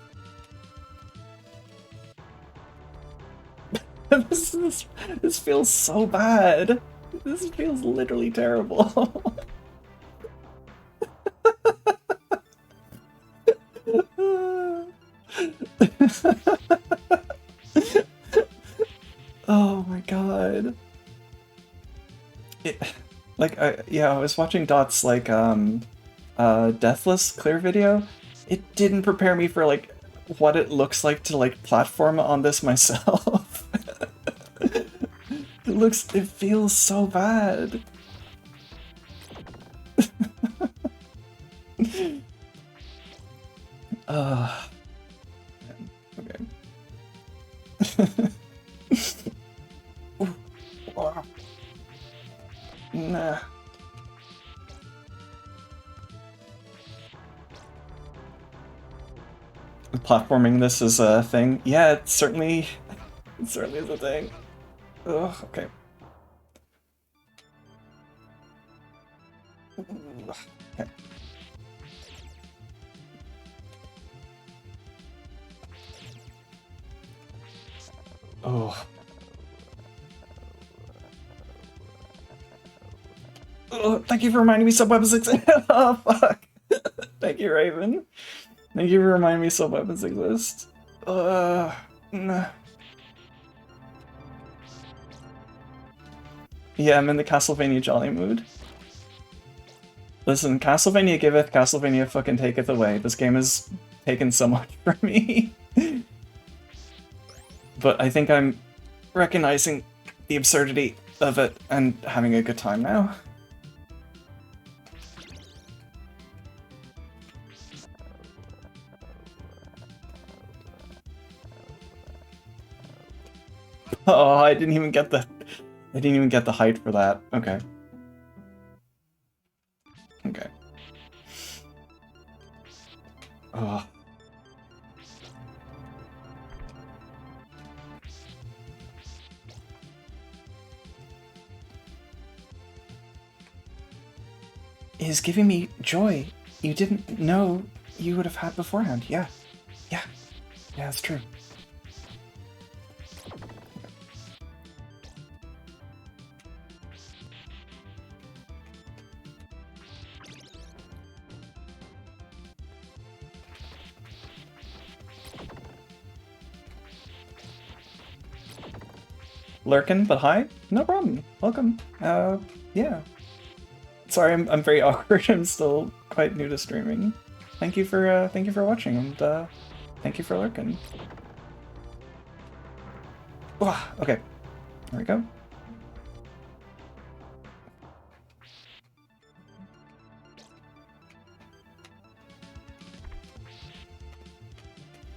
This feels so bad. This feels literally terrible. Oh my god. Yeah, I was watching Dot's like Deathless clear video. It didn't prepare me for like what it looks like to like platform on this myself. It feels so bad. Okay. Nah. Platforming this is a thing. Yeah, it certainly is a thing. Ugh, okay. Okay. Oh. Oh, thank you for reminding me sub-weapons exist. Oh, fuck. Thank you, Raven. Thank you for reminding me sub-weapons exist. Nah. Yeah, I'm in the Castlevania jolly mood. Listen, Castlevania giveth, Castlevania fucking taketh away. This game has taken so much from me. But I think I'm recognizing the absurdity of it and having a good time now. Oh, I didn't even get the height for that. Okay. Okay. Oh. It is giving me joy you didn't know you would have had beforehand. Yeah. Yeah. Yeah, that's true. Lurkin, but hi. No problem. Welcome. Yeah. Sorry, I'm very awkward. I'm still quite new to streaming. Thank you for watching, and thank you for lurking. Okay, there we go.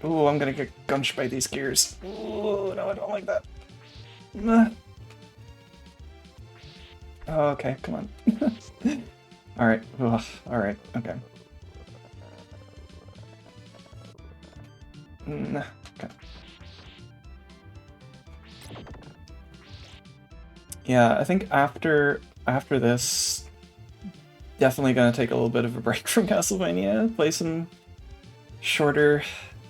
Ooh, I'm gonna get gunched by these gears. Ooh, no, I don't like that. Okay, come on. Alright, alright, okay. Okay. Yeah, I think after this, definitely gonna take a little bit of a break from Castlevania, play some shorter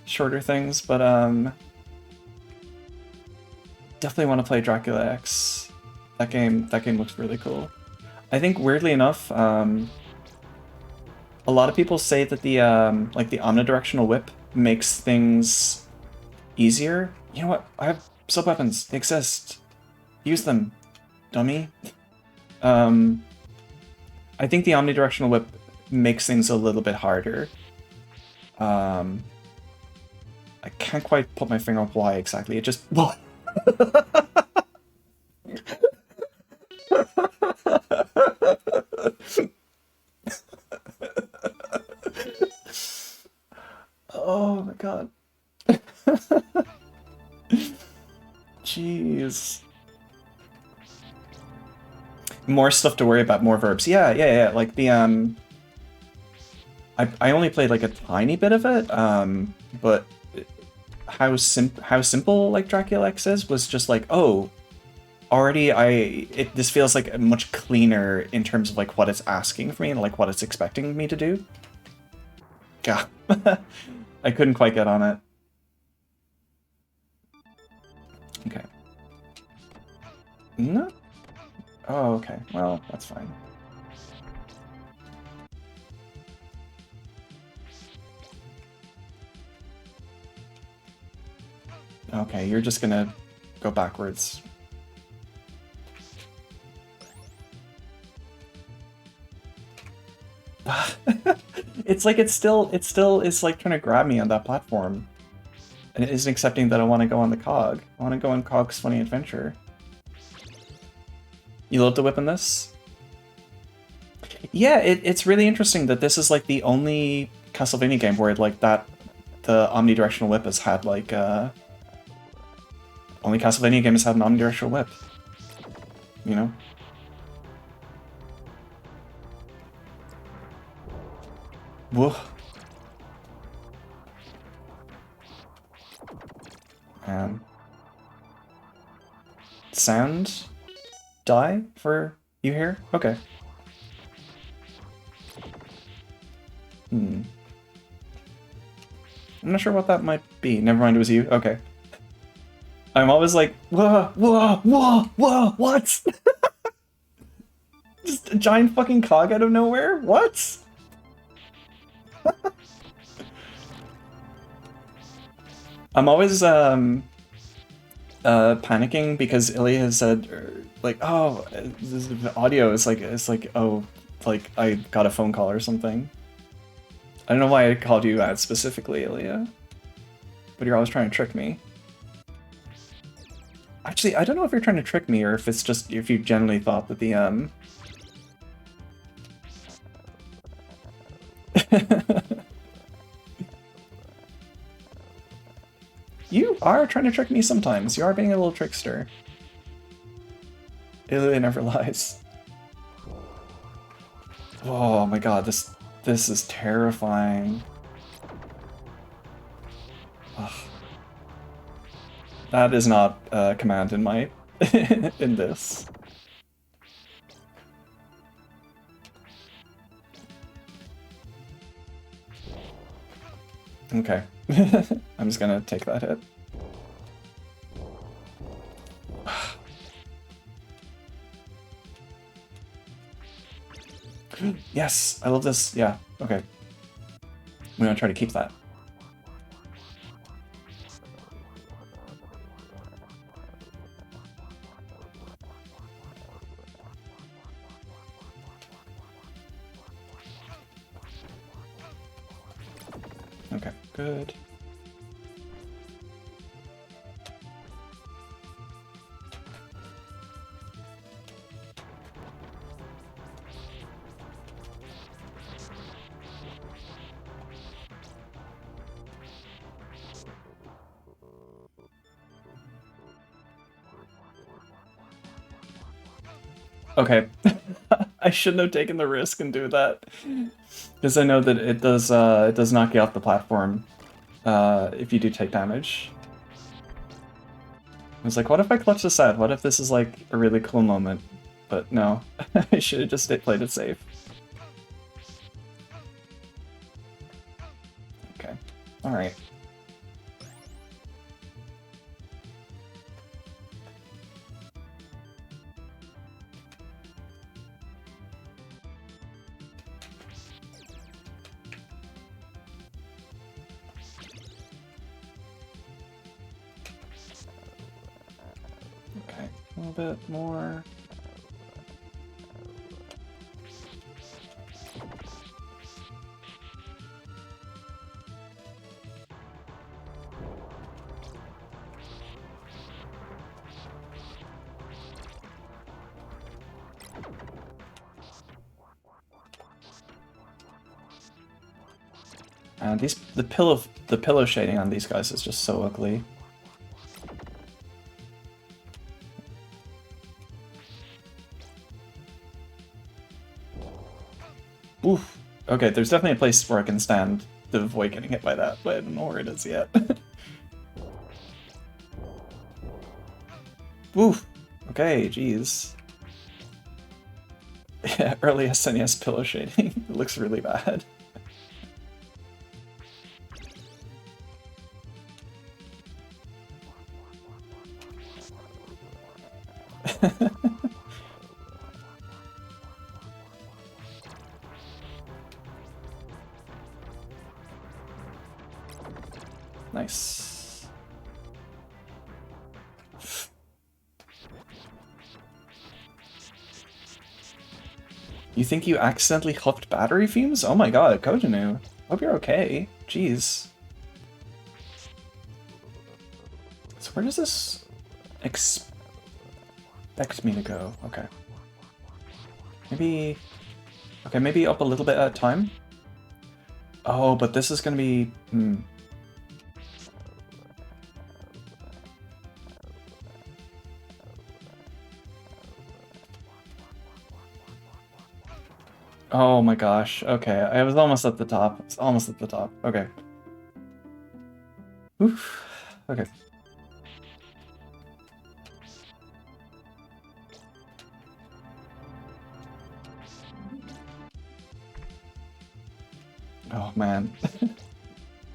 things, but definitely want to play Dracula X. That game looks really cool. I think weirdly enough, a lot of people say that the like the omnidirectional whip makes things easier. You know what? I have sub weapons. They exist. Use them, dummy. I think the omnidirectional whip makes things a little bit harder. I can't quite put my finger on why exactly. It just Oh my god. Jeez. More stuff to worry about, more verbs. Yeah. Like the I only played like a tiny bit of it, but how simple like Dracula X is was just like, oh, already this feels like much cleaner in terms of like what it's asking for me and like what it's expecting me to do. God. I couldn't quite get on it. Okay. No? Oh, okay. Well, that's fine. Okay, you're just gonna go backwards. It's like it still is like trying to grab me on that platform. And it isn't accepting that I want to go on the cog. I want to go on Cog's Funny Adventure. You love the whip in this? Yeah, it's really interesting that this is like the only Castlevania game where like the omnidirectional whip has had like only Castlevania game has had an omnidirectional whip. You know? Whoa. Sound die for you here? Okay. I'm not sure what that might be. Never mind, it was you. Okay. I'm always like, whoa, what? Just a giant fucking cog out of nowhere? What? I'm always panicking because Ilya has said like, oh, this audio is like oh, like I got a phone call or something. I don't know why I called you that specifically, Ilya, but you're always trying to trick me. Actually, I don't know if you're trying to trick me or if it's just if you generally thought that the You are trying to trick me sometimes. You are being a little trickster. It never lies. Oh my god, this is terrifying. Ugh. That is not command in my in this. Okay. I'm just gonna take that hit. Yes! I love this. Yeah, okay. I'm gonna try to keep that. Okay, good. Okay. I shouldn't have taken the risk and do that. Because I know that it does knock you off the platform if you do take damage. I was like, what if I clutch this out? What if this is like a really cool moment? But no, I should have just played it safe. Okay, alright. Okay, a little bit more. And the pillow shading on these guys is just so ugly. Oof. Okay, there's definitely a place where I can stand to avoid getting hit by that, but I don't know where it is yet. Oof. Okay, jeez. Yeah, early SNES pillow shading. It looks really bad. Nice. You think you accidentally huffed battery fumes? Oh my god, Kojinu. Hope you're okay. Jeez. So where does this expect me to go? Okay. Maybe... Okay, maybe up a little bit at a time? Oh, but this is gonna be... Oh my gosh, okay, I was almost at the top. It's almost at the top, okay. Oof, okay. Oh man.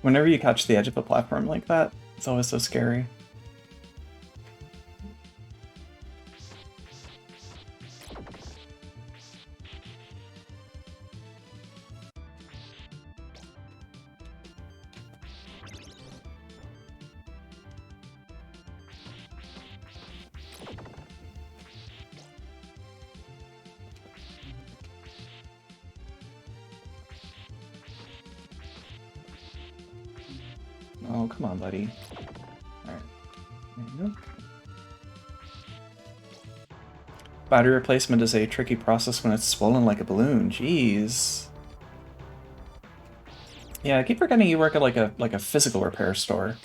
Whenever you catch the edge of a platform like that, it's always so scary. Oh, come on, buddy. Alright. There you go. Battery replacement is a tricky process when it's swollen like a balloon. Jeez. Yeah, I keep forgetting you work at like a physical repair store.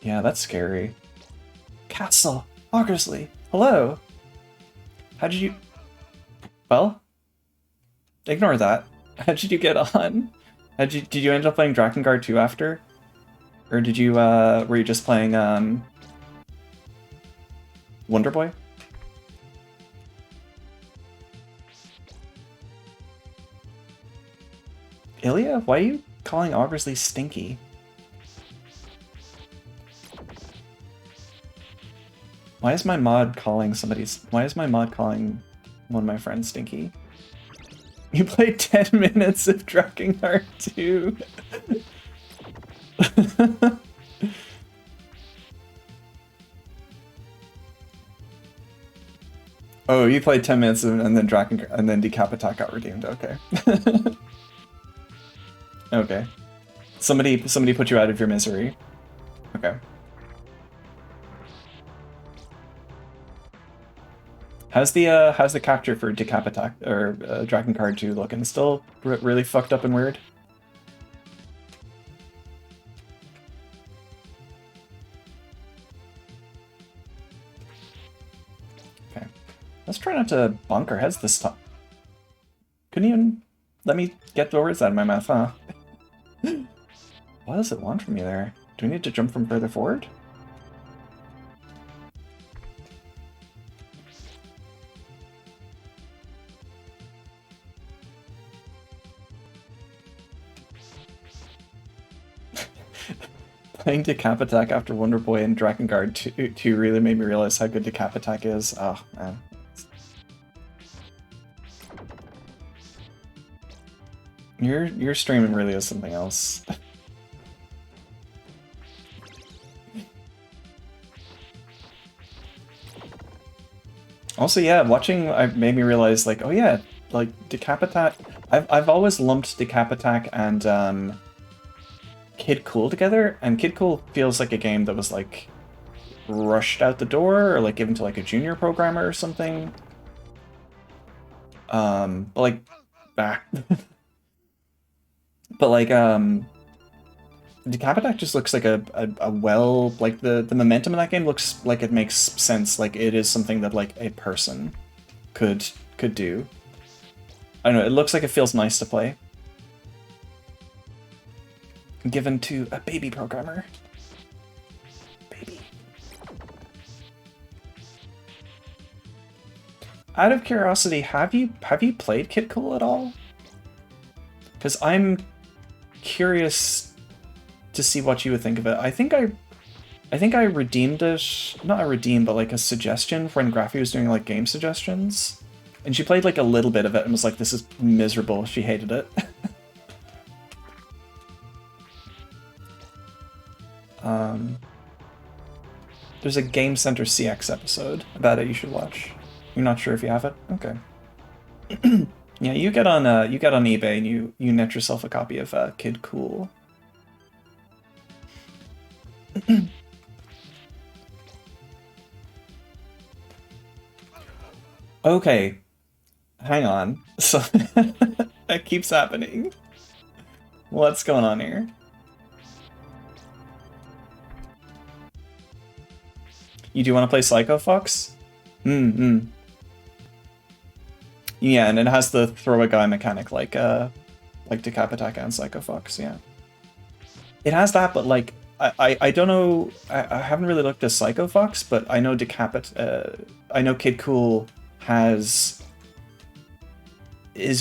Yeah, that's scary. Castle, Augersley, hello. How did you... Well, ignore that. How did you get on? Did you end up playing Drakengard 2 after? Or did you, were you just playing, Wonder Boy? Ilya, why are you calling Augersley stinky? Why is my mod calling one of my friends stinky? You played 10 minutes of Drakengard 2. Oh, you played 10 minutes and then Decap Attack got redeemed. Okay. Okay. Somebody put you out of your misery. Okay. How's the capture for Decap Attack or Drakengard 2 looking? Still really fucked up and weird? Okay. Let's try not to bonk our heads this time. Couldn't even let me get the words out of my mouth, huh? What does it want from me there? Do we need to jump from further forward? Playing Decap Attack after Wonder Boy and Drakengard 2 really made me realize how good Decap Attack is. Oh, man. Your streaming really is something else. Also, yeah, watching made me realize, like, oh yeah, like Decap Attack. I've always lumped Decap Attack and Kid Cool together, and Kid Cool feels like a game that was like rushed out the door or like given to like a junior programmer or something. But like, but like, Decap Attack just looks like a well, like the momentum in that game looks like it makes sense. Like it is something that like a person could do. I don't know. It looks like it feels nice to play. Given to a baby programmer. Baby. Out of curiosity, have you played Kid Cool at all? Because I'm curious to see what you would think of it. I think I redeemed it, not a redeem, but like a suggestion when Graffy was doing like game suggestions. And she played like a little bit of it and was like, this is miserable. She hated it. There's a Game Center CX episode about it you should watch. You're not sure if you have it? Okay. Yeah, you get on eBay and you net yourself a copy of Kid Cool. Okay. Hang on. So that keeps happening. What's going on here? You do want to play Psycho Fox? Yeah, and it has the throw a guy mechanic like Decap Attack and Psycho Fox, yeah. It has that, but like I don't know, I haven't really looked at Psycho Fox, but I know I know Kid Cool is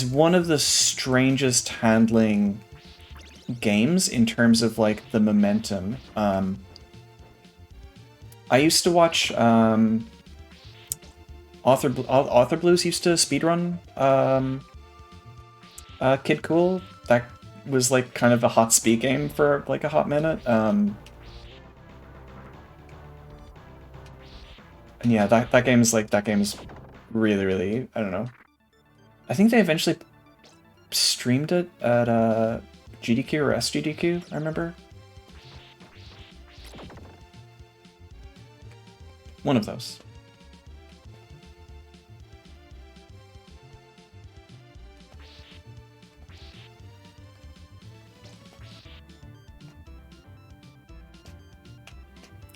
one of the strangest handling games in terms of like the momentum. I used to watch Author Blues used to speedrun Kid Cool. That was like kind of a hot speed game for like a hot minute. And yeah, that game is really, really, I don't know. I think they eventually streamed it at GDQ or SGDQ, I remember. One of those.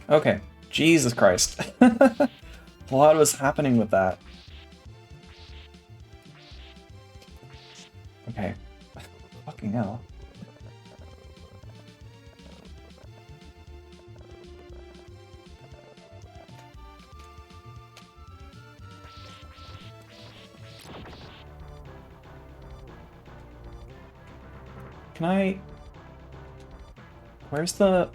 Okay, Jesus Christ. What was happening with that? Okay. Fucking hell. Can I... Where's the...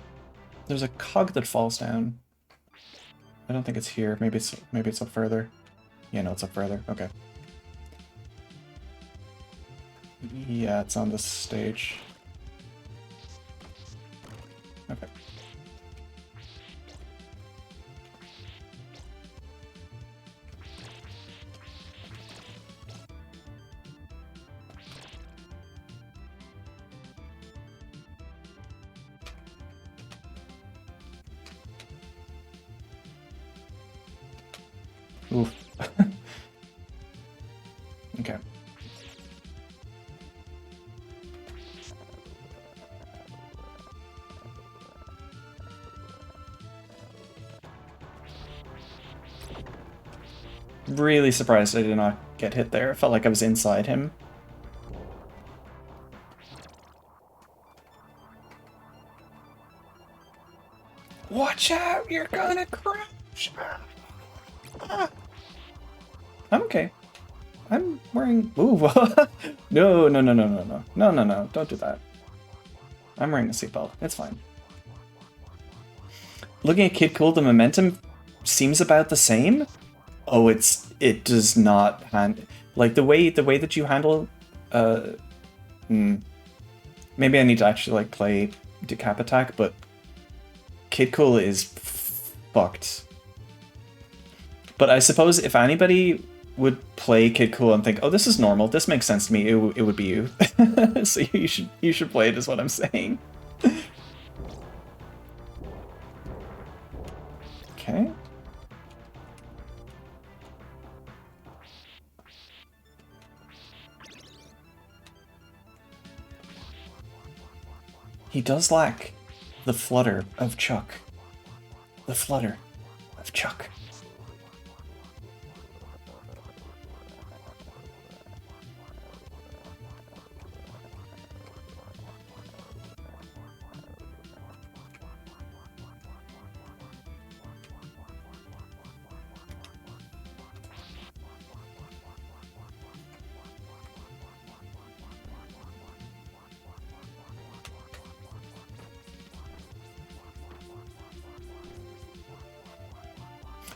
There's a cog that falls down. I don't think it's here. Maybe it's up further. Yeah, no, it's up further. Okay. Yeah, it's on this stage. Okay. Oof. Okay. Really surprised I did not get hit there. It felt like I was inside him. Watch out! You're gonna crash! Ah. I'm okay. I'm wearing... Ooh. No, no, no, no, no, no. No, no, no. Don't do that. I'm wearing a seatbelt. It's fine. Looking at Kid Cool, the momentum seems about the same. Oh, it does not like the way that you handle. Maybe I need to actually like play Decap Attack, but Kid Cool is fucked. But I suppose if anybody would play Kid Cool and think, oh, this is normal, this makes sense to me, it would be you. So you should play it, is what I'm saying. Okay. He does lack the flutter of Chuck. The flutter of Chuck.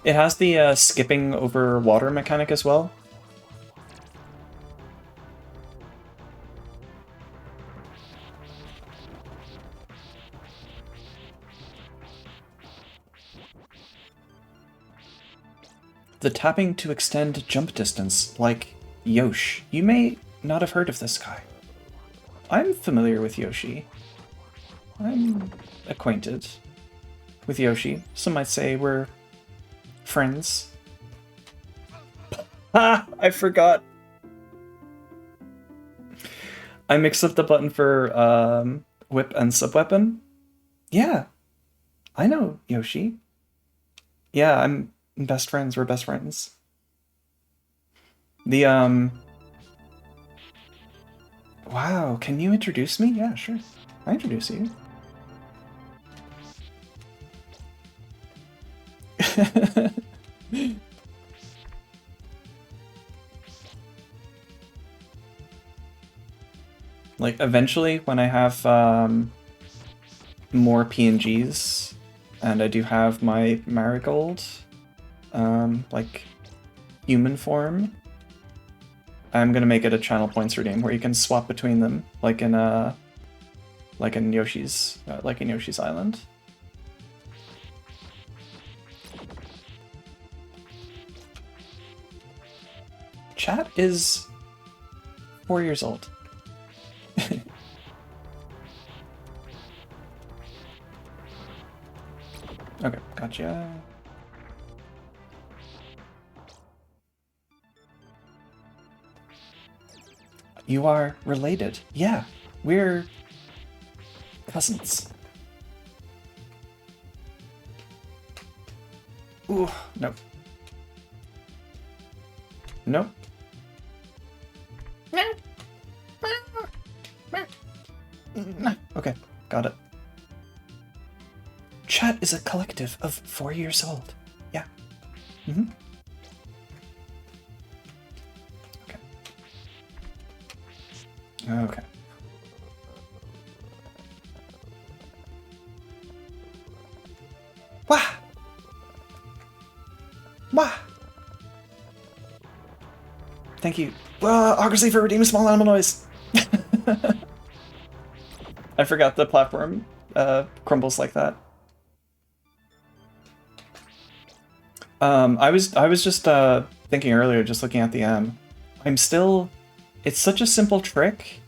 It has the skipping over water mechanic as well. The tapping to extend jump distance, like Yosh. You may not have heard of this guy. I'm familiar with Yoshi. I'm acquainted with Yoshi. Some might say we're friends. Ah, I forgot. I mixed up the button for whip and subweapon. Yeah, I know Yoshi. Yeah, I'm best friends. We're best friends. The Wow, can you introduce me? Yeah, sure. I introduce you. Like, eventually, when I have more PNGs, and I do have my Marigold, like, human form, I'm gonna make it a channel points redeem where you can swap between them, like in Yoshi's Island. Chat is 4 years old. Okay, gotcha. You are related. Yeah, we're cousins. Ooh, nope. Nope. Okay, got it. Chat is a collective of 4 years old. Yeah. Mm-hmm. Okay. Okay. Wah! Wah! Thank you. Obviously for redeeming small animal noise. I forgot the platform crumbles like that. I was just thinking earlier, just looking at the I'm still. It's such a simple trick.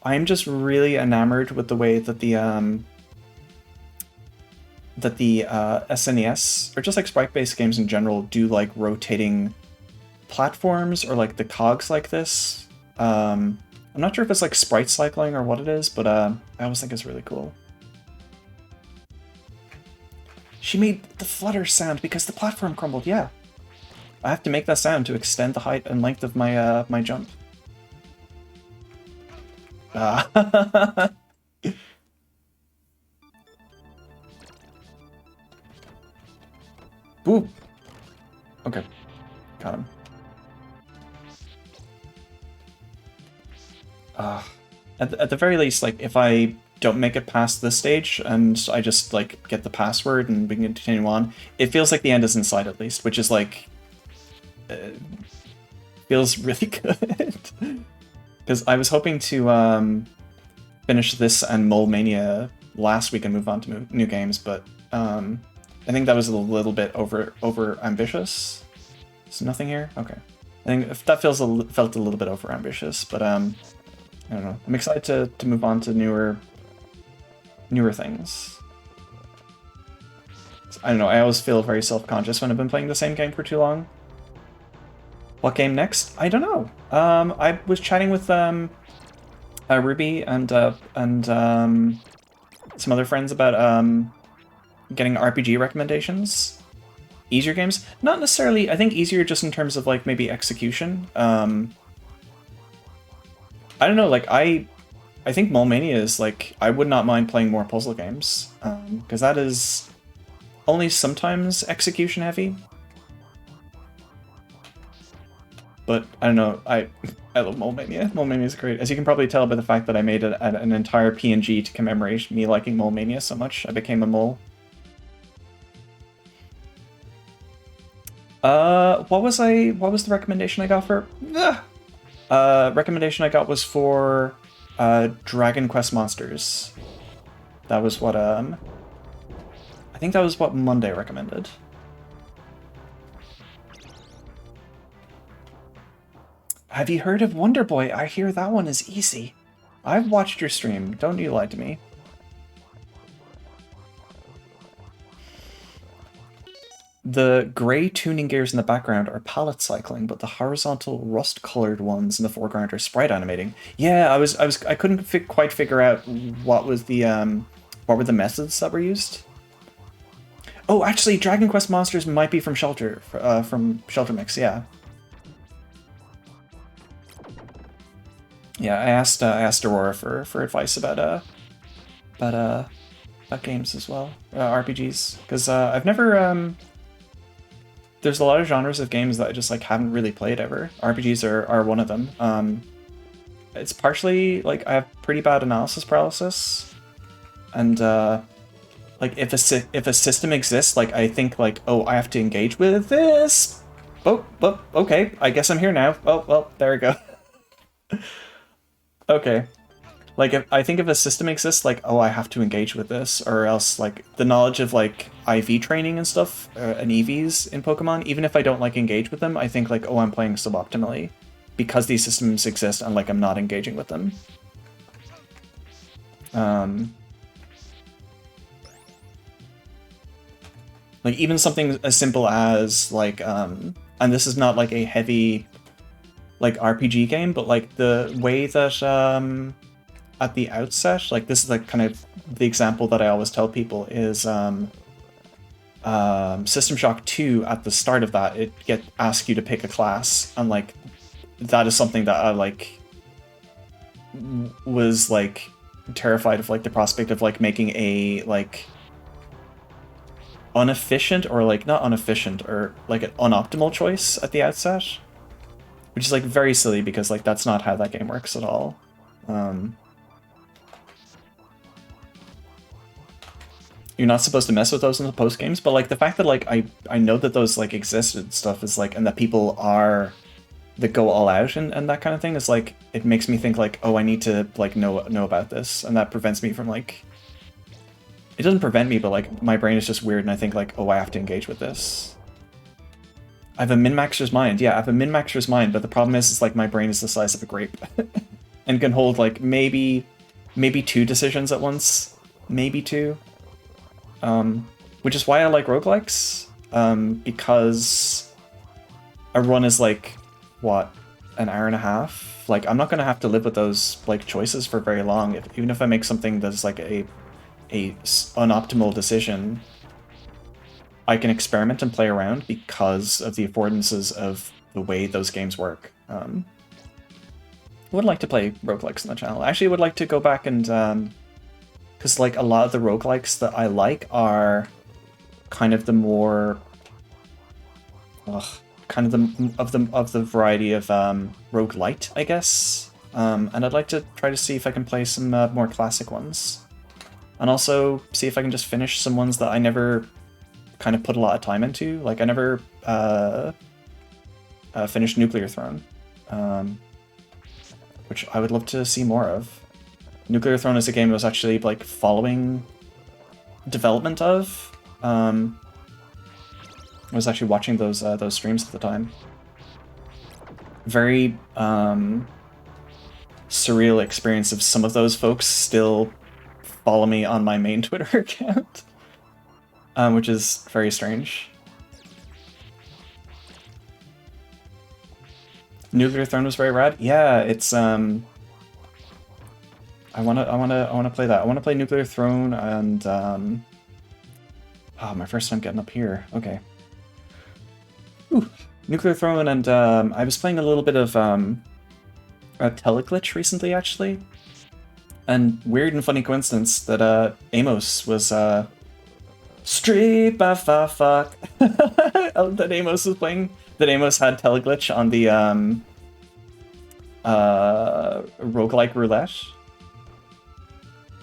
I'm just really enamored with the way that the SNES or just like sprite-based games in general do like rotating platforms or like the cogs like this. I'm not sure if it's like sprite cycling or what it is, but I always think it's really cool. She made the flutter sound because the platform crumbled. Yeah, I have to make that sound to extend the height and length of my my jump. Ooh. Okay, got him. At the very least, like if I don't make it past this stage and I just like get the password and we can continue on, it feels like the end is in sight at least, which is like feels really good. Because I was hoping to finish this and Mole Mania last week and move on to new games, but I think that was a little bit over ambitious. Is nothing here? Okay. I think if that felt a little bit over ambitious, but I don't know. I'm excited to move on to newer things. I don't know, I always feel very self-conscious when I've been playing the same game for too long. What game next? I don't know. I was chatting with Ruby and some other friends about getting RPG recommendations. Easier games? Not necessarily, I think easier just in terms of like maybe execution. I don't know, like I think Mole Mania is like, I would not mind playing more puzzle games, because that is only sometimes execution heavy. But I don't know, I love Mole Mania. Mole Mania is great. As you can probably tell by the fact that I made an entire PNG to commemorate me liking Mole Mania so much, I became a mole. What was the recommendation I got for? Recommendation I got was for Dragon Quest Monsters. That was what I think that was what Monday recommended. Have you heard of Wonder Boy? I hear that one is easy. I've watched your stream. Don't you lie to me. The grey tuning gears in the background are palette cycling, but the horizontal rust-colored ones in the foreground are sprite animating. Yeah, I couldn't quite figure out what was the what were the methods that were used. Oh, actually, Dragon Quest Monsters might be from Shelter Mix. Yeah. Yeah, I asked Aurora for advice about games as well, RPGs, because I've never there's a lot of genres of games that I just like haven't really played ever. RPGs are one of them. It's partially like I have pretty bad analysis paralysis, and like if a system exists, like I think like, oh, I have to engage with this. Oh, okay, I guess I'm here now. Oh, well, there we go. Okay. Like, if I think if a system exists, like, oh, I have to engage with this, or else, like, the knowledge of, like, IV training and stuff, and EVs in Pokemon, even if I don't, like, engage with them, I think, like, oh, I'm playing suboptimally, because these systems exist and, like, I'm not engaging with them. Like even something as simple as like and this is not like a heavy like RPG game, but like the way that at the outset, like this is like kind of the example that I always tell people is System Shock 2 at the start of that, it asks you to pick a class, and like that is something that I like was like terrified of, like the prospect of like making a like inefficient or like not inefficient or like an unoptimal choice at the outset, which is like very silly because like that's not how that game works at all. You're not supposed to mess with those in the post games, but like the fact that like I know that those like exist and stuff is like, and that people are that go all out and that kind of thing is like, it makes me think like, oh, I need to like know about this, and that prevents me from like, it doesn't prevent me, but like my brain is just weird and I think like, oh, I have to engage with this. I have a min-maxer's mind. Yeah, I have a min-maxer's mind, but the problem is like my brain is the size of a grape and can hold like maybe 2 decisions at once, maybe 2. Which is why I like roguelikes, because a run is like, what, an hour and a half? Like, I'm not going to have to live with those like choices for very long. Even if I make something that's like a unoptimal decision, I can experiment and play around because of the affordances of the way those games work. I would like to play roguelikes on the channel. I actually would like to go back and because like a lot of the roguelikes that I like are kind of the more kind of the variety of roguelite, I guess. And I'd like to try to see if I can play some more classic ones. And also see if I can just finish some ones that I never kind of put a lot of time into. Like I never finished Nuclear Throne, which I would love to see more of. Nuclear Throne is a game I was actually like following development of. I was actually watching those streams at the time. Very surreal experience of some of those folks still follow me on my main Twitter account, which is very strange. Nuclear Throne was very rad. Yeah, it's I wanna play that. I wanna play Nuclear Throne and oh, my first time getting up here. Okay. Ooh, Nuclear Throne and I was playing a little bit of a Teleglitch recently, actually. And weird and funny coincidence that Amos was Street by fuck that Amos was playing. That Amos had Teleglitch on the roguelike roulette.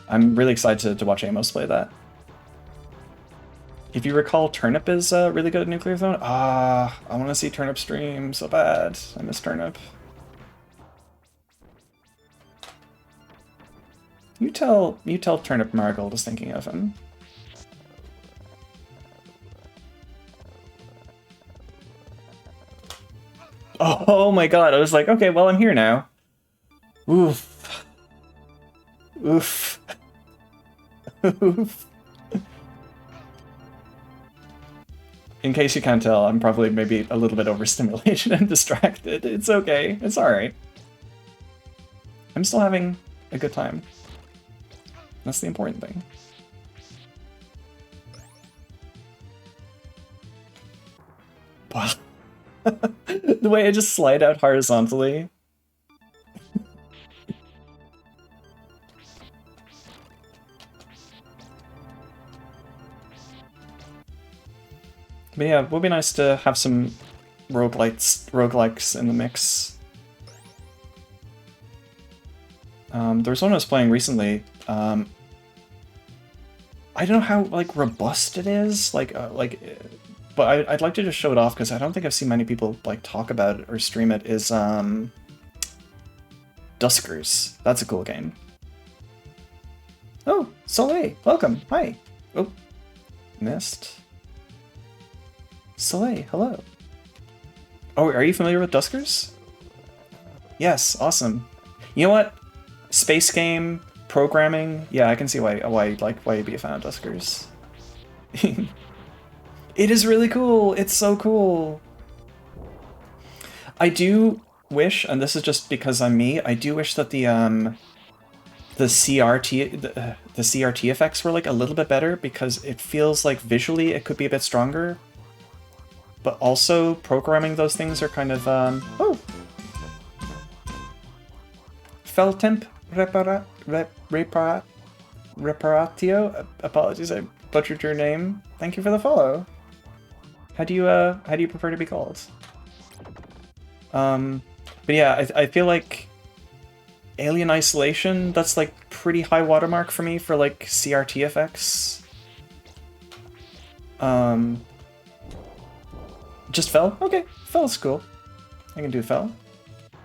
I'm really excited to watch Amos play that. If you recall, Turnip is really good at Nuclear Throne. I want to see Turnip stream so bad. I miss Turnip. You tell Turnip Marigold is thinking of him. Oh my god, I was like, okay, well, I'm here now. Oof. Oof. Oof. In case you can't tell, I'm probably maybe a little bit overstimulated and distracted. It's okay. It's alright. I'm still having a good time. That's the important thing. Wow. The way I just slide out horizontally. But yeah, it would be nice to have some roguelikes in the mix. There was one I was playing recently. I don't know how like robust it is, but I'd like to just show it off because I don't think I've seen many people like talk about it or stream it. Is Duskers? That's a cool game. Oh, Soleil, welcome. Hi. Oh, missed. Soleil, hello. Oh, are you familiar with Duskers? Yes, awesome. You know what? Space game, programming. Yeah, I can see why you'd be a fan of Duskers. It is really cool. It's so cool. I do wish, and this is just because I'm me, I do wish that the CRT effects were like a little bit better, because it feels like visually it could be a bit stronger. But also programming those things are kind of oh. Feltemp reparatio. Apologies, I butchered your name. Thank you for the follow. How do you prefer to be called? But yeah, I feel like Alien Isolation, that's like pretty high watermark for me for like CRT effects. Just Fel? Okay, Fel's cool. I can do Fel.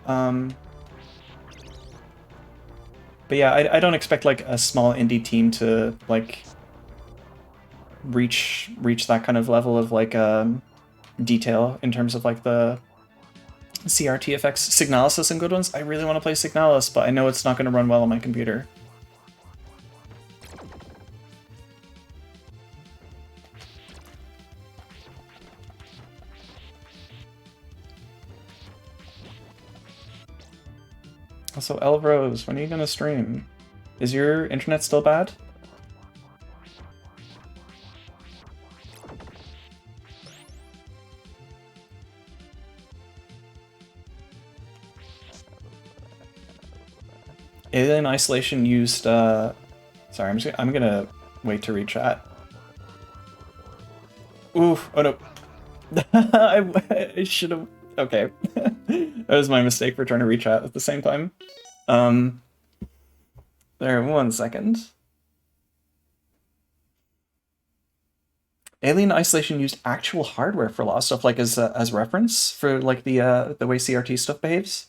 But yeah, I don't expect like a small indie team to like reach that kind of level of like detail in terms of like the CRT effects. Signalis has some good ones. I really want to play Signalis, but I know it's not going to run well on my computer. Also, Elrose, when are you going to stream? Is your internet still bad? Alien Isolation used, sorry, I'm gonna wait to read chat. Oof, oh no. I should have, okay. That was my mistake for trying to reach out at the same time. There, 1 second. Alien Isolation used actual hardware for a lot of stuff, like as reference for like the way CRT stuff behaves.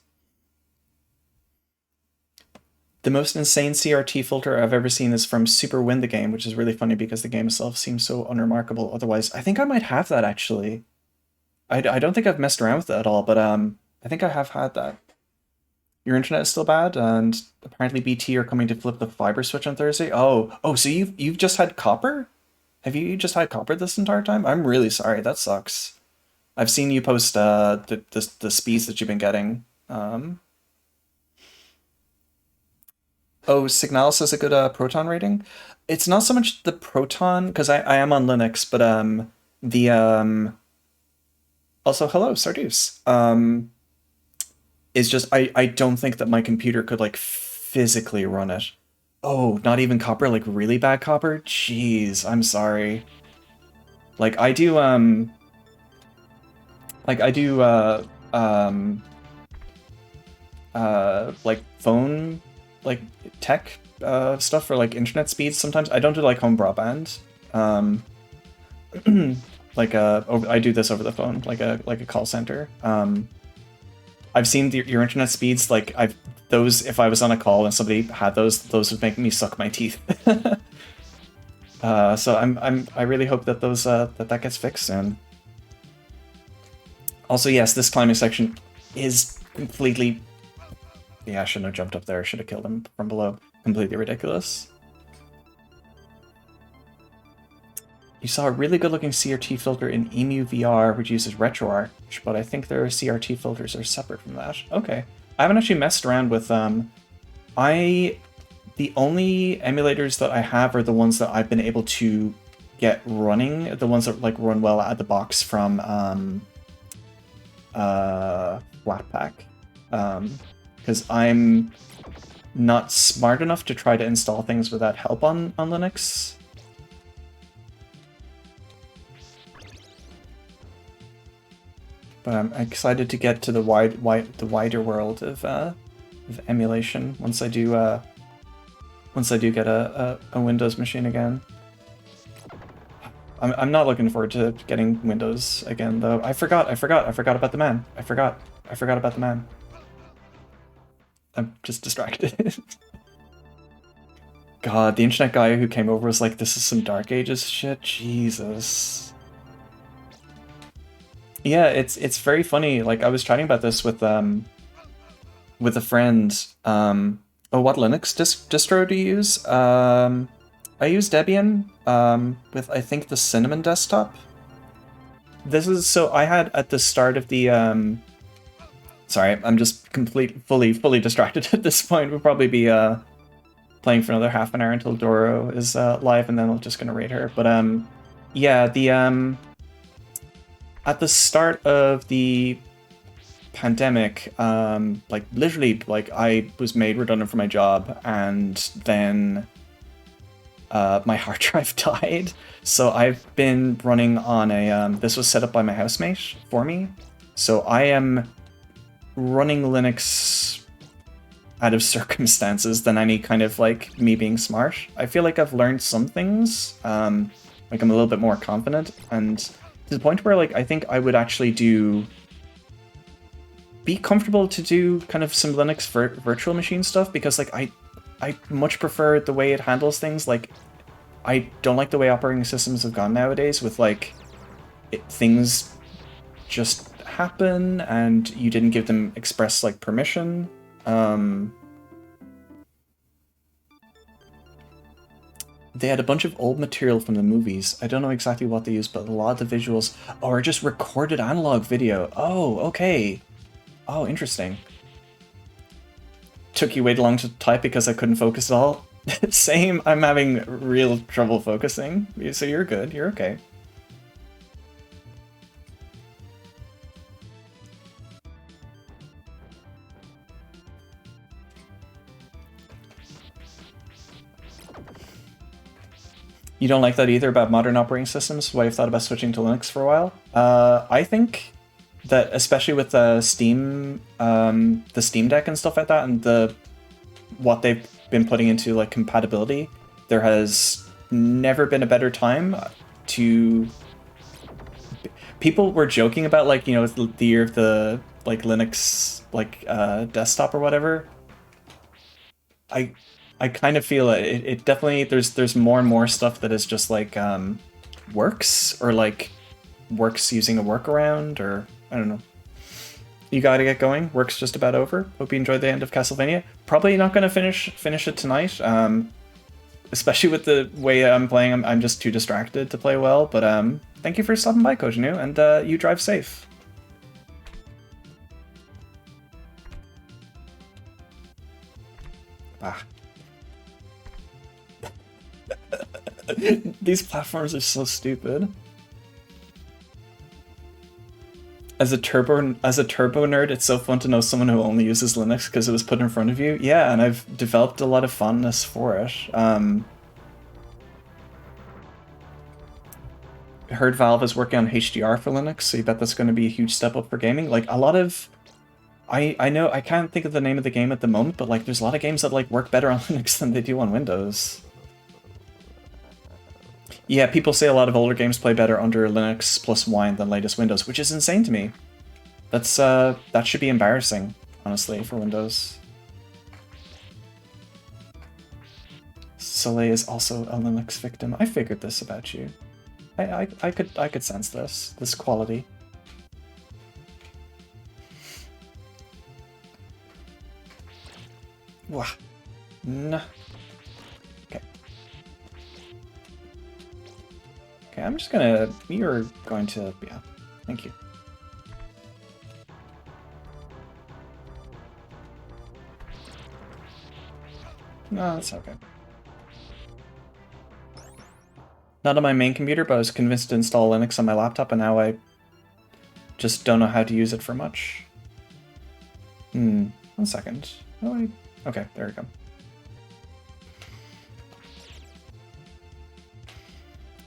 The most insane CRT filter I've ever seen is from Super Win the Game, which is really funny because the game itself seems so unremarkable otherwise. I think I might have that, actually. I don't think I've messed around with it at all, but I think I have had that. Your internet is still bad, and apparently BT are coming to flip the fiber switch on Thursday. Oh, so you've just had copper? Have you just had copper this entire time? I'm really sorry, that sucks. I've seen you post the speeds that you've been getting. Oh, Signalis has a good proton rating. It's not so much the proton, because I am on Linux, but also hello, Sarduce. It's just I don't think that my computer could like physically run it. Oh, not even copper, like really bad copper? Jeez, I'm sorry. Like I do like phone like tech stuff for like internet speeds sometimes. I don't do like home broadband. Like I do this over the phone, like a call center. I've seen your internet speeds, like those, if I was on a call and somebody had those would make me suck my teeth. So I really hope that those that gets fixed soon. Also, yes, this climbing section is completely, yeah, I shouldn't have jumped up there, I should have killed him from below. Completely ridiculous. You saw a really good looking CRT filter in Emu VR, which uses RetroArch, but I think their CRT filters are separate from that. Okay. I haven't actually messed around with the only emulators that I have are the ones that I've been able to get running, the ones that like run well out of the box from Flatpak. Because I'm not smart enough to try to install things without help on Linux. But I'm excited to get to the wider world of emulation once I do get a Windows machine again. I'm not looking forward to getting Windows again though. I forgot about the man. I forgot about the man. I'm just distracted. God, the internet guy who came over was like, this is some Dark Ages shit? Jesus. Yeah, it's very funny. Like, I was chatting about this with a friend. Oh, what Linux distro do you use? I use Debian with, I think, the Cinnamon desktop. This is so I had at the start of the sorry, I'm just fully distracted at this point. We'll probably be playing for another half an hour until Doro is live, and then we're just gonna raid her. But yeah, the at the start of the pandemic, like literally, like I was made redundant from my job, and then my hard drive died. So I've been running on a this was set up by my housemate for me. So I am running Linux out of circumstances than any kind of like me being smart. I feel like I've learned some things. Like I'm a little bit more confident, and to the point where like I think I would actually be comfortable to do kind of some Linux virtual machine stuff, because like I much prefer the way it handles things. Like I don't like the way operating systems have gone nowadays with like things just happen and you didn't give them express like permission. They had a bunch of old material from the movies. I don't know exactly what they used, but a lot of the visuals are just recorded analog video. Oh, okay. Oh, interesting. Took you way too long to type because I couldn't focus at all. Same, I'm having real trouble focusing. So you're good, you're okay. You don't like that either about modern operating systems? Why you've thought about switching to Linux for a while? I think that especially with the Steam Deck and stuff like that, and what they've been putting into like compatibility, there has never been a better time to. People were joking about like, you know, the year of the like Linux like desktop or whatever. I kind of feel it definitely there's more and more stuff that is just like works, or like works using a workaround, or I don't know. You gotta get going. Work's just about over. Hope you enjoyed the end of Castlevania. Probably not gonna finish it tonight. Especially with the way I'm playing, I'm just too distracted to play well. But thank you for stopping by, Kojinu, and you drive safe. Ah. These platforms are so stupid. As a turbo nerd, it's so fun to know someone who only uses Linux because it was put in front of you. Yeah, and I've developed a lot of fondness for it. Heard Valve is working on HDR for Linux, so you bet that's going to be a huge step up for gaming. Like a lot of, I know I can't think of the name of the game at the moment, but like there's a lot of games that like work better on Linux than they do on Windows. Yeah, people say a lot of older games play better under Linux plus Wine than latest Windows, which is insane to me. That's that should be embarrassing, honestly, for Windows. Soleil is also a Linux victim. I figured this about you. I could sense this quality. Wah. Nah. Okay. Okay, I'm just gonna... You're going to... Yeah. Thank you. No, that's okay. Not on my main computer, but I was convinced to install Linux on my laptop, and now I just don't know how to use it for much. 1 second. Oh, okay, there we go.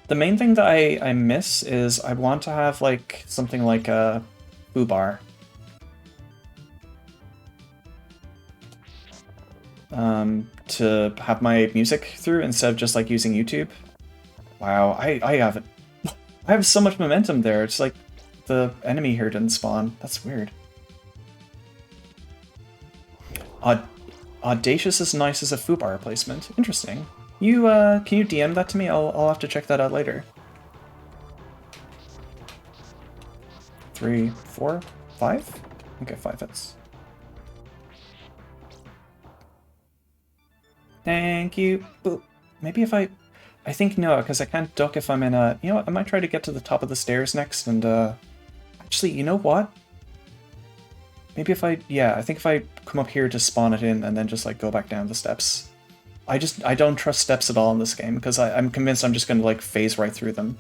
The main thing that I miss is I want to have like something like a foobar. To have my music through instead of just like using YouTube. Wow, I have it. I have so much momentum there. It's like the enemy here didn't spawn. That's weird. Audacious is nice as a foobar replacement. Interesting. You can you DM that to me? I'll have to check that out later. 3, 4, 5? Okay, 5 hits. Thank you. Maybe if I I think no, because I can't duck if I'm in a... You know what, I might try to get to the top of the stairs next, and actually, you know what? Maybe if I... Yeah, I think if I come up here to spawn it in and then just, like, go back down the steps. I don't trust steps at all in this game, because I'm convinced I'm just going to, like, phase right through them.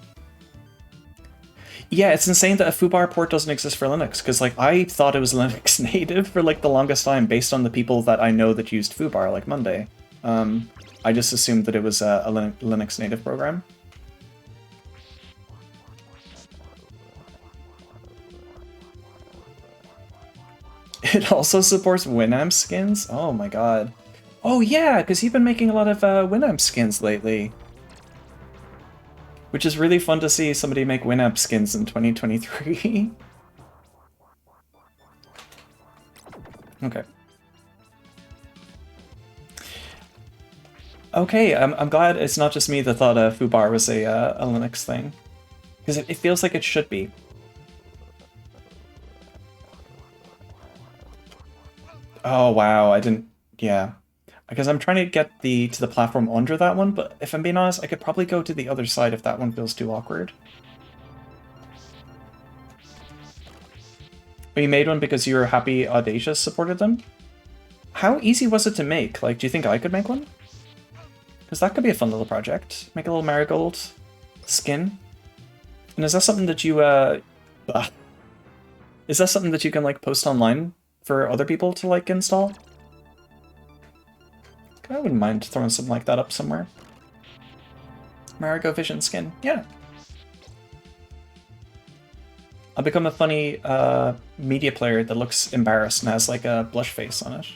Yeah, it's insane that a foobar port doesn't exist for Linux, because, like, I thought it was Linux native for, like, the longest time, based on the people that I know that used foobar, like Monday. I just assumed that it was a Linux native program. It also supports Winamp skins? Oh my god. Oh yeah, because you've been making a lot of Winamp skins lately. Which is really fun to see somebody make Winamp skins in 2023. Okay. Okay, I'm glad it's not just me that thought foobar was a Linux thing. Because it feels like it should be. Oh wow, I didn't... Yeah. Because I'm trying to get to the platform under that one, but if I'm being honest, I could probably go to the other side if that one feels too awkward. But you made one because you were happy Audacious supported them? How easy was it to make? Like, do you think I could make one? Because that could be a fun little project. Make a little marigold skin. And is that something that you, is that something that you can, like, post online for other people to, like, install? I wouldn't mind throwing something like that up somewhere. Marigo Vision skin, yeah. I'll become a funny media player that looks embarrassed and has like a blush face on it.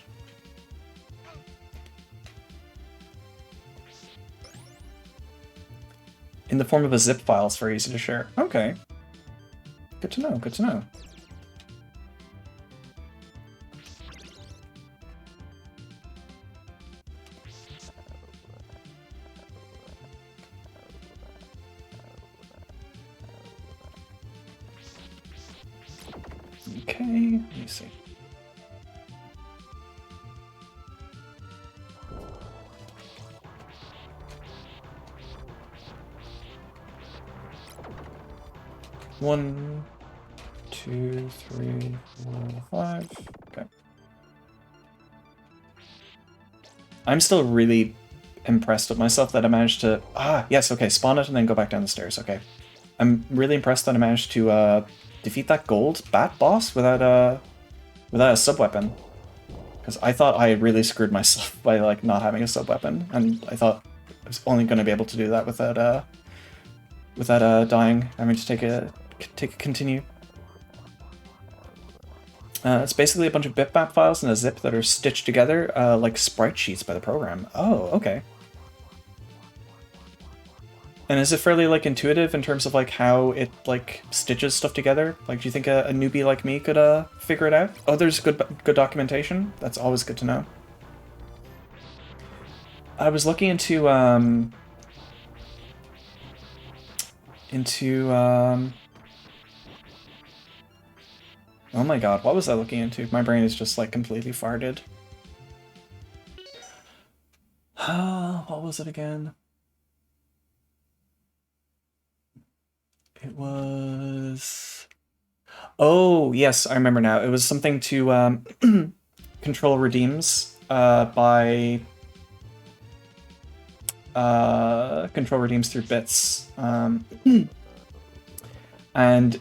In the form of a zip file, it's very easy to share. Okay. Good to know, good to know. Okay, let me see. One, two, three, 4, 5. Okay. I'm still really impressed with myself that I managed to... Ah, yes, okay, spawn it and then go back down the stairs, okay. I'm really impressed that I managed to defeat that gold bat boss without a sub-weapon. Because I thought I really screwed myself by like not having a sub-weapon, and I thought I was only going to be able to do that without dying, having to take a continue. It's basically a bunch of bitmap files in a zip that are stitched together like sprite sheets by the program. Oh, okay. And is it fairly like intuitive in terms of like how it like stitches stuff together? Like, do you think a newbie like me could figure it out? Oh, there's good documentation. That's always good to know. I was looking into oh my god, what was I looking into? My brain is just like completely farted. What was it again? It was... Oh, yes, I remember now. It was something to control redeems by... control redeems through bits. And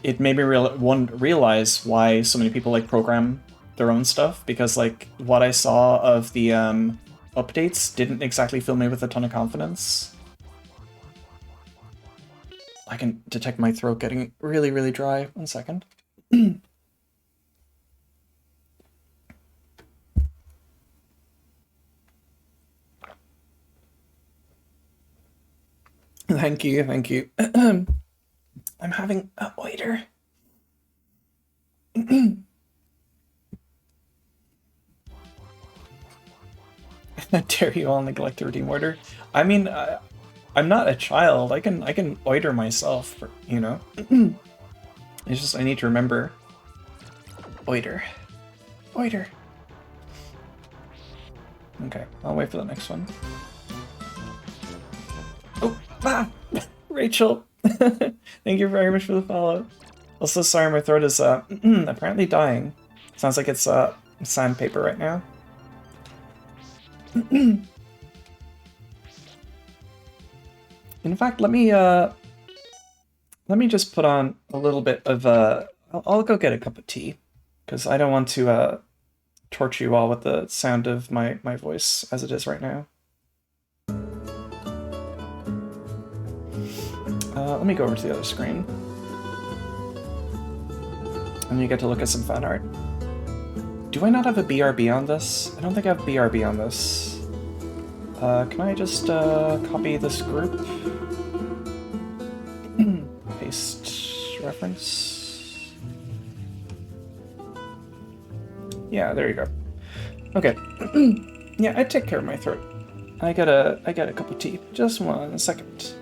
it made me realize why so many people like program their own stuff, because like what I saw of the updates didn't exactly fill me with a ton of confidence. I can detect my throat getting really, really dry. 1 second. Thank you, thank you. I'm having a oiter. How dare you all neglect to redeem order? I mean, I'm not a child. I can oiter myself, you know. It's just I need to remember. Oiter. Oiter. Okay, I'll wait for the next one. Oh, Ah! Rachel! Thank you very much for the follow. Also, sorry, my throat is apparently dying. Sounds like it's sandpaper right now. In fact, let me just put on a little bit of I'll go get a cup of tea, because I don't want to torture you all with the sound of my voice as it is right now. Let me go over to the other screen. And you get to look at some fan art. Do I not have a BRB on this? I don't think I have BRB on this. Can I just copy this group? Paste reference. Yeah, there you go. Okay. Yeah, I take care of my throat. I got a cup of tea. Just 1 second.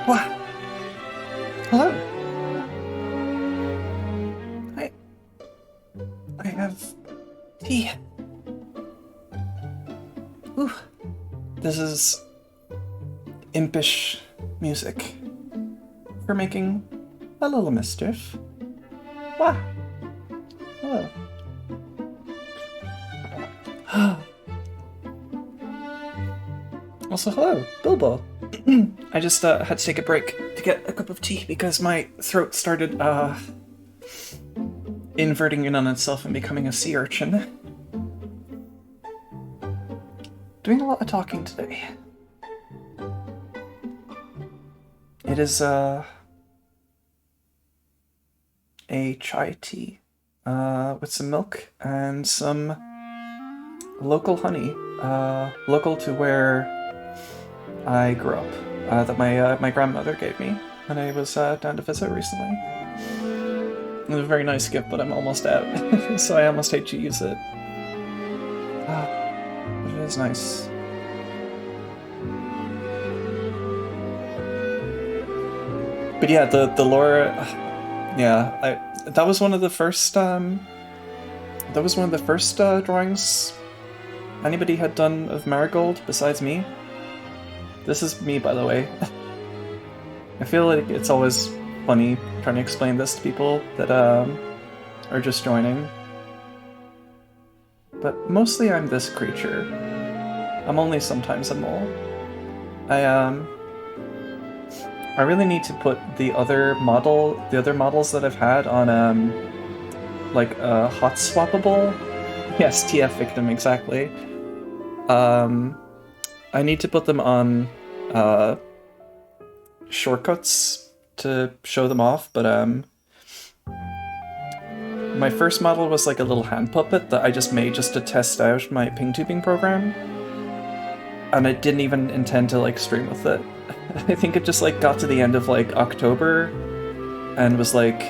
What? Hello. I have tea. Ooh. This is impish music for making a little mischief. Wah. Hello. Also, hello, Bilbo. I just had to take a break to get a cup of tea because my throat started inverting in on itself and becoming a sea urchin. Doing a lot of talking today. It is a chai tea with some milk and some local honey, local to where I grew up, that my grandmother gave me when I was down to visit recently. It was a very nice gift, but I'm almost out, so I almost hate to use it. But it is nice. But yeah, the lore, yeah, that was one of the first drawings anybody had done of Marigold besides me. This is me, by the way. I feel like it's always funny trying to explain this to people that are just joining. But mostly I'm this creature. I'm only sometimes a mole. I really need to put the other models that I've had on like hot swappable. Yes, TF victim, exactly. I need to put them on shortcuts to show them off, but my first model was like a little hand puppet that I just made just to test out my ping tubing program, and I didn't even intend to like stream with it. I think it just like got to the end of like October and was like,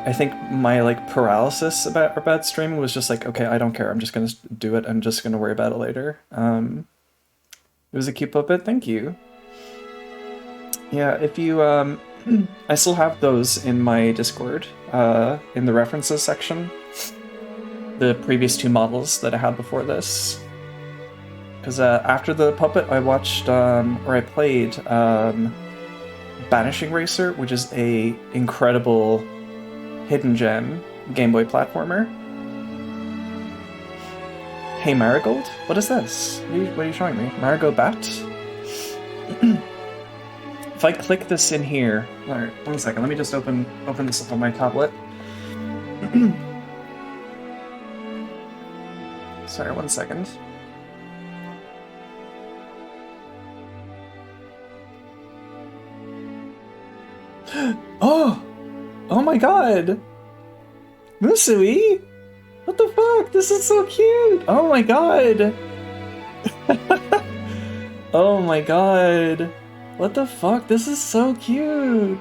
I think my like paralysis about streaming was just like, okay, I don't care, I'm just gonna do it, I'm just gonna worry about it later. It was a cute puppet, thank you. Yeah, if you I still have those in my Discord, in the references section, the previous two models that I had before this. Because after the puppet, I watched, or I played Banishing Racer, which is a incredible hidden gem Game Boy platformer. Hey Marigold? What is this? What are you showing me? Marigold Bat? If I click this in here... Alright, 1 second, let me just open this up on my tablet. Sorry, 1 second. Oh! Oh my god! Musui? What the fuck? This is so cute! Oh my god! Oh my god! What the fuck? This is so cute!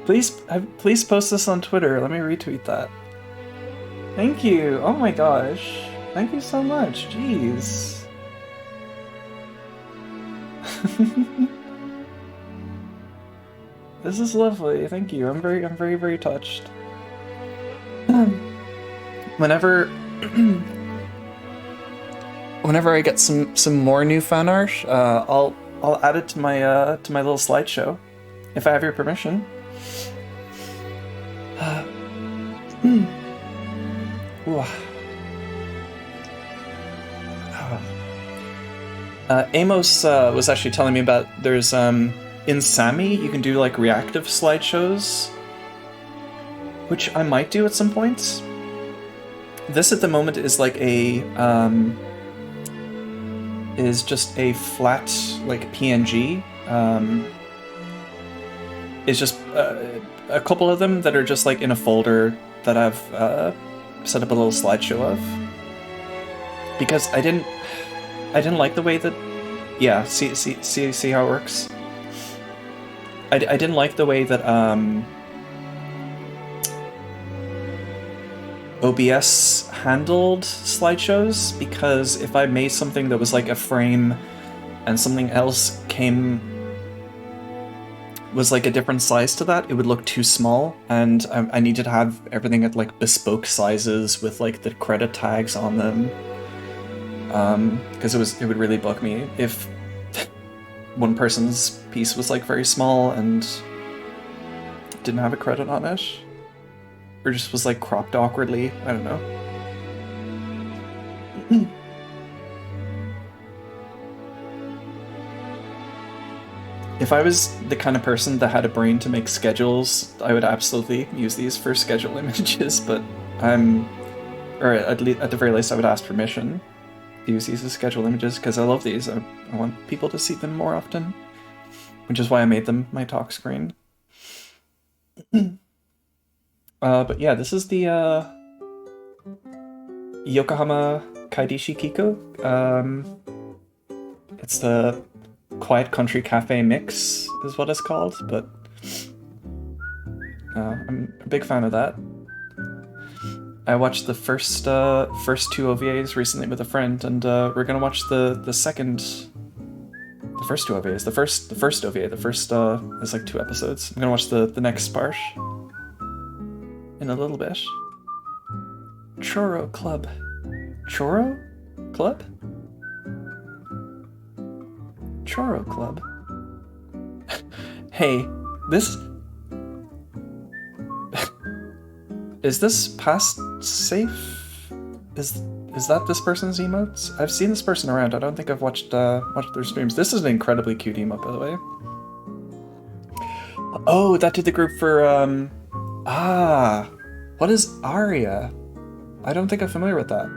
Please post this on Twitter. Let me retweet that. Thank you! Oh my gosh. Thank you so much. Jeez. This is lovely, thank you. I'm very, very touched. Whenever I get some more new fan art, I'll add it to my little slideshow, if I have your permission. Amos was actually telling me about there's in Sammy, you can do like reactive slideshows, which I might do at some point. This at the moment is like is just a flat like PNG. It's just a couple of them that are just like in a folder that I've set up a little slideshow of, because I didn't like the way that, yeah, see how it works. I didn't like the way that OBS handled slideshows, because if I made something that was like a frame and something else was like a different size to that, it would look too small, and I needed to have everything at like bespoke sizes with like the credit tags on them. Because it would really bug me if one person's piece was like very small and didn't have a credit on it, or just was like cropped awkwardly. I don't know. If I was the kind of person that had a brain to make schedules, I would absolutely use these for schedule images, but or at the very least I would ask permission to use these as schedule images, because I love these. I want people to see them more often, which is why I made them my talk screen. But yeah, this is the Yokohama Kaidishi Kiko. It's the Quiet Country Cafe mix is what it's called, but I'm a big fan of that. I watched the first two OVAs recently with a friend, and we're gonna watch the first two OVAs. The first OVA. The first is like 2 episodes. I'm gonna watch the next part in a little bit. Choro Club. Choro Club? Choro Club. Hey, this... Is this past safe? Is that this person's emotes? I've seen this person around. I don't think I've watched their streams. This is an incredibly cute emote, by the way. Oh, that did the group for what is Aria? I don't think I'm familiar with that.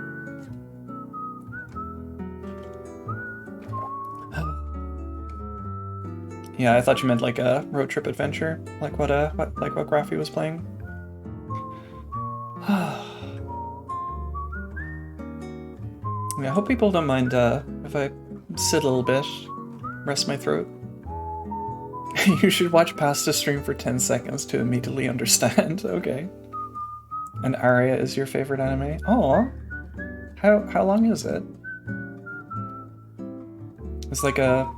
Yeah, I thought you meant like a road trip adventure, like what Graphy was playing. Yeah, I hope people don't mind if I sit a little bit, rest my throat. You should watch past a stream for 10 seconds to immediately understand. Okay. And Aria is your favorite anime? Aw. How long is it? It's like a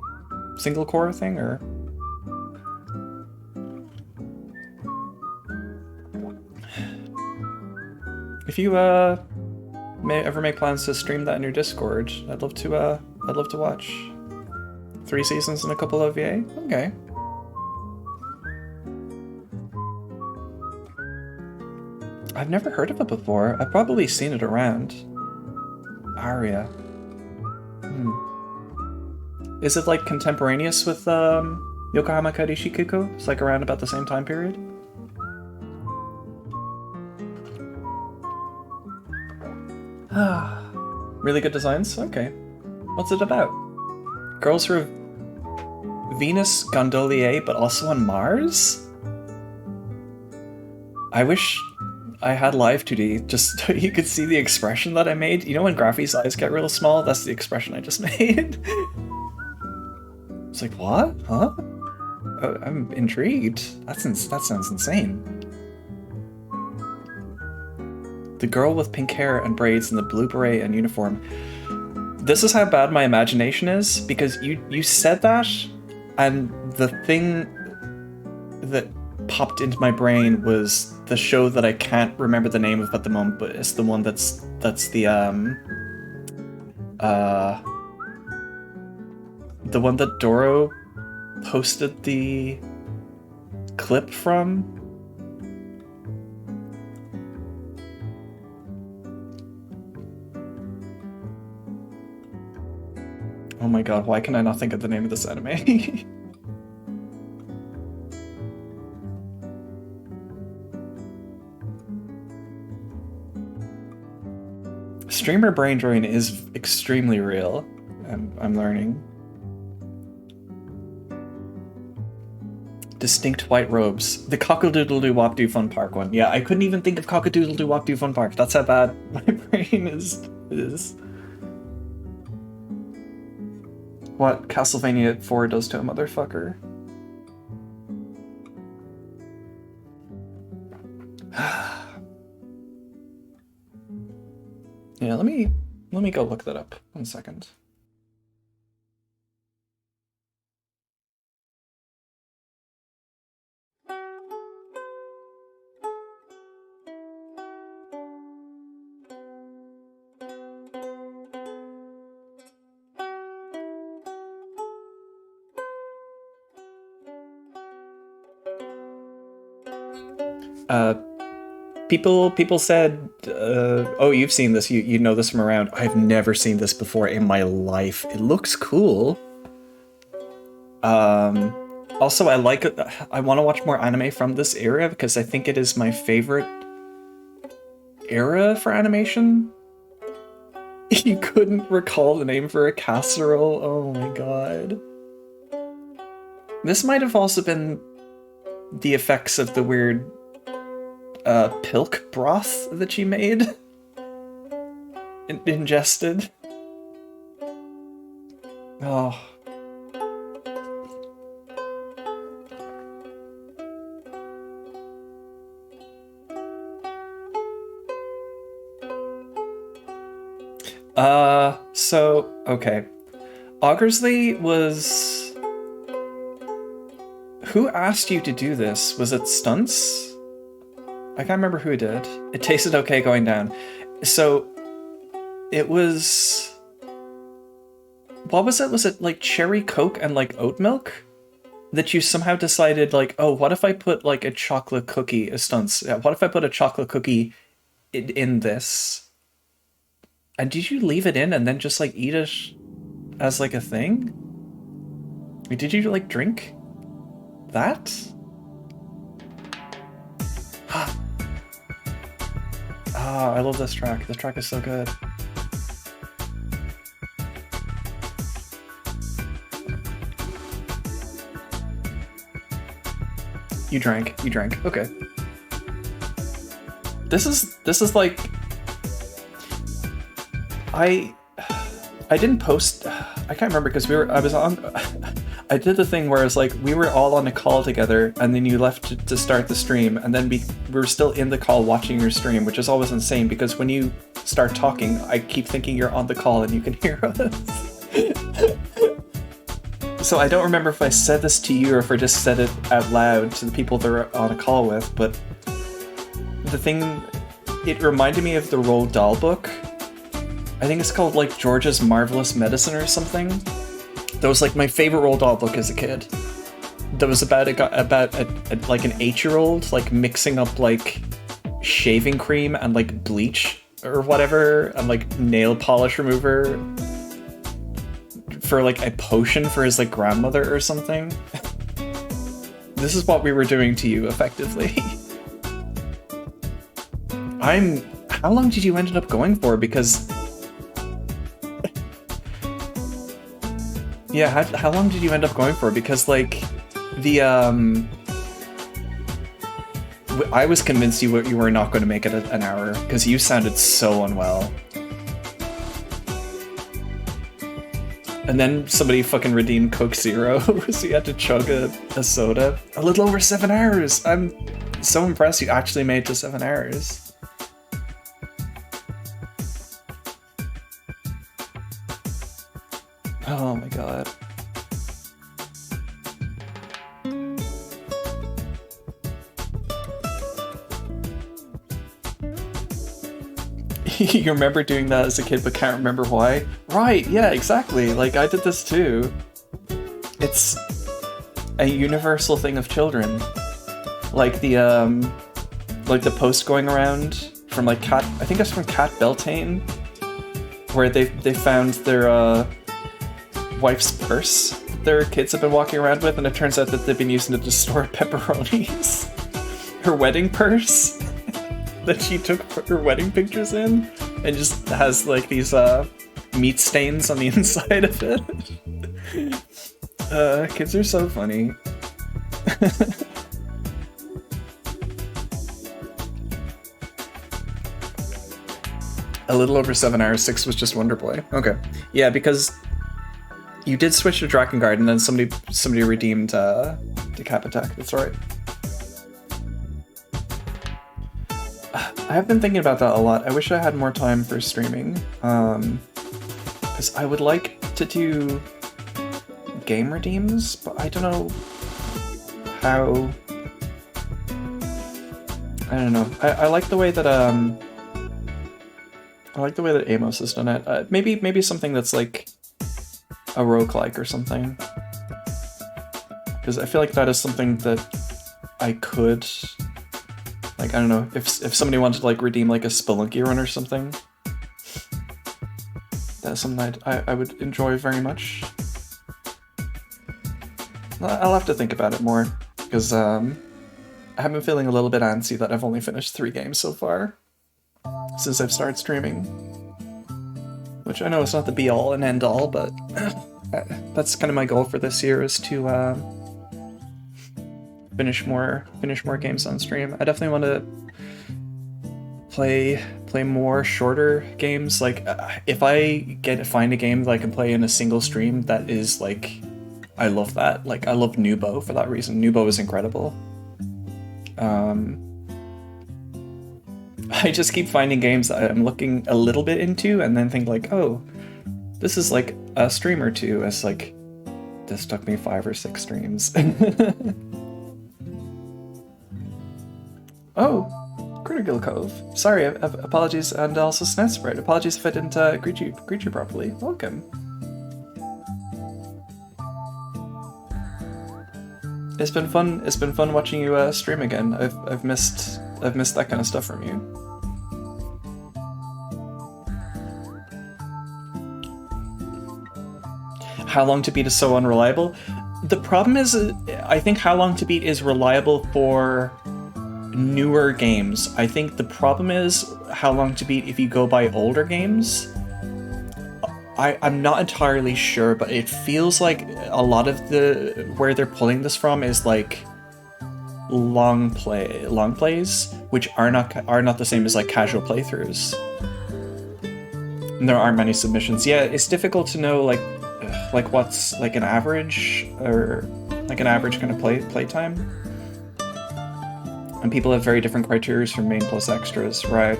single core thing, or? If you ever make plans to stream that in your Discord, I'd love to watch. 3 seasons and a couple of OVA? Okay. I've never heard of it before. I've probably seen it around. Aria. Is it like contemporaneous with Yokohama Kaidishi Kiko? It's like around about the same time period? Really good designs? Okay. What's it about? Girls who are Venus gondolier but also on Mars? I wish I had live 2D just so you could see the expression that I made. You know when Graphy's eyes get real small? That's the expression I just made. It's like, what? Huh? Oh, I'm intrigued. That sounds insane. The girl with pink hair and braids and the blue beret and uniform. This is how bad my imagination is, because you said that, and the thing that popped into my brain was the show that I can't remember the name of at the moment, but it's the one that's the one that Doro posted the clip from. Oh my god, why can I not think of the name of this anime? Streamer brain drain is extremely real. I'm learning. Distinct white robes. The Cock-a-doodle-doo-wop-doo Fun Park one. Yeah, I couldn't even think of Cock-a-doodle-doo-wop-doo Fun Park. That's how bad my brain is. What Castlevania IV does to a motherfucker. Yeah, let me go look that up. 1 second. People said, oh, you've seen this, you know this from around. I've never seen this before in my life. It looks cool. Also, I want to watch more anime from this era because I think it is my favorite era for animation. You couldn't recall the name for a casserole? Oh my god. This might have also been the effects of the weird pilk broth that she made. Ingested. Oh. So, okay. Augursley was... Who asked you to do this? Was it Stunts? I can't remember who did. It tasted okay going down. So, it was... What was it? Was it like cherry Coke and like oat milk? That you somehow decided like, oh, what if I put like a chocolate cookie, Stunts? What if I put a chocolate cookie in this? And did you leave it in and then just like eat it as like a thing? Did you like drink that? Ah, I love this track. This track is so good. You drank. Okay. This is like... I didn't post... I can't remember because I was on... I did the thing where it's like we were all on a call together and then you left to start the stream and then we were still in the call watching your stream, which is always insane because when you start talking, I keep thinking you're on the call and you can hear us. So I don't remember if I said this to you or if I just said it out loud to the people that we're on a call with, but the thing... It reminded me of the Roald Dahl book. I think it's called like George's Marvelous Medicine or something. That was like my favorite Roald Dahl book as a kid. That was about like an 8-year-old like mixing up like shaving cream and like bleach or whatever and like nail polish remover for like a potion for his like grandmother or something. This is what we were doing to you effectively. How long did you end up going for? Because yeah, how long did you end up going for? Because, like, the, I was convinced you were not going to make it an hour, because you sounded so unwell. And then somebody fucking redeemed Coke Zero, so you had to chug a soda. A little over 7 hours! I'm so impressed you actually made it to 7 hours. Oh my god. You remember doing that as a kid but can't remember why? Right, yeah, exactly. Like, I did this too. It's a universal thing of children. Like the post going around from like Cat, I think it's from Cat Beltane, where they found their wife's purse their kids have been walking around with, and it turns out that they've been using it to store pepperonis. Her wedding purse that she took her wedding pictures in, and just has like these meat stains on the inside of it. Kids are so funny. A little over 7 hours, 6 was just Wonder Boy. Okay. Yeah, because you did switch to Drakengard and then somebody redeemed the Cap Attack. That's right. I have been thinking about that a lot. I wish I had more time for streaming. Because I would like to do game redeems, but I don't know how... I don't know. I like the way that I like the way that Amos has done it. Maybe something that's like a roguelike or something. Because I feel like that is something that I could like Like, I don't know, if somebody wanted to like redeem like a Spelunky run or something, that's something I would enjoy very much. I'll have to think about it more, because I have been feeling a little bit antsy that I've only finished 3 games so far since I've started streaming. Which I know is not the be-all and end-all, but that's kind of my goal for this year, is to finish more games on stream. I definitely want to play more shorter games. Like, if I find a game that I can play in a single stream, that is like, I love that. Like, I love Nubo for that reason. Nubo is incredible. I just keep finding games that I'm looking a little bit into and then think like, oh, this is like a stream or two. It's like, this took me 5 or 6 streams. Oh, Critical Cove. Sorry, apologies, and also Snetsprite. Apologies if I didn't greet you properly. Welcome. It's been fun. It's been fun watching you stream again. I've missed that kind of stuff from you. How Long to Beat is so unreliable. The problem is, I think How Long to Beat is reliable for newer games. I think the problem is How Long to Beat if you go by older games. I'm not entirely sure, but it feels like a lot of where they're pulling this from is like long plays, which are not the same as like casual playthroughs. And there aren't many submissions. Yeah, it's difficult to know like what's like an average, or like an average kind of play time. And people have very different criteria for main plus extras. Right.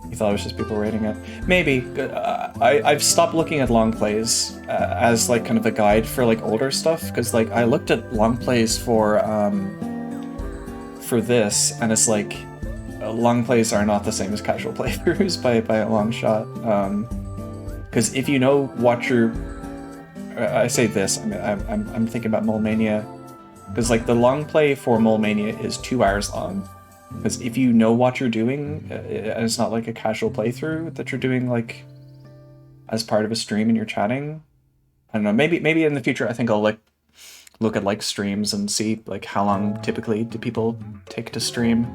You thought it was just people rating it. Maybe. I've stopped looking at long plays as like kind of a guide for like older stuff, because like I looked at long plays for this, and it's like long plays are not the same as casual playthroughs by a long shot. Because if you know what you're, I say this, I mean I'm thinking about Molemania, because like the long play for Molemania is 2 hours long. Because if you know what you're doing, and it's not like a casual playthrough that you're doing like as part of a stream and you're chatting. I don't know, maybe in the future I think I'll like look at like streams and see like how long typically do people take to stream.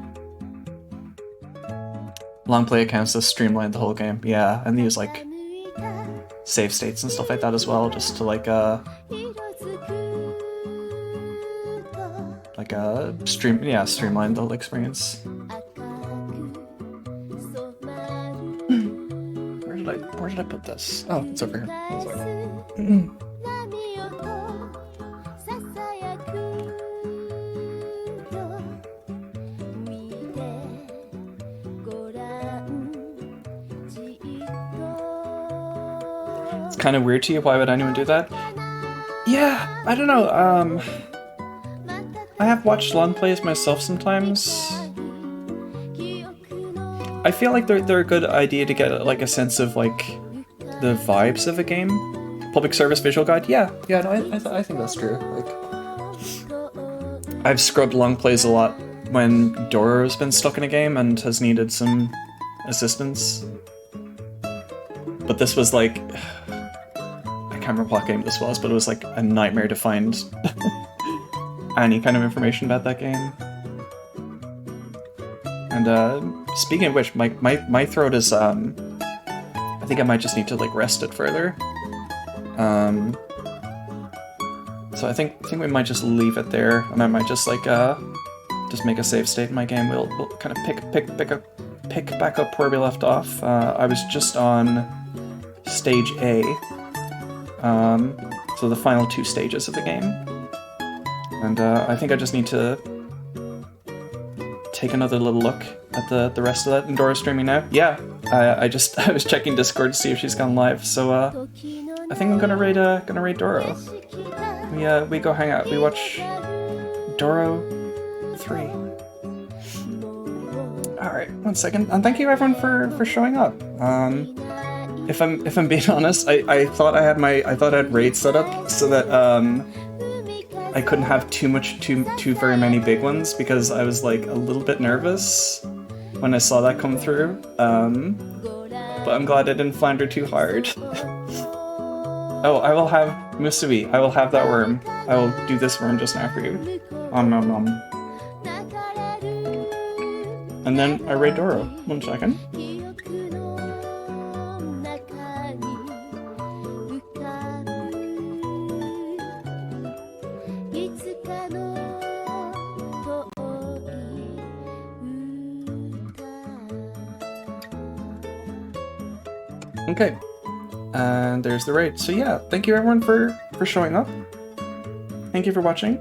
Long play accounts to streamline the whole game, yeah, and they use like save states and stuff like that as well, just to like streamline the whole experience. Where did I put this? Oh, it's over here. It's over here. It's kind of weird to you. Why would anyone do that? Yeah, I don't know. I have watched long plays myself sometimes. I feel like they're a good idea to get like a sense of like the vibes of a game. Public service visual guide, yeah, no, I think that's true. Like, I've scrubbed long plays a lot when Doro's been stuck in a game and has needed some assistance. But this was like, I can't remember what game this was, but it was like a nightmare to find any kind of information about that game. And speaking of which, my throat is I think I might just need to like rest it further. So I think we might just leave it there, and I might just like just make a save state in my game. We'll kind of pick back up where we left off. I was just on stage A, so the final 2 stages of the game, and I think I just need to take another little look at the rest of that. And Dora's streaming now? Yeah, I was checking Discord to see if she's gone live, so I think I'm gonna raid Doro. We go hang out. We watch Doro 3. Alright, 1 second. And thank you everyone for showing up. If I'm being honest, I thought I had raid set up so that I couldn't have too very many big ones because I was like a little bit nervous when I saw that come through. But I'm glad I didn't flounder too hard. Oh, I will have Musui. I will have that worm. I will do this worm just now for you. Nom nom nom. And then a Raydoro. 1 second. Okay, and there's the raid. So yeah, thank you everyone for showing up. Thank you for watching.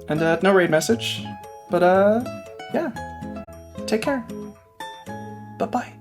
And no raid message, but yeah, take care. Bye-bye.